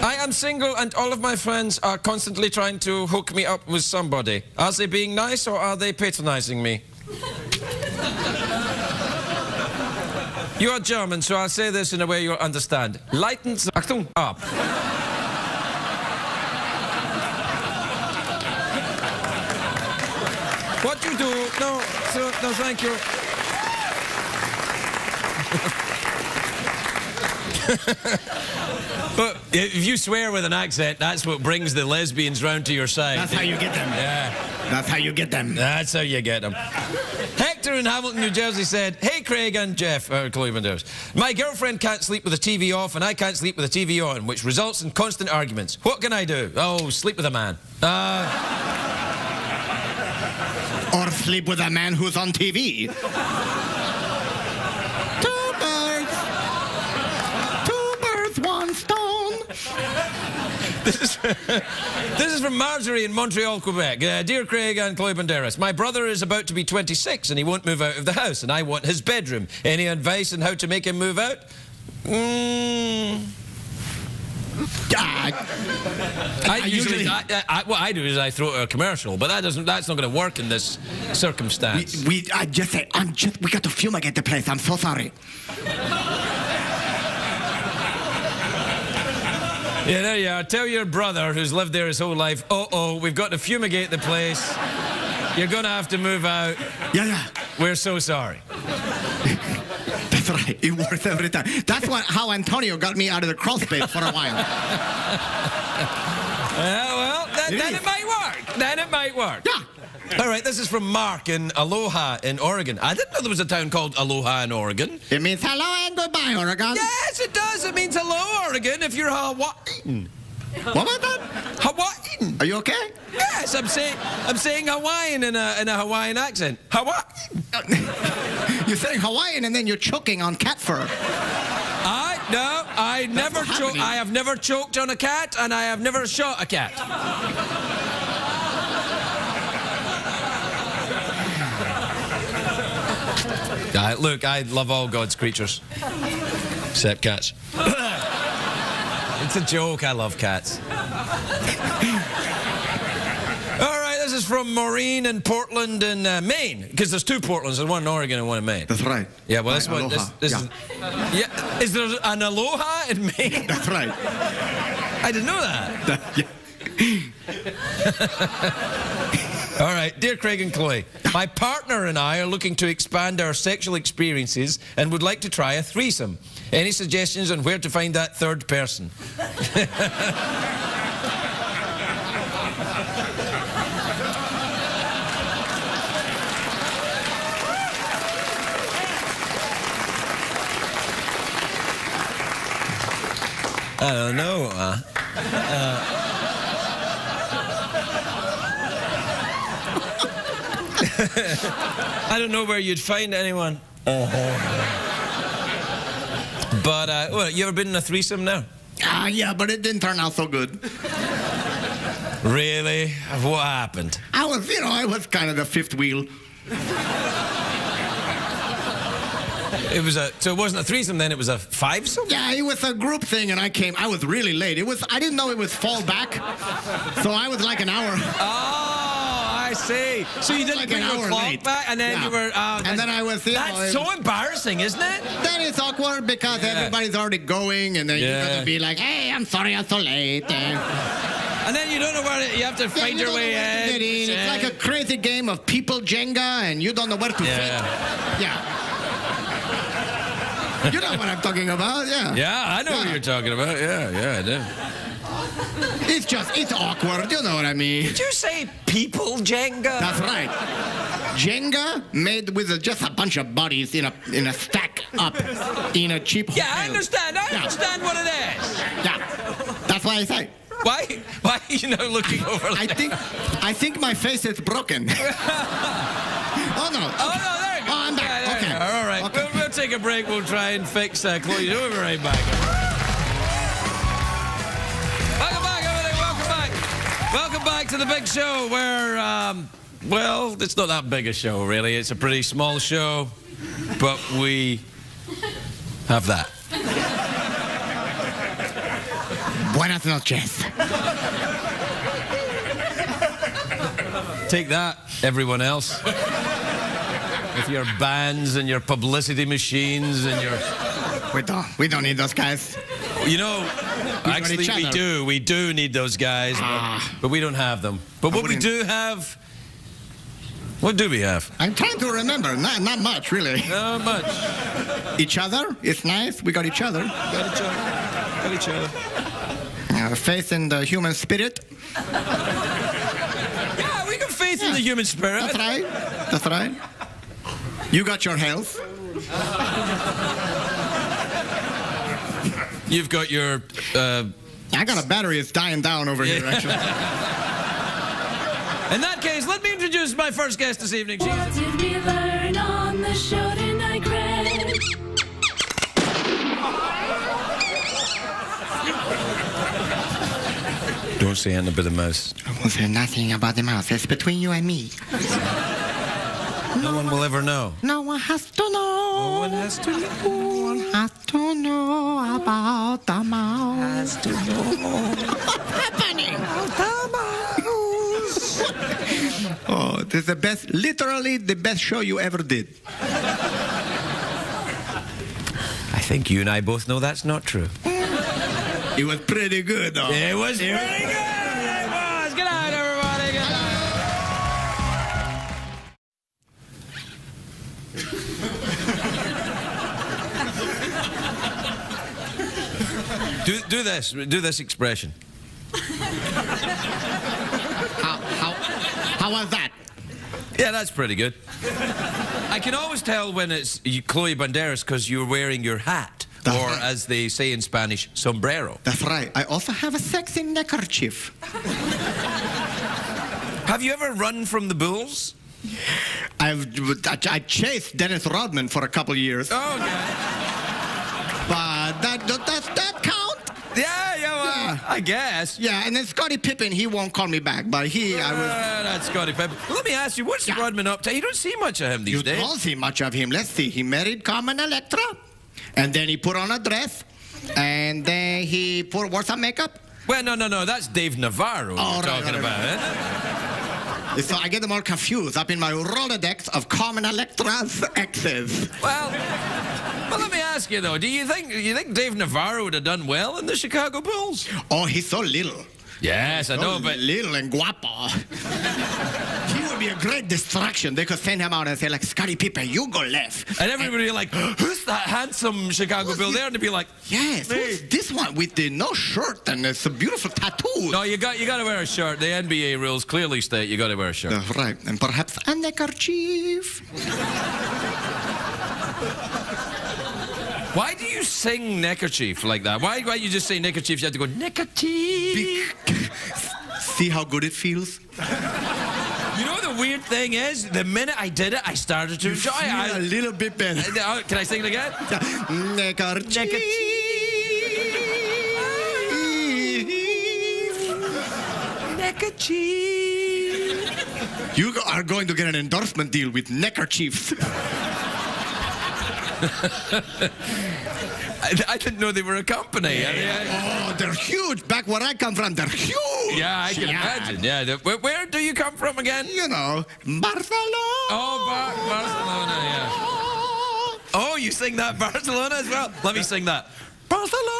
I am single and all of my friends are constantly trying to hook me up with somebody. Are they being nice or are they patronizing me? You are German, so I'll say this in a way you'll understand. Lighten Sie Achtung up. What you do? No, thank you. But if you swear with an accent, that's what brings the lesbians round to your side. That's how you get them. Yeah. That's how you get them. That's how you get them. Hector in Hamilton, New Jersey said, "Hey, Craig and Jeff," Chloe Banderas, "my girlfriend can't sleep with the TV off and I can't sleep with the TV on, which results in constant arguments. What can I do?" Oh, sleep with a man. Or sleep with a man who's on TV. Two birds, one stone. This is from Marjorie in Montreal, Quebec. Dear Craig and Chloe Banderas, my brother is about to be 26 and he won't move out of the house and I want his bedroom. Any advice on how to make him move out? What I do is I throw it a commercial, but that's not going to work in this circumstance. We got to fumigate the place. I'm so sorry. Yeah, there you are. Tell your brother who's lived there his whole life, we've got to fumigate the place. You're going to have to move out. Yeah. We're so sorry. That's right. It works every time. That's how Antonio got me out of the crawl space for a while. Then it might work. Then it might work. Yeah. All right, this is from Mark in Aloha in Oregon. I didn't know there was a town called Aloha in Oregon. It means hello and goodbye, Oregon. Yes, it does. It means hello, Oregon, if you're Hawaiian. What was that? Hawaiian. Hawaiian. Are you okay? Yes, I'm saying Hawaiian in a Hawaiian accent. Hawaiian. You're saying Hawaiian and then you're choking on cat fur. I have never choked on a cat, and I have never shot a cat. Look, I love all God's creatures, except cats. It's a joke. I love cats. All right, this is from Maureen in Portland in Maine, because there's two Portlands, there's one in Oregon and one in Maine. That's right. Yeah, well, this Right, one. aloha. This Yeah. is. Yeah. Is there an aloha in Maine? That's right. I didn't know that. All right, dear Craig and Chloe, my partner and I are looking to expand our sexual experiences and would like to try a threesome. Any suggestions on where to find that third person? I don't know. I don't know where you'd find anyone. But, well, you ever been in a threesome now? Yeah, but it didn't turn out so good. Really? What happened? I was kind of the fifth wheel. So it wasn't a threesome then, it was a fivesome? Yeah, it was a group thing, and I was really late. I didn't know it was fall back, so I was like an hour. Oh, I see. So you didn't like put an your hour clock late. back, and then Yeah. you were... and then I was... That's so embarrassing, isn't it? Then it's awkward because everybody's already going, and then you got to be like, hey, I'm sorry I'm so late. And then you don't know where you have to find your way in. It's like a crazy game of people Jenga, and you don't know where to fit. Yeah. You know what I'm talking about, yeah. Yeah, I know what you're talking about. Yeah, I do. It's awkward, you know what I mean. Did you say people Jenga? That's right. Jenga made with just a bunch of bodies in a stack up in a cheap hotel. Yeah, I understand. I understand what it is. Yeah, that's why I say. Why are you now looking over there? I think my face is broken. Oh, no. Oh, no, there you go. Oh, I'm back. Yeah, Okay. All right. Okay. We'll take a break. We'll try and fix Chloe. We'll be right back. Welcome back, everybody. Welcome back. Welcome back to the big show where, well, it's not that big a show, really. It's a pretty small show, but we have that. Buenas noches. Take that, everyone else. With your bands and your publicity machines and your... We don't need those guys. You know, actually we do need those guys, but we don't have them. But what we do have... What do we have? I'm trying to remember. Not much, really. Not much. Each other? It's nice. We got each other. Got each other. Faith in the human spirit. Yeah, we got faith in the human spirit. That's right. That's right. You got your health. You've got your... I got a battery. It's dying down over here, actually. In that case, let me introduce my first guest this evening. What did we learn on the show tonight, Greg? Don't say anything about the mouse. I won't say nothing about the mouse. It's between you and me. No one will ever know. No one has to know. No one has to know. No one has to know about the mouse. Has to know. What's happening? Oh, this is the best, literally the best show you ever did. I think you and I both know that's not true. It was pretty good, though. It was pretty good. It was. Good night, everybody. Good night. Do this expression. How was that? Yeah, that's pretty good. I can always tell when it's Chloe Banderas because you're wearing your hat. Or, as they say in Spanish, sombrero. That's right. I also have a sexy neckerchief. Have you ever run from the bulls? I chased Dennis Rodman for a couple of years. Oh, okay. But that count? Yeah, I guess. Yeah, and then Scottie Pippen, he won't call me back, but That's Scottie Pippen. Let me ask you, what's Rodman up to? You don't see much of him these days. You don't see much of him. Let's see. He married Carmen Electra, and then he put on a dress, and then he wore some makeup. Well, no, that's Dave Navarro you're talking about, eh? So I get them all confused up in my Rolodex of Carmen Electra's exes. Well, let me ask you though, do you think Dave Navarro would have done well in the Chicago Bulls? Oh, he's so little. Yes, I know, but little and guapo. He would be a great distraction. They could send him out and say, like, Scottie Pippen, you go left. And everybody would be like, who's that handsome Chicago Bill there? And they'd be like, yes, who's this one with the no shirt and some beautiful tattoos? No, you got to wear a shirt. The NBA rules clearly state you got to wear a shirt. Right, and perhaps a neckerchief. Why do you sing neckerchief like that? Why you just say neckerchief? You have to go neckerchief. See how good it feels? You know the weird thing is, the minute I did it, I started to enjoy it. A little bit better. Can I sing it again? Neckerchief. Neckerchief. You are going to get an endorsement deal with neckerchiefs. I didn't know they were a company. Oh, they're huge. Back where I come from, they're huge. Yeah, I can imagine. Yeah, where do you come from again? You know, Barcelona. Oh, Barcelona, yeah. Oh, you sing that Barcelona as well? Let me sing that. Barcelona!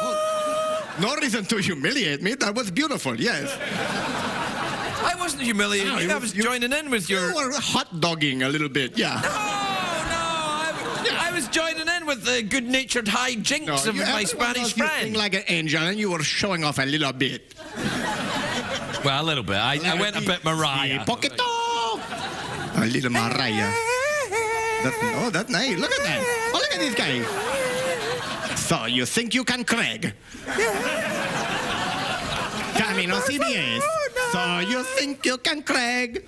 Oh, no reason to humiliate me. That was beautiful, yes. I wasn't humiliating you. I was joining in with your... You were hot dogging a little bit, yeah. I was joining in with the good-natured high jinks of my Spanish friend. You like an angel, and you were showing off a little bit. Well, a little bit. I went a bit Mariah. Poquito. A little Mariah. That's nice. Look at that. Oh, look at this guy. So you think you can Craig? Coming on CBS. So you think you can Craig?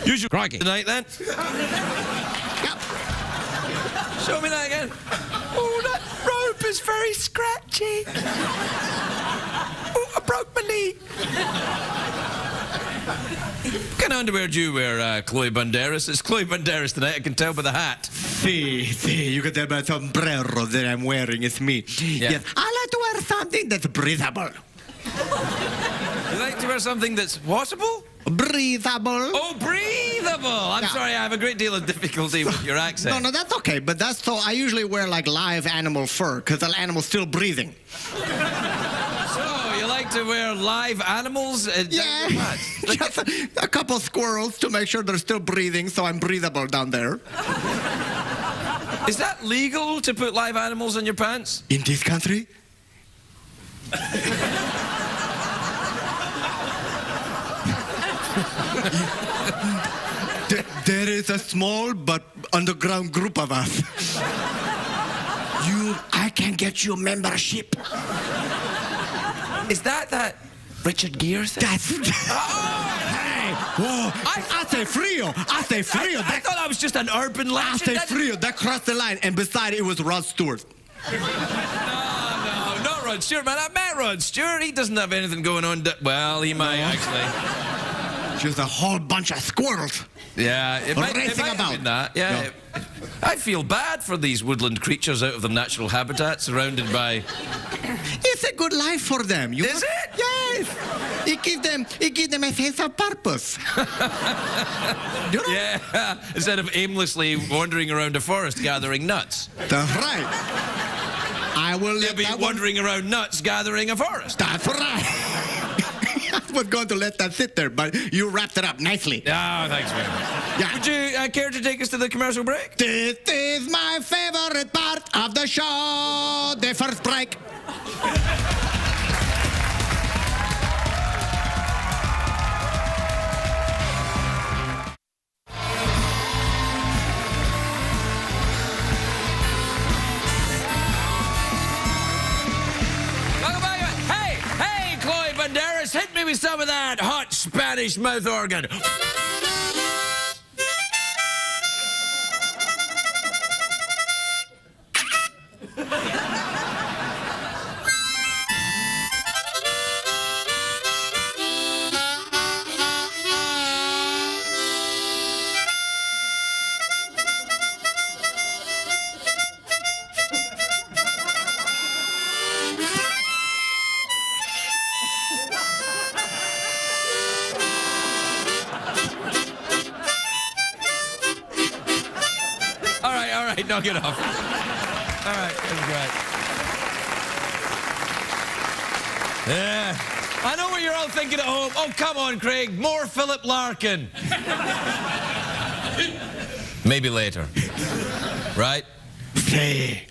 You should crack it tonight, then. Yep. Show me that again. Oh, that rope is very scratchy. Oh, I broke my knee. What kind of underwear do you wear, Chloe Banderas? It's Chloe Banderas tonight, I can tell by the hat. See, you can tell by the sombrero that I'm wearing. It's me. Yeah. Yes, I like to wear something that's breathable. You like to wear something that's washable? Breathable. Oh, breathable. I'm sorry, I have a great deal of difficulty with your accent. No, that's okay. But that's so I usually wear like live animal fur because the animal's still breathing. So, you like to wear live animals? Yeah. Just a couple squirrels to make sure they're still breathing, so I'm breathable down there. Is that legal to put live animals in your pants? In this country? There is a small but underground group of us. I can get you membership. Is that Richard Gere thing? That's... Hey! Whoa! Hace frío! Hace frío! I thought that was just an urban legend. Hace frío! That crossed the line, and beside it was Rod Stewart. No, not Rod Stewart, man. I met Rod Stewart. He doesn't have anything going on. Well, he might, actually. Just a whole bunch of squirrels. Yeah, it might about. Have been that. Yeah. No. I feel bad for these woodland creatures out of their natural habitat, surrounded by... It's a good life for them. Is it? Yes. It gives them a sense of purpose. Yeah, instead of aimlessly wandering around a forest gathering nuts. That's right. I will They'll be wandering around nuts gathering a forest. That's right. I was going to let that sit there, but you wrapped it up nicely. Oh, thanks very much. Yeah. Would you care to take us to the commercial break? This is my favorite part of the show, the first break. Spanish mouth organ. All right, knock it off. All right, that was great. Yeah, I know what you're all thinking at home. Oh, come on, Craig, more Philip Larkin. Maybe later. Right? Say.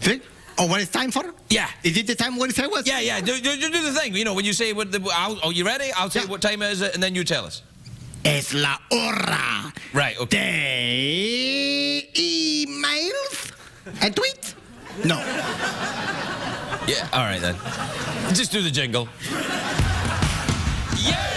See? Oh, what it's time for? Yeah. Is it the time what it say was? Yeah. Do the thing. You know, when you say what are you ready? I'll say what time it is, and then you tell us. Es la hora. Right. Okay. De emails and tweets? No. Yeah. All right then. Just do the jingle. Yeah.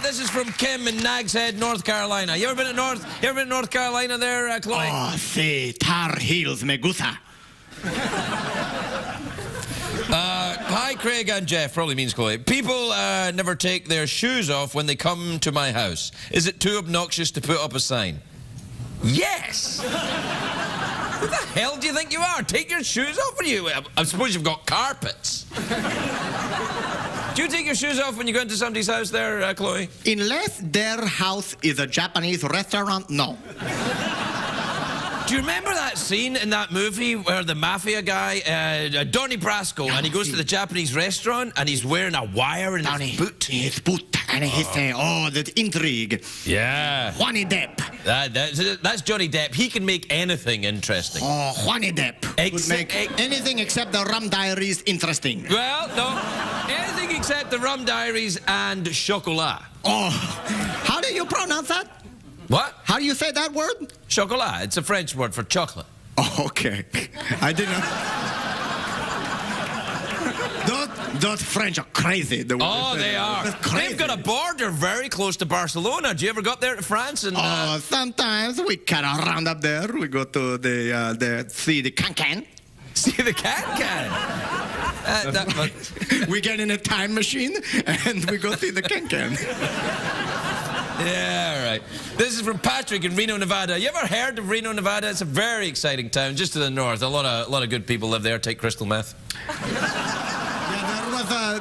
This is from Kim in Nags Head, North Carolina. You ever been to North Carolina there, Chloe? Oh, sí, Tar Heels me gusta. Hi, Craig and Jeff. Probably means Chloe. People never take their shoes off when they come to my house. Is it too obnoxious to put up a sign? Yes! Who the hell do you think you are? Take your shoes off when you... I suppose you've got carpets. Do you take your shoes off when you go into somebody's house there, Chloe? Unless their house is a Japanese restaurant, no. Do you remember that scene in that movie where the mafia guy, Donnie Brasco, and he goes to the Japanese restaurant and he's wearing a wire in his boot? His boot. And he's saying, oh, that intrigue. Yeah. Johnny Depp. That's Johnny Depp. He can make anything interesting. Oh, Johnny Depp could make anything except the Rum Diaries interesting. Well, no. Anything except the Rum Diaries and chocolat. Oh, how do you pronounce that? What? How do you say that word? Chocolat. It's a French word for chocolate. Oh, okay. I didn't... Those French are crazy. Oh, they are. They've got a border very close to Barcelona. Do you ever go up there to France? And, Oh, sometimes we cut around up there. We go to see the can-can. See the can-can? We get in a time machine and we go see the can-can. Yeah, all right. This is from Patrick in Reno, Nevada. You ever heard of Reno, Nevada? It's a very exciting town, just to the north. A lot of good people live there, take crystal meth.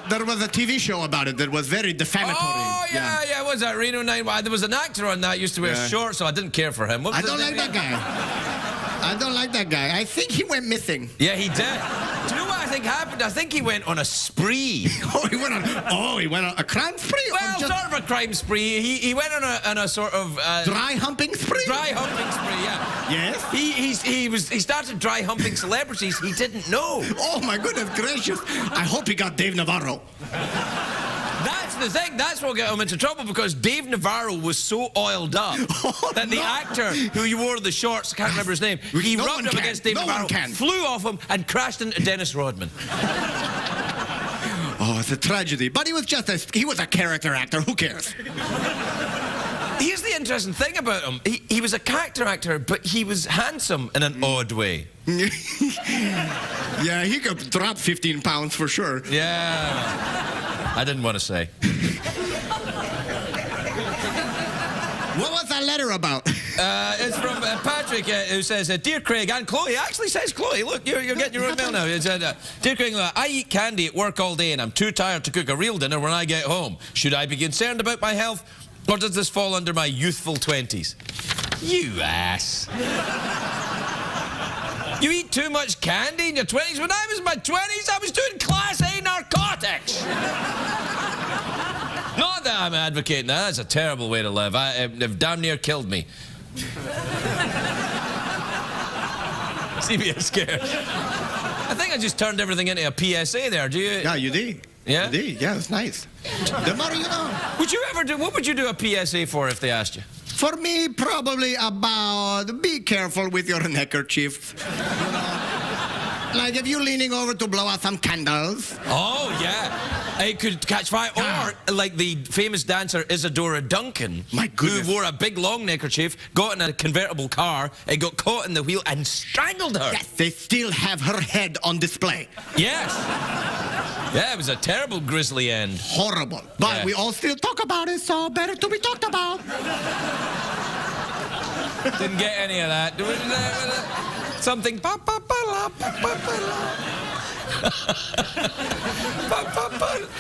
There was a TV show about it that was very defamatory. Oh, yeah, what was that? Reno 9. There was an actor on that used to wear shorts, so I didn't care for him. I don't like that guy. I don't like that guy. I think he went missing. Yeah, he did. Do you know what I think happened? I think he went on a spree. He went on a crime spree? Well, sort of a crime spree. He went on a sort of... dry humping spree? Dry humping spree, yeah. Yes? He started dry humping celebrities he didn't know. Oh, my goodness gracious. I hope he got Dave Navarro. That's the thing. That's what got him into trouble, because Dave Navarro was so oiled up that the actor who wore the shorts, I can't remember his name, he rubbed up against Dave Navarro, flew off him, and crashed into Dennis Rodman. Oh, it's a tragedy. But he was a character actor. Who cares? Here's the interesting thing about him. He was a character actor, but he was handsome in an odd way. Yeah, he could drop 15 pounds for sure. Yeah. I didn't want to say. What was that letter about? It's from Patrick, who says, Dear Craig and Chloe. Actually says Chloe. Look, you're getting your own mail now. It said, Dear Craig, I eat candy at work all day and I'm too tired to cook a real dinner when I get home. Should I be concerned about my health, or does this fall under my youthful 20s? You ass. You eat too much candy in your 20s? When I was in my 20s, I was doing Class A narcotics. Not that I'm advocating that. That's a terrible way to live. It damn near killed me. See me scared. I think I just turned everything into a PSA there. Do you? Yeah, you did. Yeah? You did. Yeah, it's nice. The more you know. Would you ever do? What would you do a PSA for if they asked you? For me, probably about be careful with your neckerchief. You know? Like if you're leaning over to blow out some candles. Oh, yeah. It could catch fire. Or like the famous dancer Isadora Duncan. My goodness. Who wore a big long neckerchief, got in a convertible car, and got caught in the wheel and strangled her. Yes, they still have her head on display. Yes. Yeah, it was a terrible grisly end. Horrible. But Yeah. we all still talk about it, so better to be talked about. Didn't get any of that. Something.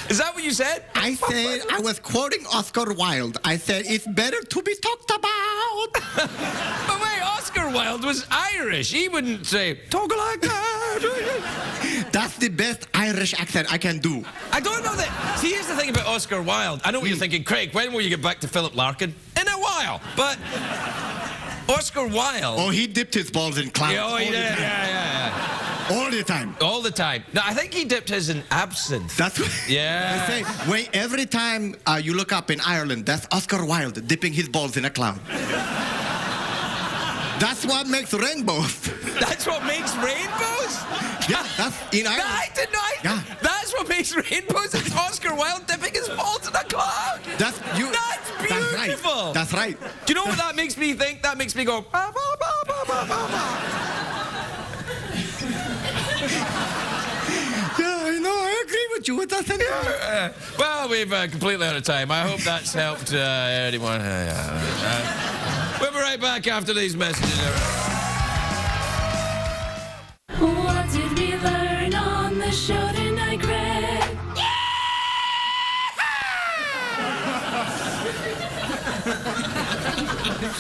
Is that what you said? I said, I was quoting Oscar Wilde. I said, it's better to be talked about. But wait, Oscar Wilde was Irish. He wouldn't say, talk like that. That's the best Irish accent I can do. I don't know that. See, here's the thing about Oscar Wilde. I know what you're thinking, Craig, when will you get back to Philip Larkin? In a while. But Oscar Wilde... Oh, he dipped his balls in clouds. Yeah, oh, he did. Yeah. All the time. All the time. No, I think he dipped his in absinthe. That's what Yeah. they say. Wait, every time you look up in Ireland, that's Oscar Wilde dipping his balls in a cloud. That's what makes rainbows. That's what makes rainbows? Yeah, that's in Ireland. I didn't know. Yeah. That's what makes rainbows. It's Oscar Wilde dipping his balls in a cloud. That's beautiful. That's right. Do you know what that makes me think? That makes me go... Ba, ba, ba, ba, ba, ba, ba. Yeah, I know. I agree with you. It doesn't Well, we've completely out of time. I hope that's helped anyone. We'll be right back after these messages. What did we learn on the show tonight, Greg?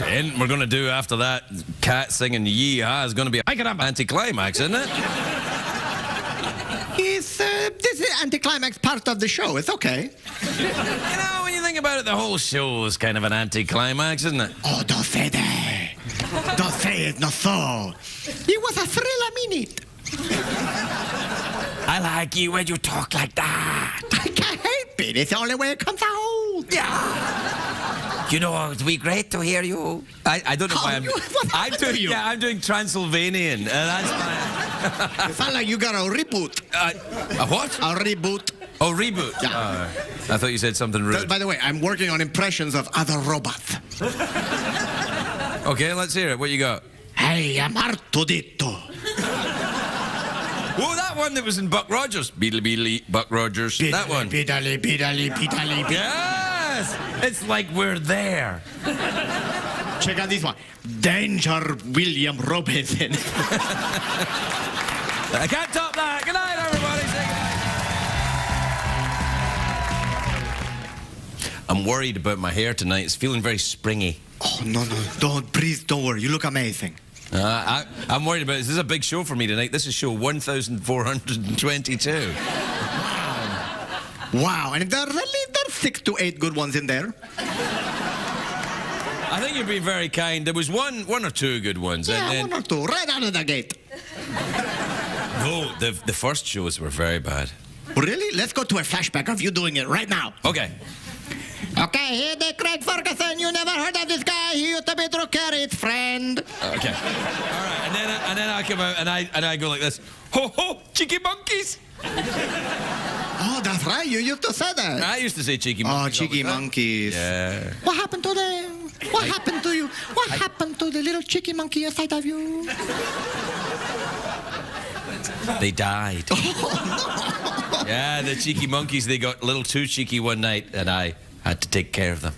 And we're going to do after that cat singing yee-haw is going to be an anticlimax, isn't it? This is anticlimax part of the show. It's okay. You know, when you think about it, the whole show is kind of an anticlimax, isn't it? Oh, don't say that. Don't say it, not so. It was a thrill a minute. I like you when you talk like that. I can't help it. It's the only way it comes out. Yeah. You know, it'd be great to hear you. I don't know why I'm doing Transylvanian. That's my... You sound like you got a reboot. A what? A reboot. Oh, reboot. Yeah. I thought you said something rude. By the way, I'm working on impressions of other robots. Okay, let's hear it. What you got? Hey, I'm Artudito. Oh, that one that was in Buck Rogers. Beedly beedly, Buck Rogers. That one. Beedly, beedly, beedly, beedly. Yes! It's like we're there. Check out this one. Danger William Robinson. I can't top that. Good night, everybody. Say good night. I'm worried about my hair tonight. It's feeling very springy. Oh, no. Please don't worry. You look amazing. I'm worried about it. This is a big show for me tonight. This is show 1422. Wow. And there's 6 to 8 good ones in there. I think you're being very kind. There was one or two good ones. Yeah, and then... 1 or 2. Right out of the gate. No, the first shows were very bad. Really? Let's go to a flashback of you doing it right now. Okay. Okay, here the Craig Ferguson. You never heard of this guy. He used to be Drew Carey's friend. Okay. All right. And then I come out and I go like this. Ho ho, cheeky monkeys. Oh, that's right. You used to say that. I used to say cheeky monkeys. Oh, cheeky monkeys. Yeah. What happened to them? What happened to you? What happened to the little cheeky monkey inside of you? They died. Yeah, the cheeky monkeys, they got a little too cheeky one night, and I had to take care of them.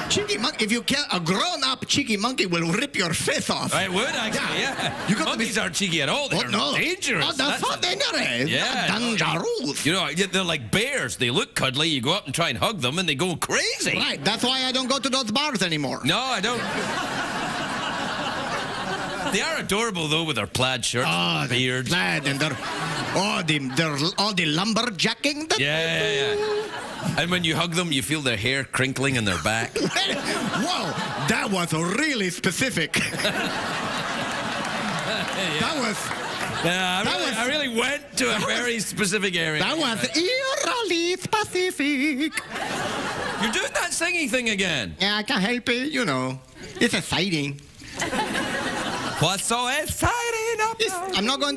Cheeky monkey, if you kill a grown-up cheeky monkey, will rip your face off. I would, actually, yeah. Monkeys aren't cheeky at all. They're dangerous. Oh, that's so dangerous. Yeah. Dangerous. You know, they're like bears. They look cuddly. You go up and try and hug them, and they go crazy. Right, that's why I don't go to those bars anymore. No, I don't. They are adorable, though, with their plaid shirts, beards. Plaid and their Oh, all the lumberjacking. Yeah. And when you hug them, you feel their hair crinkling in their back. Whoa, that was really specific. That was... Yeah, I really went to a very specific area. That was eerily specific. You're doing that singing thing again. Yeah, I can't help it, you know. It's exciting. What's so exciting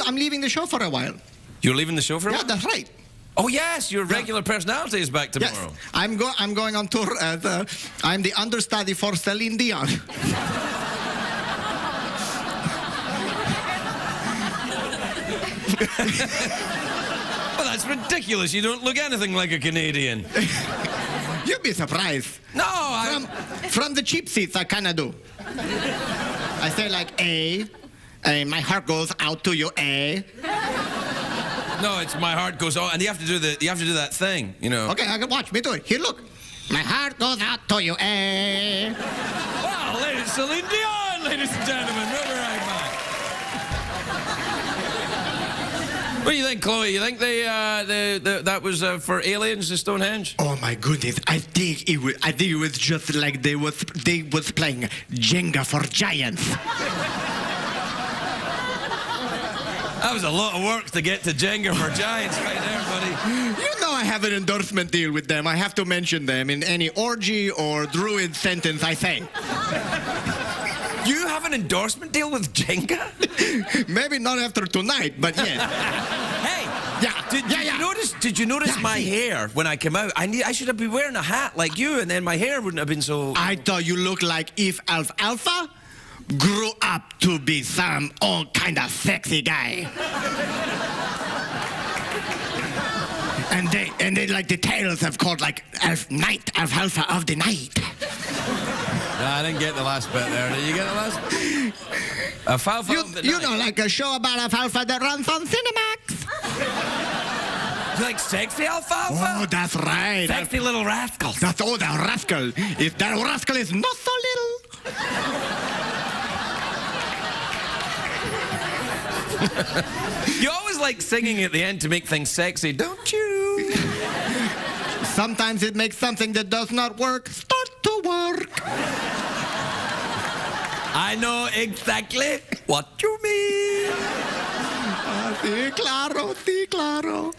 I'm leaving the show for a while. You're leaving the show for a while? Yeah, that's right. Oh, yes, your regular personality is back tomorrow. Yes, I'm going on tour as I'm the understudy for Celine Dion. Well, that's ridiculous. You don't look anything like a Canadian. You'd be surprised. No, From the cheap seats, I kind of do. I say like, my heart goes out to you, No, it's my heart goes on, and you have to do that thing, you know. Okay, I can watch me do it. Here, look. My heart goes out to you, Wow, ladies, Celine Dion, ladies and gentlemen. We'll be right back. What do you think, Chloe? You think that was for aliens, the Stonehenge? Oh my goodness! I think it was just like they was playing Jenga for giants. That was a lot of work to get to Jenga for giants right there, buddy. You know I have an endorsement deal with them. I have to mention them in any orgy or druid sentence I say. You have an endorsement deal with Jenga? Maybe not after tonight, but yes. Hey, Did you notice my hair when I came out? I should have been wearing a hat like you, and then my hair wouldn't have been so... I thought you looked like if Alfalfa grew up to be some old kind of sexy guy. And they like the tales have called like Night Alfalfa of the Night. No, I didn't get the last bit there. Did you get the last bit? Alfalfa of the Night. You know, like a show about alfalfa that runs on Cinemax. You like sexy alfalfa? Oh, that's right. Sexy little rascals. That's all that rascal. If that rascal is not so little. You always like singing at the end to make things sexy, don't you? Sometimes it makes something that does not work start to work. I know exactly what you mean. Sí, claro, sí, claro.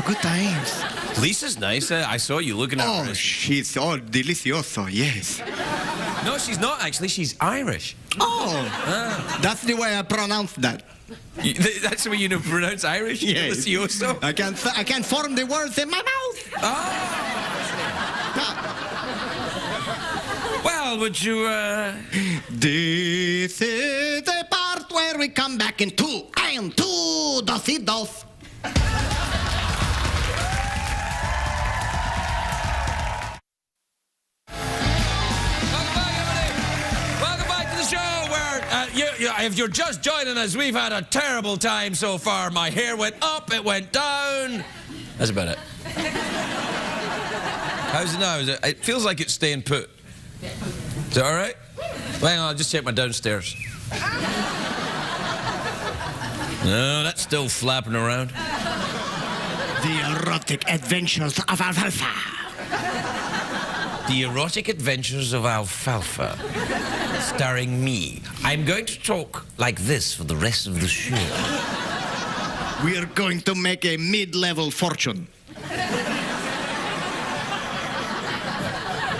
Good times. Lisa's nice. I saw you looking at her. Oh, she's all delicioso, yes. No, she's not actually. She's Irish. Oh, that's the way I pronounce that. That's the way you pronounce Irish? Yes. Delicioso? I can't form the words in my mouth. Oh. Well, would you, This is the part where we come back in 2 and 2 dosidos. If you're just joining us, we've had a terrible time so far. My hair went up, it went down. That's about it. How's it now? It feels like it's staying put. Is it all right? Well, hang on, I'll just check my downstairs. No, that's still flapping around. The erotic adventures of Alfalfa. The erotic adventures of Alfalfa. Starring me. I'm going to talk like this for the rest of the show. We are going to make a mid-level fortune.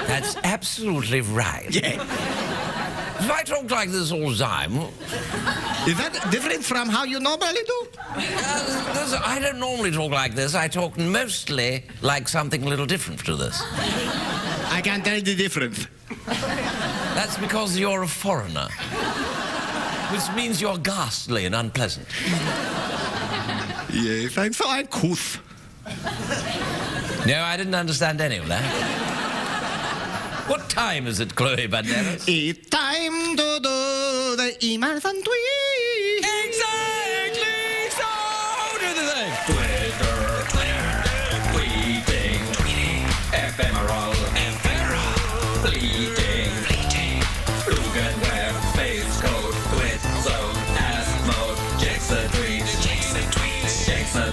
That's absolutely right. Yeah. If I talk like this all the time... Is that different from how you normally do? I don't normally talk like this. I talk mostly like something a little different to this. I can't tell the difference. That's because you're a foreigner. Which means you're ghastly and unpleasant. Yes, I'm so uncouth. No, I didn't understand any of that. What time is it, Chloe Banderas? It's time to do the emails and tweets. Exactly! So do the thing. Tweeting, ephemeral, fleeting, Google web, space code, twit, zone, ass mode, jigsaw.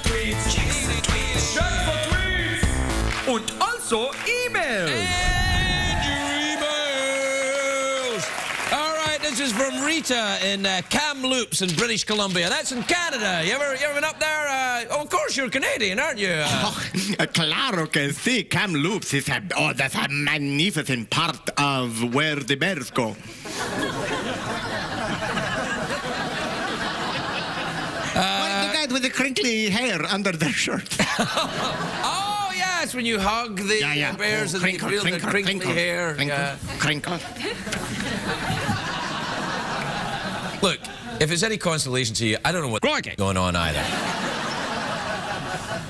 Tweets. Check for Tweets. Und also emails. And your emails. All right, this is from Rita in Kamloops in British Columbia. That's in Canada. You ever been up there? Of course you're Canadian, aren't you? Claro que sí. Kamloops is that's a magnificent part of where the bears go. The guys with the crinkly hair under their shirt. Oh, yes, when you hug the bears and you feel the crinkly hair. Crinkle. Look, if it's any consolation to you, I don't know what's going on either.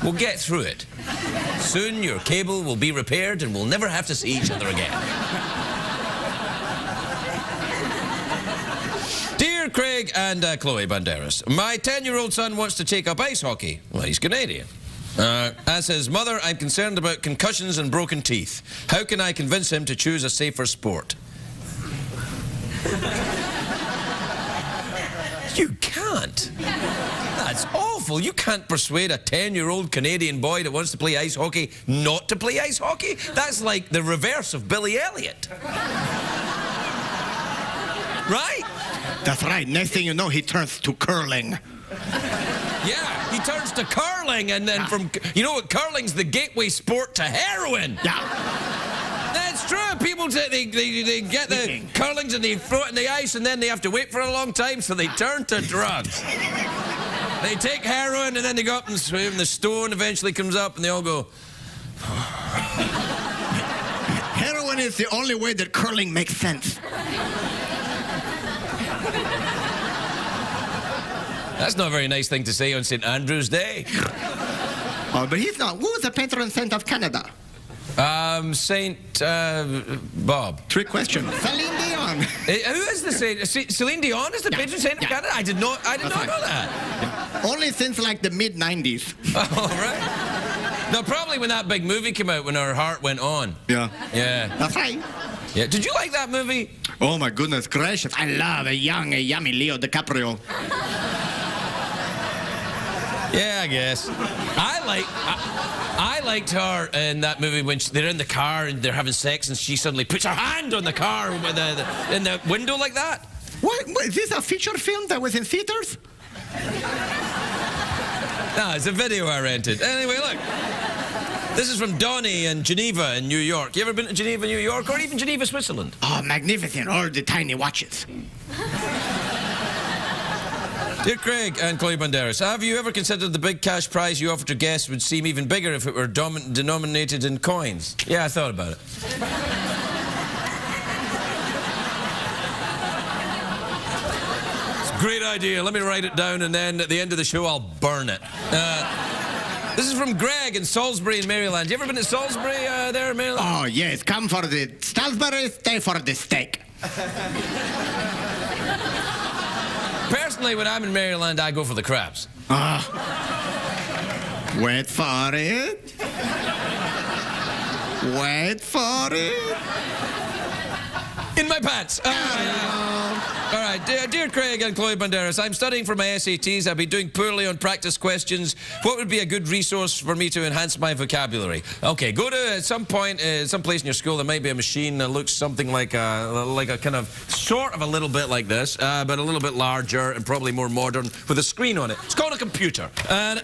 We'll get through it. Soon your cable will be repaired and we'll never have to see each other again. Dear Craig and Chloe Banderas, my 10-year-old son wants to take up ice hockey. Well, he's Canadian. As his mother, I'm concerned about concussions and broken teeth. How can I convince him to choose a safer sport? You can't. That's awful. You can't persuade a 10-year-old Canadian boy that wants to play ice hockey not to play ice hockey. That's like the reverse of Billy Elliot. Right? That's right. Next thing you know, he turns to curling. Yeah, he turns to curling, and then from... You know what? Curling's the gateway sport to heroin. Yeah. That's true. People, they get the curlings and they throw it in the ice, and then they have to wait for a long time, so they turn to drugs. They take heroin, and then they go up and swim. The stone eventually comes up, and they all go... Heroin is the only way that curling makes sense. That's not a very nice thing to say on St. Andrew's Day. Oh, but he's not. Who's the patron saint of Canada? Saint Bob. Trick question. Celine Dion. Who is the saint? Celine Dion is the patron saint of Canada? I did not know that. Yeah. Only since like the mid-90s. Oh, right. No, probably when that big movie came out, when Our Heart Went On. Yeah. Yeah. That's right. Yeah. Did you like that movie? Oh, my goodness gracious. I love a young, yummy Leo DiCaprio. Yeah, I guess. I liked her in that movie when they're in the car and they're having sex and she suddenly puts her hand on the car in the window like that. What? Is this a feature film that was in theaters? No, it's a video I rented. Anyway, look. This is from Donnie in Geneva in New York. You ever been to Geneva, New York, or even Geneva, Switzerland? Oh, magnificent. All the tiny watches. Dear Craig and Chloe Banderas, have you ever considered the big cash prize you offer to guests would seem even bigger if it were denominated in coins? Yeah, I thought about it. It's a great idea. Let me write it down, and then at the end of the show, I'll burn it. This is from Greg in Salisbury in Maryland. You ever been to Salisbury there in Maryland? Oh, yes. Come for the Salisbury, stay for the steak. Personally, when I'm in Maryland, I go for the crabs. Wait for it. Wait for it. In my pants. All right, dear Craig and Chloe Banderas, I'm studying for my SATs. I've been doing poorly on practice questions. What would be a good resource for me to enhance my vocabulary? Okay, go to at some point, some place in your school. There might be a machine that looks something like a kind of sort of a little bit like this, but a little bit larger and probably more modern with a screen on it. It's called a computer. And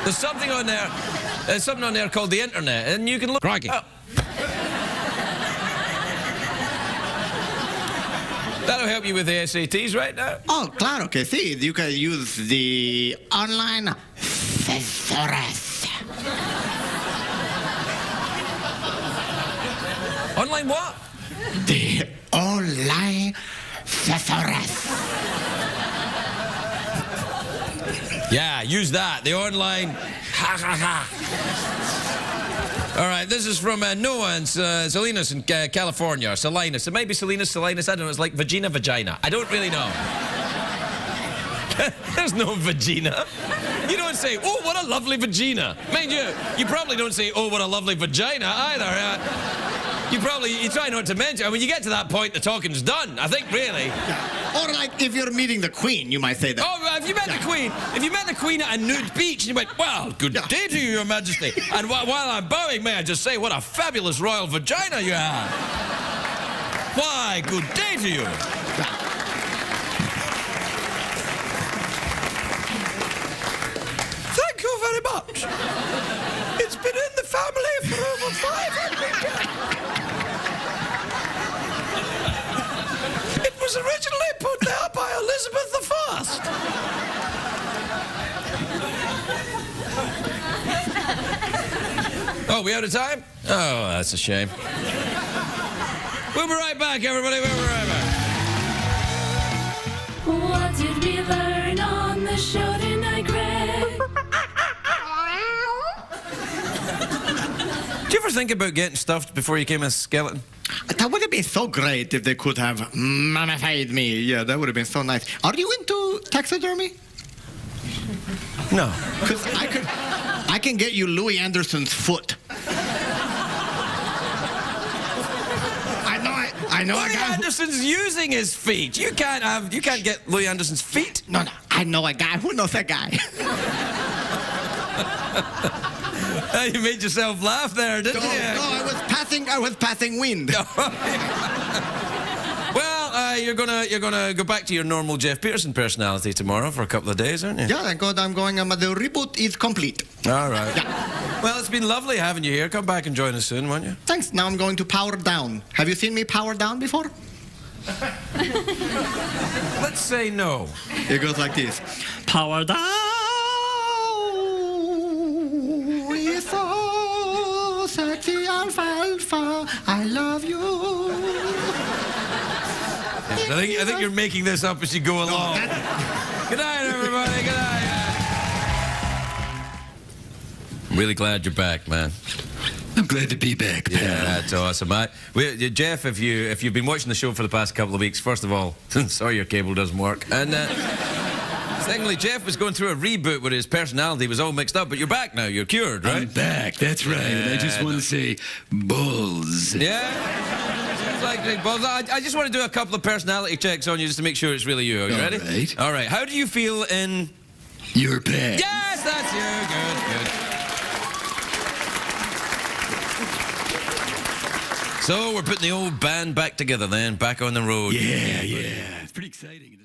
there's something on there. There's something on there called the internet, and you can look. Crikey. That'll help you with the SATs right now. Oh, claro que sí. You can use the online thesaurus. Online what? The online thesaurus. Yeah, use that. The online. Ha ha ha. All right, this is from Noah and Salinas in California. Salinas. It might be Salinas. I don't know. It's like vagina. I don't really know. There's no vagina. You don't say, oh, what a lovely vagina. Mind you, you probably don't say, oh, what a lovely vagina either. You try not to mention. When you get to that point, the talking's done. I think, really. Yeah. Or like if you're meeting the Queen, you might say that. Oh, if you met the Queen at a nude beach and you went, well, good day to you, Your Majesty. And while I'm bowing, may I just say, what a fabulous royal vagina you have. Why, good day to you. Thank you very much. It's been in the family for over 500 years. It was originally put there by Elizabeth I. Oh, we out of time? Oh, that's a shame. We'll be right back, everybody. We'll be right back. What did we learn on the show tonight, Greg? Do you ever think about getting stuffed before you became a skeleton? That would have been so great if they could have mummified me. Yeah, that would have been so nice. Are you into taxidermy? No. Because I can get you Louis Anderson's foot. I know Louis Anderson's using his feet. You can't get Louis Anderson's feet. No, I know a guy. Who knows that guy? You made yourself laugh there, didn't you? No, I was passing wind. Well, you're gonna go back to your normal Geoff Peterson personality tomorrow for a couple of days, aren't you? Yeah, thank God I'm going. The reboot is complete. All right. Yeah. Well, it's been lovely having you here. Come back and join us soon, won't you? Thanks. Now I'm going to power down. Have you seen me power down before? Let's say no. It goes like this. Power down. It's so sexy alfalfa. I love you. Yes, I think you're making this up as you go along. Good night, everybody. Good night. I'm really glad you're back, man. I'm glad to be back, pal. Yeah, that's awesome. Geoff, if you've been watching the show for the past couple of weeks, first of all, sorry your cable doesn't work. And secondly, Geoff was going through a reboot where his personality was all mixed up, but you're back now. You're cured, right? I'm back. That's right. And I just want to say, balls. Yeah? Seems like big balls. I just want to do a couple of personality checks on you just to make sure it's really you. Are you ready? Right. All right. How do you feel in... Your pants? Yes, that's you. Good. So we're putting the old band back together then, back on the road. Yeah. It's pretty exciting.